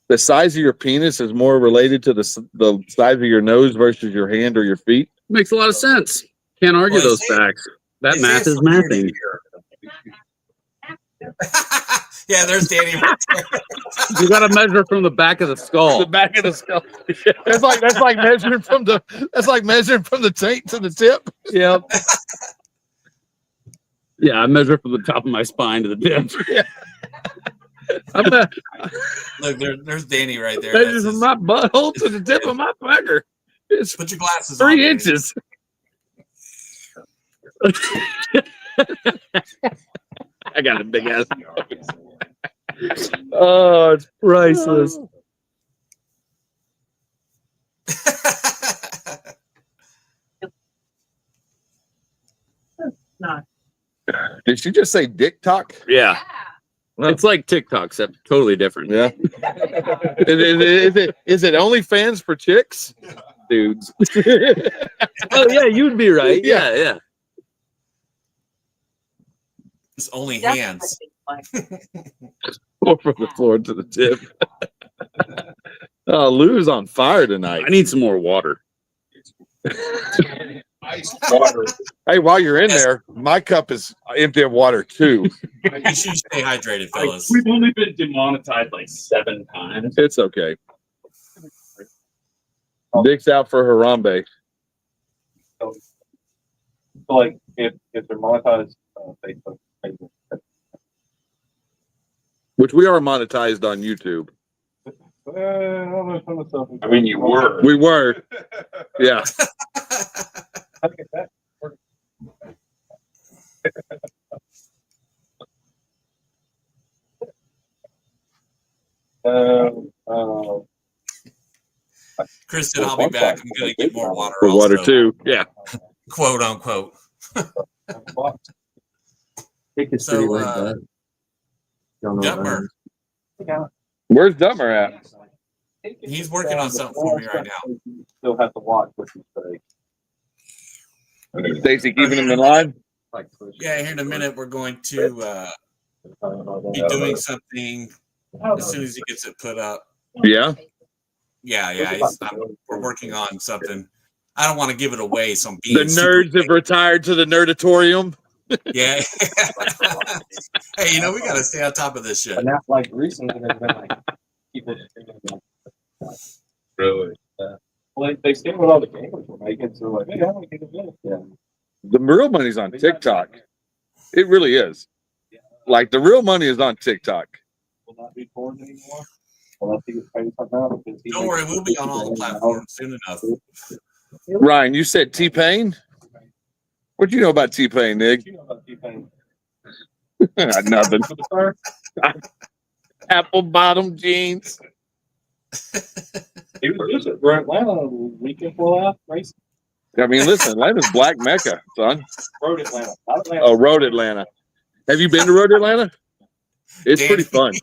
the size of your penis is more related to the size of your nose versus your hand or your feet? Makes a lot of sense. Can't argue Well, those facts. That it math says is from year to mathing. yeah, there's Danny right there. You got to measure from the back of the skull. The back of the skull. That's like measuring from the taint to the tip. Yep. Yeah, I measure from the top of my spine to the tip. Look, there's Danny right there. Measure That's from his- my butthole to the tip of my pecker. It's Put your glasses on. 3 Danny. inches. I got a big ass. Oh, it's priceless. Did she just say dick talk? Yeah. It's like TikTok, except totally different. Yeah. Is it OnlyFans for chicks? Dudes. Oh, yeah, you'd be right. Yeah, yeah. It's only hands. Or from the floor to the tip. Oh, Lou's on fire tonight. I need some more water. Ice water. Hey, while you're in there, my cup is empty of water too. You should stay hydrated, fellas. We've only been demonetized like 7 times. It's okay. Dick's out for Harambe. So like if they're monetized Facebook, Which we are monetized on YouTube. I don't know some of the stuff. I mean, you were. We were. Yeah. Look at that. Chris said, "I'll be back. I'm going to get more water." For water also. too. Yeah. Quote unquote. So, Detmer, Where's Dummer at? he's working on something for me right now. Still have to watch what you say. Stacy keeping him in line? Yeah, here in a minute we're going to be doing something as soon as he gets it put up. Yeah. Yeah. We're working on something. I don't want to give it away. So I'm The being super nerds have retired to the nerdatorium. Yeah. Hey, we got to stay on top of this shit. And that's like recently there's been like people Really? well they stand with all the gamers we're making, so like, hey, I want to get this. Yeah. The real money's on TikTok. It really is. Like the real money is on TikTok. Will not be formed anymore. Unless he gets paid something out. Don't worry, we'll be on all the platforms soon enough. Ryan, you said T-Pain? What do you know about T-Pain, Nick? You know about T-Pain. Nothing. Apple bottom jeans. He was just at Atlanta the weekend for last race. I mean, listen, Atlanta's Black Mecca, son. Road Atlanta. Not Atlanta. Oh, Road Atlanta. Have you been to Road Atlanta? It's pretty fun.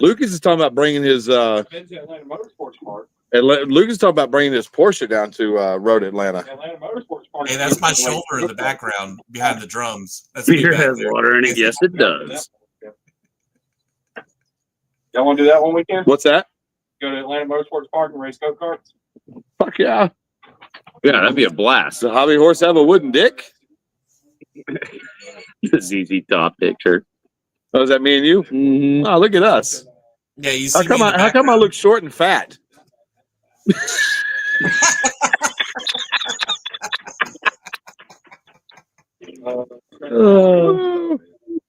Lucas is talking about bringing his Been to Atlanta Motorsports Park. Lucas is talking about bringing his Porsche down to Road Atlanta. Atlanta Motorsports Park. Hey, that's my shoulder in the background behind the drums. That's Beer me back has there. water in it. Yes, it does. Y'all want to do that one weekend? What's that? Go to Atlanta Motorsports Park and race go-karts? Fuck yeah. Yeah, that'd be a blast. Does the hobby horse have a wooden dick? The ZZ Top picture. Oh, is that me and you? Mm-hmm. Oh, look at us. Yeah, you see How come me in the how come I look short and fat?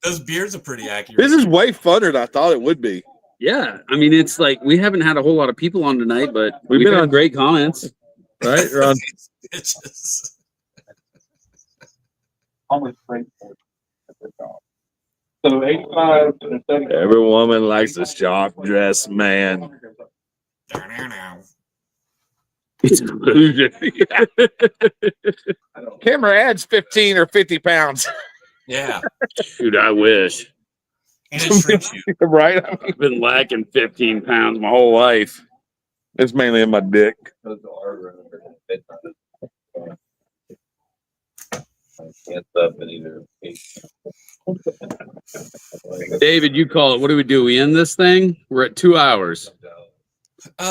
Those beards are pretty accurate. This is way funner than I thought it would be. Yeah, I mean, it's like we haven't had a whole lot of people on tonight, but We've we've been had on- great comments. Right? We're on- Bitches. Almost straight. So 85 and 70. Every woman likes a sharp dressed man. Camera adds 15 or 50 pounds. Yeah. Shoot, I wish. And it shrinks you. Right? I've been lacking 15 pounds my whole life. It's mainly in my dick. David, you call it. What do we do? We end this thing? We're at 2 hours.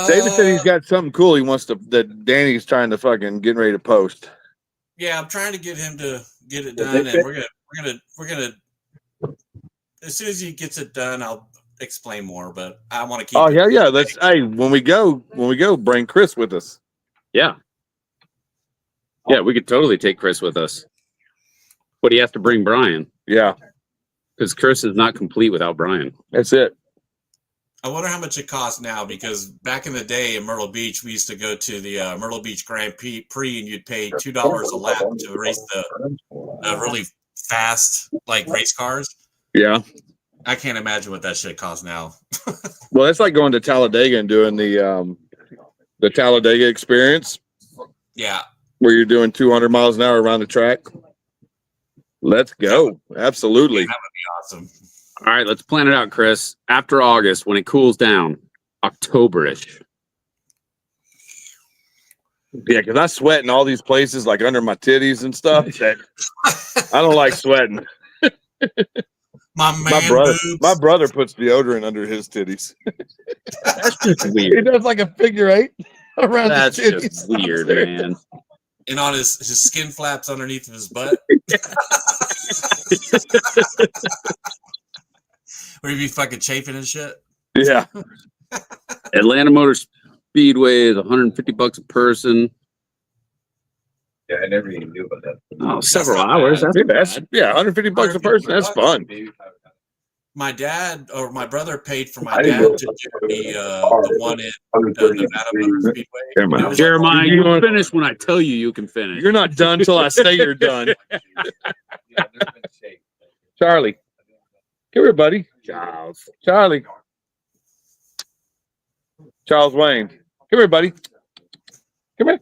David said he's got something cool he wants to, that Danny's trying to fucking get ready to post. Yeah, I'm trying to get him to get it done, and we're gonna. As soon as he gets it done, I'll explain more. But I want to keep. Oh, it- yeah. Let's, hey, when we go, bring Chris with us. Yeah. Yeah, we could totally take Chris with us. But he has to bring Brian Yeah, because Chris is not complete without Brian. that's it. I wonder how much it costs now, because back in the day in Myrtle Beach, we used to go to the Myrtle Beach Grand Prix, and you'd pay $2 a lap to race the really fast race cars. Yeah. I can't imagine what that shit costs now. Well, that's like going to Talladega and doing the Talladega experience Yeah. where you're doing 200 miles an hour around the track. Let's go. Absolutely. That would be awesome. All right, let's plan it out, Chris. After August, when it cools down, October-ish. Yeah, because I sweat in all these places, like under my titties and stuff. That I don't like sweating. My man boobs. My brother puts deodorant under his titties. That's just He weird. does like a figure eight around That's his titties. just weird, man. And on his skin flaps underneath of his butt. Where you be fucking chafing and shit. Yeah. Atlanta Motor Speedway is $150 a person. Yeah, I never even knew about that. Oh, several not hours. bad. That's Yeah, $150 a person. That's fun. My dad or my brother paid for my I didn't dad know to do it the one in Nevada Motor Speedway. Come on. It was Jeremiah, You you going- finish when I tell you you can finish. You're not done till I say you're done. Charlie. Come here, buddy. Charlie. Charles Wayne. Come here, buddy. Come here.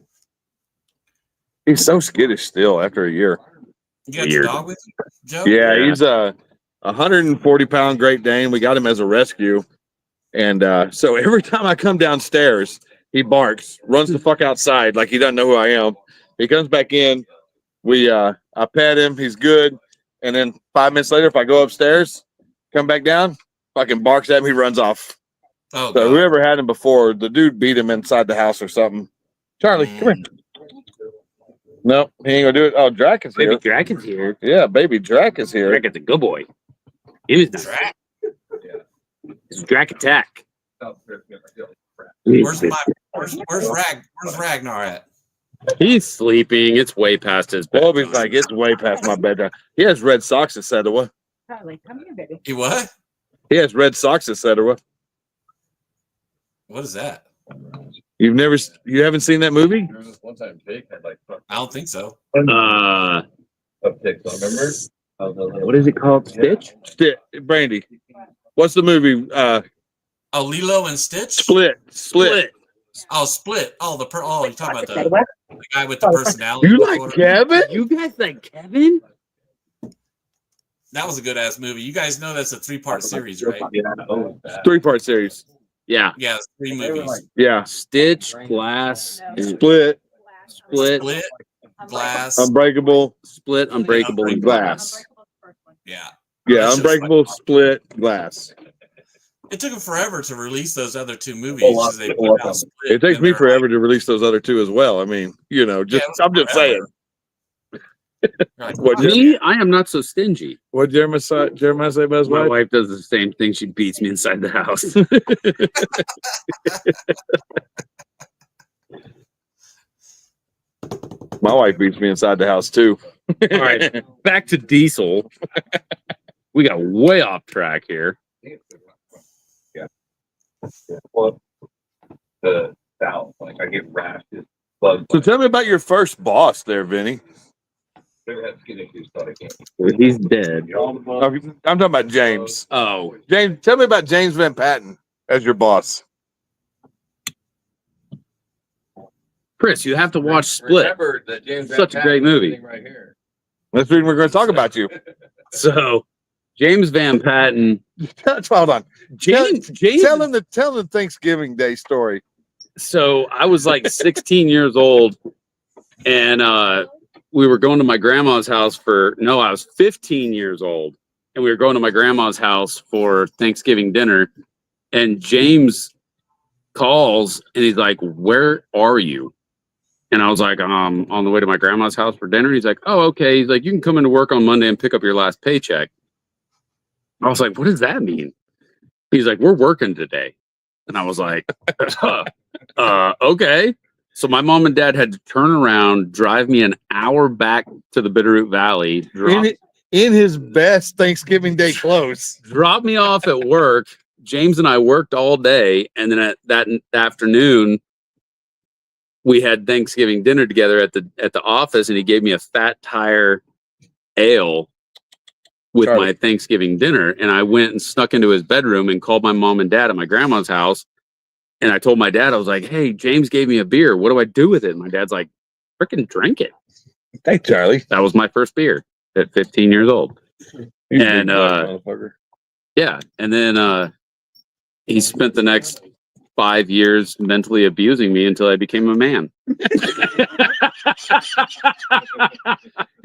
He's so skittish still after a year. You got Weird. your dog with you, Joe? Yeah, Yeah. he's a 140-pound Great Dane. We got him as a rescue. And so every time I come downstairs, he barks, runs the fuck outside like he doesn't know who I am. He comes back in. I pet him. He's good. And then 5 minutes later, if I go upstairs, come back down, fucking barks at me, runs off. Oh, So God. whoever had him before, the dude beat him inside the house or something. Charlie, come here. No, he ain't gonna do it. Oh, Drac is Baby here. Drac is here. Yeah, baby Drac is here. Drac is a good boy. He was Drac. It's Drac Attack. Where's Ragnar at? He's sleeping. It's way past his bedtime. Bobby's like, it's way past my bedtime. He has red socks, etc. Charlie, come here, baby. He what? He has red socks, etc. What is that? You haven't seen that movie? There was this one time Jake had like I don't think so. upticks on, remember? What is it called? Stitch? Brandy. What's the movie? Oh, Lilo and Stitch? Split. Oh, Split. Oh, you're talking about the guy with the personality. You like disorder? Kevin? You guys like Kevin? That was a good ass movie. You guys know that's a 3-part series, right? Yeah, oh, 3-part series. Yeah. Yeah, it's 3 movies. Yeah. Stitch, Glass, Split, Split, Split, Glass. Unbreakable, Split, Unbreakable, and Glass. Yeah. Yeah, That's just Unbreakable, Split, Glass. It took them forever to release those other 2 movies. Oh, wow. 'Cause they put out Split, It takes and me they're forever to release those other 2 as well. I mean, Yeah, it was I'm just saying. like, What Me, I am not so stingy. What Jeremiah say about his My wife? wife does the same thing. She beats me inside the house. My wife beats me inside the house too. All right, back to Diesel. We got way off track here. well, the valve, like I get rashes, bugs. So tell me about your first boss there, Vinny. They had skin issues, so I can't. He's dead. I'm talking about James. Oh, James, tell me about James Van Patten as your boss. Chris, you have to watch Split. Remember that James Such a great movie. right here. That's the reason we're going to talk about you. So, James Van Patten. Hold on. James. Tell them the Thanksgiving Day story. So I was like 16 years old, and we were going to my grandma's house I was 15 years old, and we were going to my grandma's house for Thanksgiving dinner, and James calls and he's like, "Where are you?" And I was like, on the way to my grandma's house for dinner. He's like, "Oh, okay." He's like, "You can come into work on Monday and pick up your last paycheck." I was like, "What does that mean?" He's like, "We're working today." And I was like, okay. So my mom and dad had to turn around, drive me an hour back to the Bitterroot Valley, In his best Thanksgiving Day clothes. drop me off at work. James and I worked all day. And then at that afternoon, we had Thanksgiving dinner together at the office, and he gave me a Fat Tire ale with Charlie. my Thanksgiving dinner. And I went and snuck into his bedroom and called my mom and dad at my grandma's house. And I told my dad, I was like, "Hey, James gave me a beer. What do I do with it?" And my dad's like, "Frickin' drink it." Hey, Charlie. That was my first beer at 15 years old. You And, big black motherfucker. Yeah. And then he spent the next 5 years mentally abusing me until I became a man.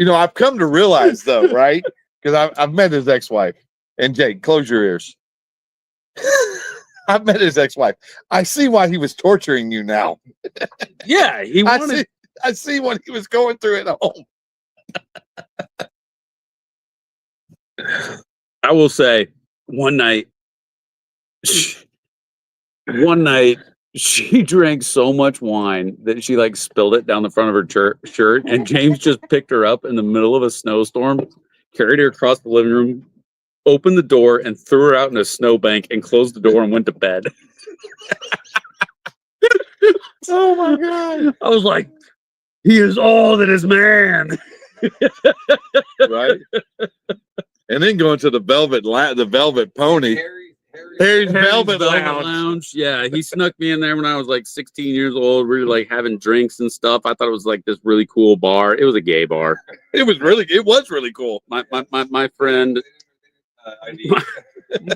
I've come to realize though, right? because I've met his ex-wife. And Jake, close your ears. I've met his ex-wife. I see why he was torturing you now. Yeah, he wanted. I see what he was going through at home. I will say, one night, she drank so much wine that she like spilled it down the front of her shirt, and James just picked her up in the middle of a snowstorm, carried her across the living room, opened the door, and threw her out in a snowbank, and closed the door and went to bed. Oh my God! I was like, he is all that is man. Right? And then going to the velvet pony. Harry's Velvet Lounge. Yeah, he snuck me in there when I was like 16 years old. We were like having drinks and stuff. I thought it was like this really cool bar. It was a gay bar. It was really cool. My friend,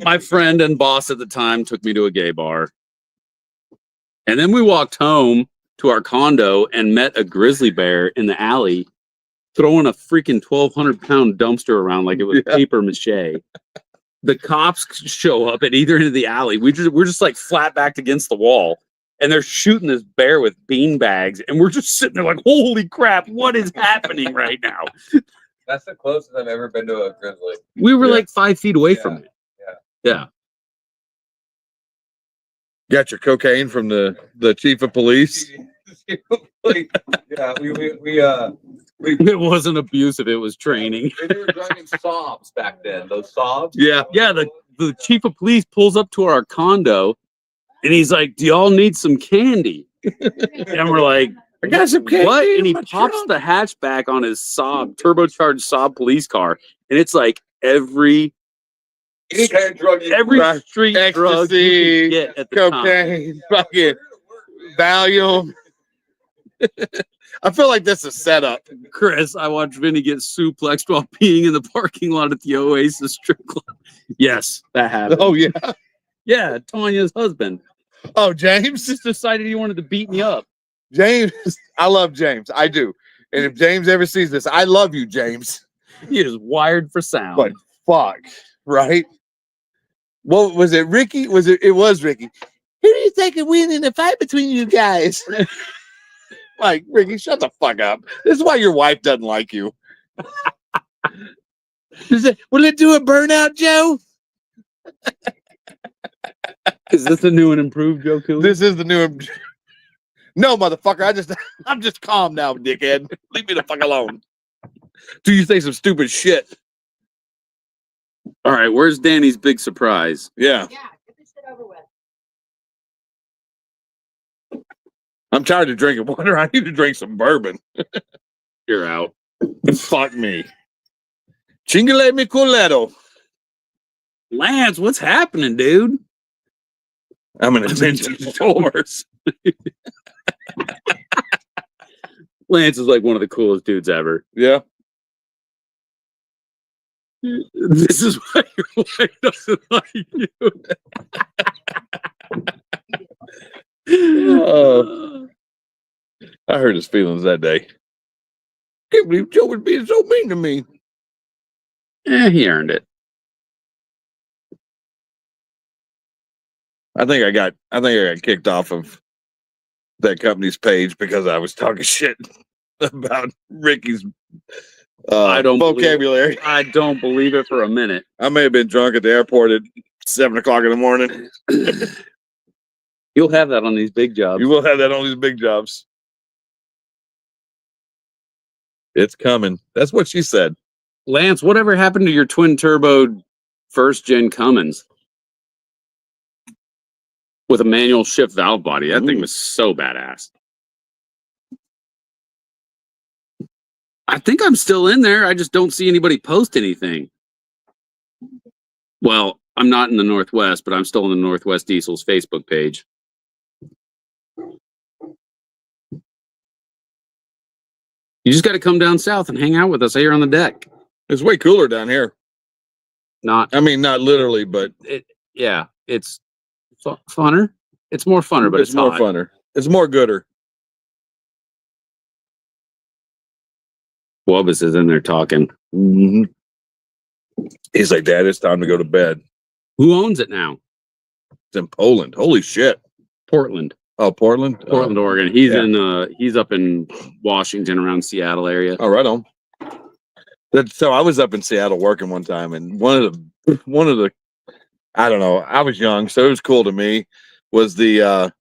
my friend and boss at the time took me to a gay bar. And then we walked home to our condo and met a grizzly bear in the alley throwing a freaking 1,200-pound dumpster around like it was paper mache. The cops show up at either end of the alley. We're just like flat backed against the wall, and they're shooting this bear with bean bags, and we're just sitting there like, holy crap, what is happening right now? That's the closest I've ever been to a grizzly. We were like 5 feet away from it. Yeah. Got your cocaine from the chief of police. Yeah, It wasn't abusive, it was training. they were driving Saabs back then. Those Saabs. Yeah, the chief of police pulls up to our condo, and he's like, do y'all need some candy? And we're like, I got some candy. what? And he in my pops trunk. the hatchback on his Saab, turbocharged Saab police car, and it's like every Any kind of drug. every street drug you Ecstasy, can get at the time. cocaine, fucking Valium. I feel like this is set up. Chris, I watched Vinny get suplexed while peeing in the parking lot at the Oasis strip club. Yes, that happened. Oh yeah. Yeah, Tanya's husband Oh, James. just decided he wanted to beat me up. James. I love James. I do. And if James ever sees this, I love you, James. He is wired for sound. But fuck, right? What was it, Ricky? It was Ricky. Who do you think would win in a fight between you guys? Like, Ricky, shut the fuck up. This is why your wife doesn't like you. Will it do a burnout, Joe? Is this the new and improved Joe Cooley? This is the new. No, motherfucker. I'm just calm now, dickhead. Leave me the fuck alone. Do you say some stupid shit? All right, where's Danny's big surprise? Yeah. Yeah, get this shit over with. I'm tired of drinking water. I need to drink some bourbon. You're out. Fuck me. Chingale mi culetto. Lance, what's happening, dude? I'm in a vintage stores. Lance is like one of the coolest dudes ever. Yeah. This is why your wife doesn't like you. Oh. I hurt his feelings that day. Can't believe Joe was being so mean to me. He earned it. I think I got kicked off of that company's page because I was talking shit about Ricky's I don't vocabulary. I don't believe it for a minute. I may have been drunk at the airport at 7:00 in the morning. You'll have that on these big jobs. You will have that on these big jobs. It's coming. That's what she said. Lance, whatever happened to your twin turbo first gen Cummins with a manual shift valve body? That thing was so badass. I think I'm still in there. I just don't see anybody post anything. Well, I'm not in the Northwest, but I'm still in the Northwest Diesel's Facebook page. You just got to come down south and hang out with us here on the deck. It's way cooler down here. Not literally, but it's funner. It's more funner, but it's more hot. funner. It's more gooder. Wobus is in there talking. Mm-hmm. He's like, Dad, it's time to go to bed. Who owns it now? It's in Poland. Holy shit. Portland. Oh, Portland? Portland, Oregon. He's yeah. He's up in Washington around Seattle area. Oh, right on. So I was up in Seattle working one time, and one of the I don't know, I was young, so it was cool to me, was the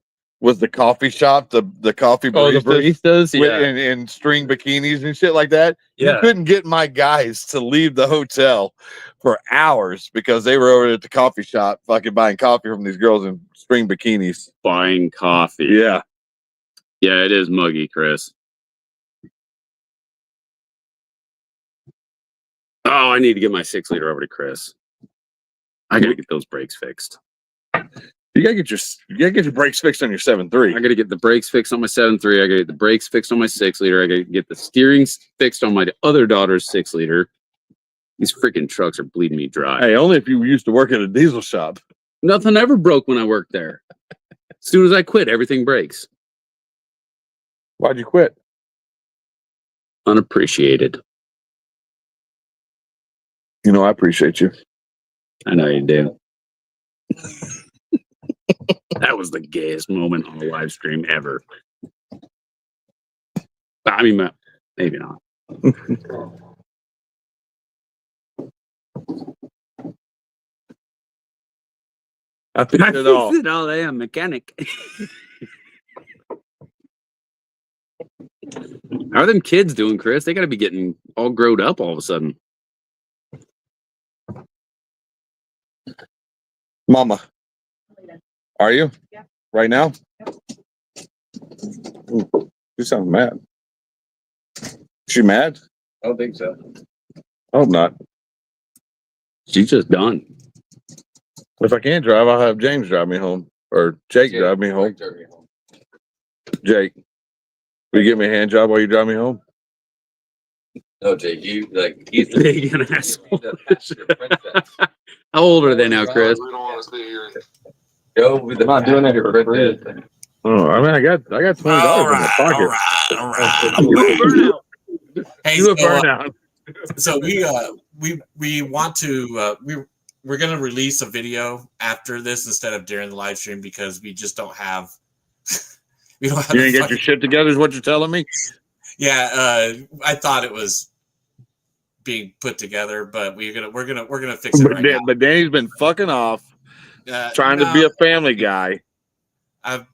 coffee shop, the coffee baristas, baristas, yeah. in string bikinis and shit like that. Yeah. You couldn't get my guys to leave the hotel for hours because they were over at the coffee shop fucking buying coffee from these girls in string bikinis. Buying coffee. Yeah. Yeah, it is muggy, Chris. Oh, I need to get my 6-liter over to Chris. I gotta get those brakes fixed. You gotta get your brakes fixed on your 7.3. I gotta get the brakes fixed on my 7.3. I gotta get the brakes fixed on my 6-liter. I gotta get the steering fixed on my other daughter's 6-liter. These freaking trucks are bleeding me dry. Hey, only if you used to work at a diesel shop. Nothing ever broke when I worked there. As soon as I quit, everything breaks. Why'd you quit? Unappreciated. You know, I appreciate you. I know you do. That was the gayest moment on the live stream ever. I mean, maybe not. I fixed it all. It all. I am mechanic. How are them kids doing, Chris? They got to be getting all growed up all of a sudden. Mama, are you? Yeah. Right now? Ooh, you sound mad. She mad? I don't think so. I hope not. She's just done. If I can't drive, I'll have James drive me home. Or Jake drive me home. Jake, will you give me a hand job while you drive me home? No, Jake, he's Big an asshole. How old are they now, Chris? Yo, they're not doing it for free. Oh, I mean, I got $20 in my pocket. All right. Hey, You a burnout. so we want to we're gonna release a video after this instead of during the live stream because we just don't have we don't have You didn't get your shit together, is what you're telling me? Yeah, I thought it was being put together, but we're gonna fix it right now. But Danny's been fucking off, trying to be a family guy. I'm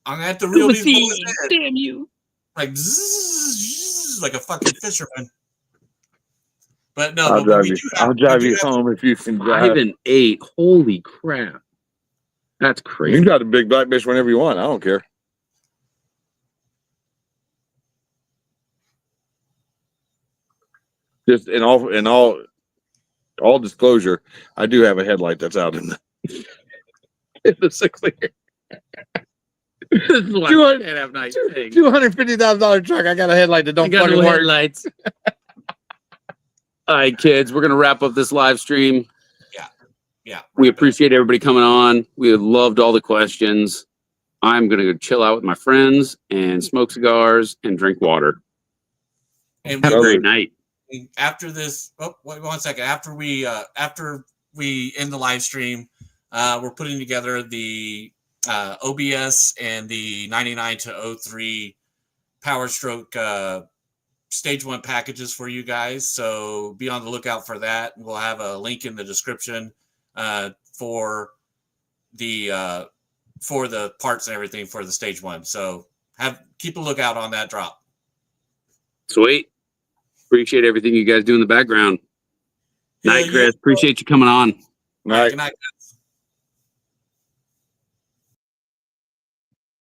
gonna have to reel these boys in. Damn you! Like zzz, like a fucking fisherman. But no, I'll drive you home if you can drive. 5 and 8. Holy crap! That's crazy. You can drive the big black bitch whenever you want. I don't care. Just in all disclosure, I do have a headlight that's out in the 6-liter. This is why I can't have nice things. $250,000 truck. I got a headlight that don't fucking no work. headlights. All right, kids, we're gonna wrap up this live stream. Yeah. We appreciate everybody coming on. We loved all the questions. I'm gonna go chill out with my friends and smoke cigars and drink water. And Have a great night. After this, wait 1 second. After we end the live stream, we're putting together the OBS and the 99 to 03 Powerstroke stage 1 packages for you guys. So be on the lookout for that. We'll have a link in the description for the parts and everything for the stage 1. So keep a lookout on that drop. Sweet. Appreciate everything you guys do in the background. Night, Chris. Appreciate you coming on. All right. Good night.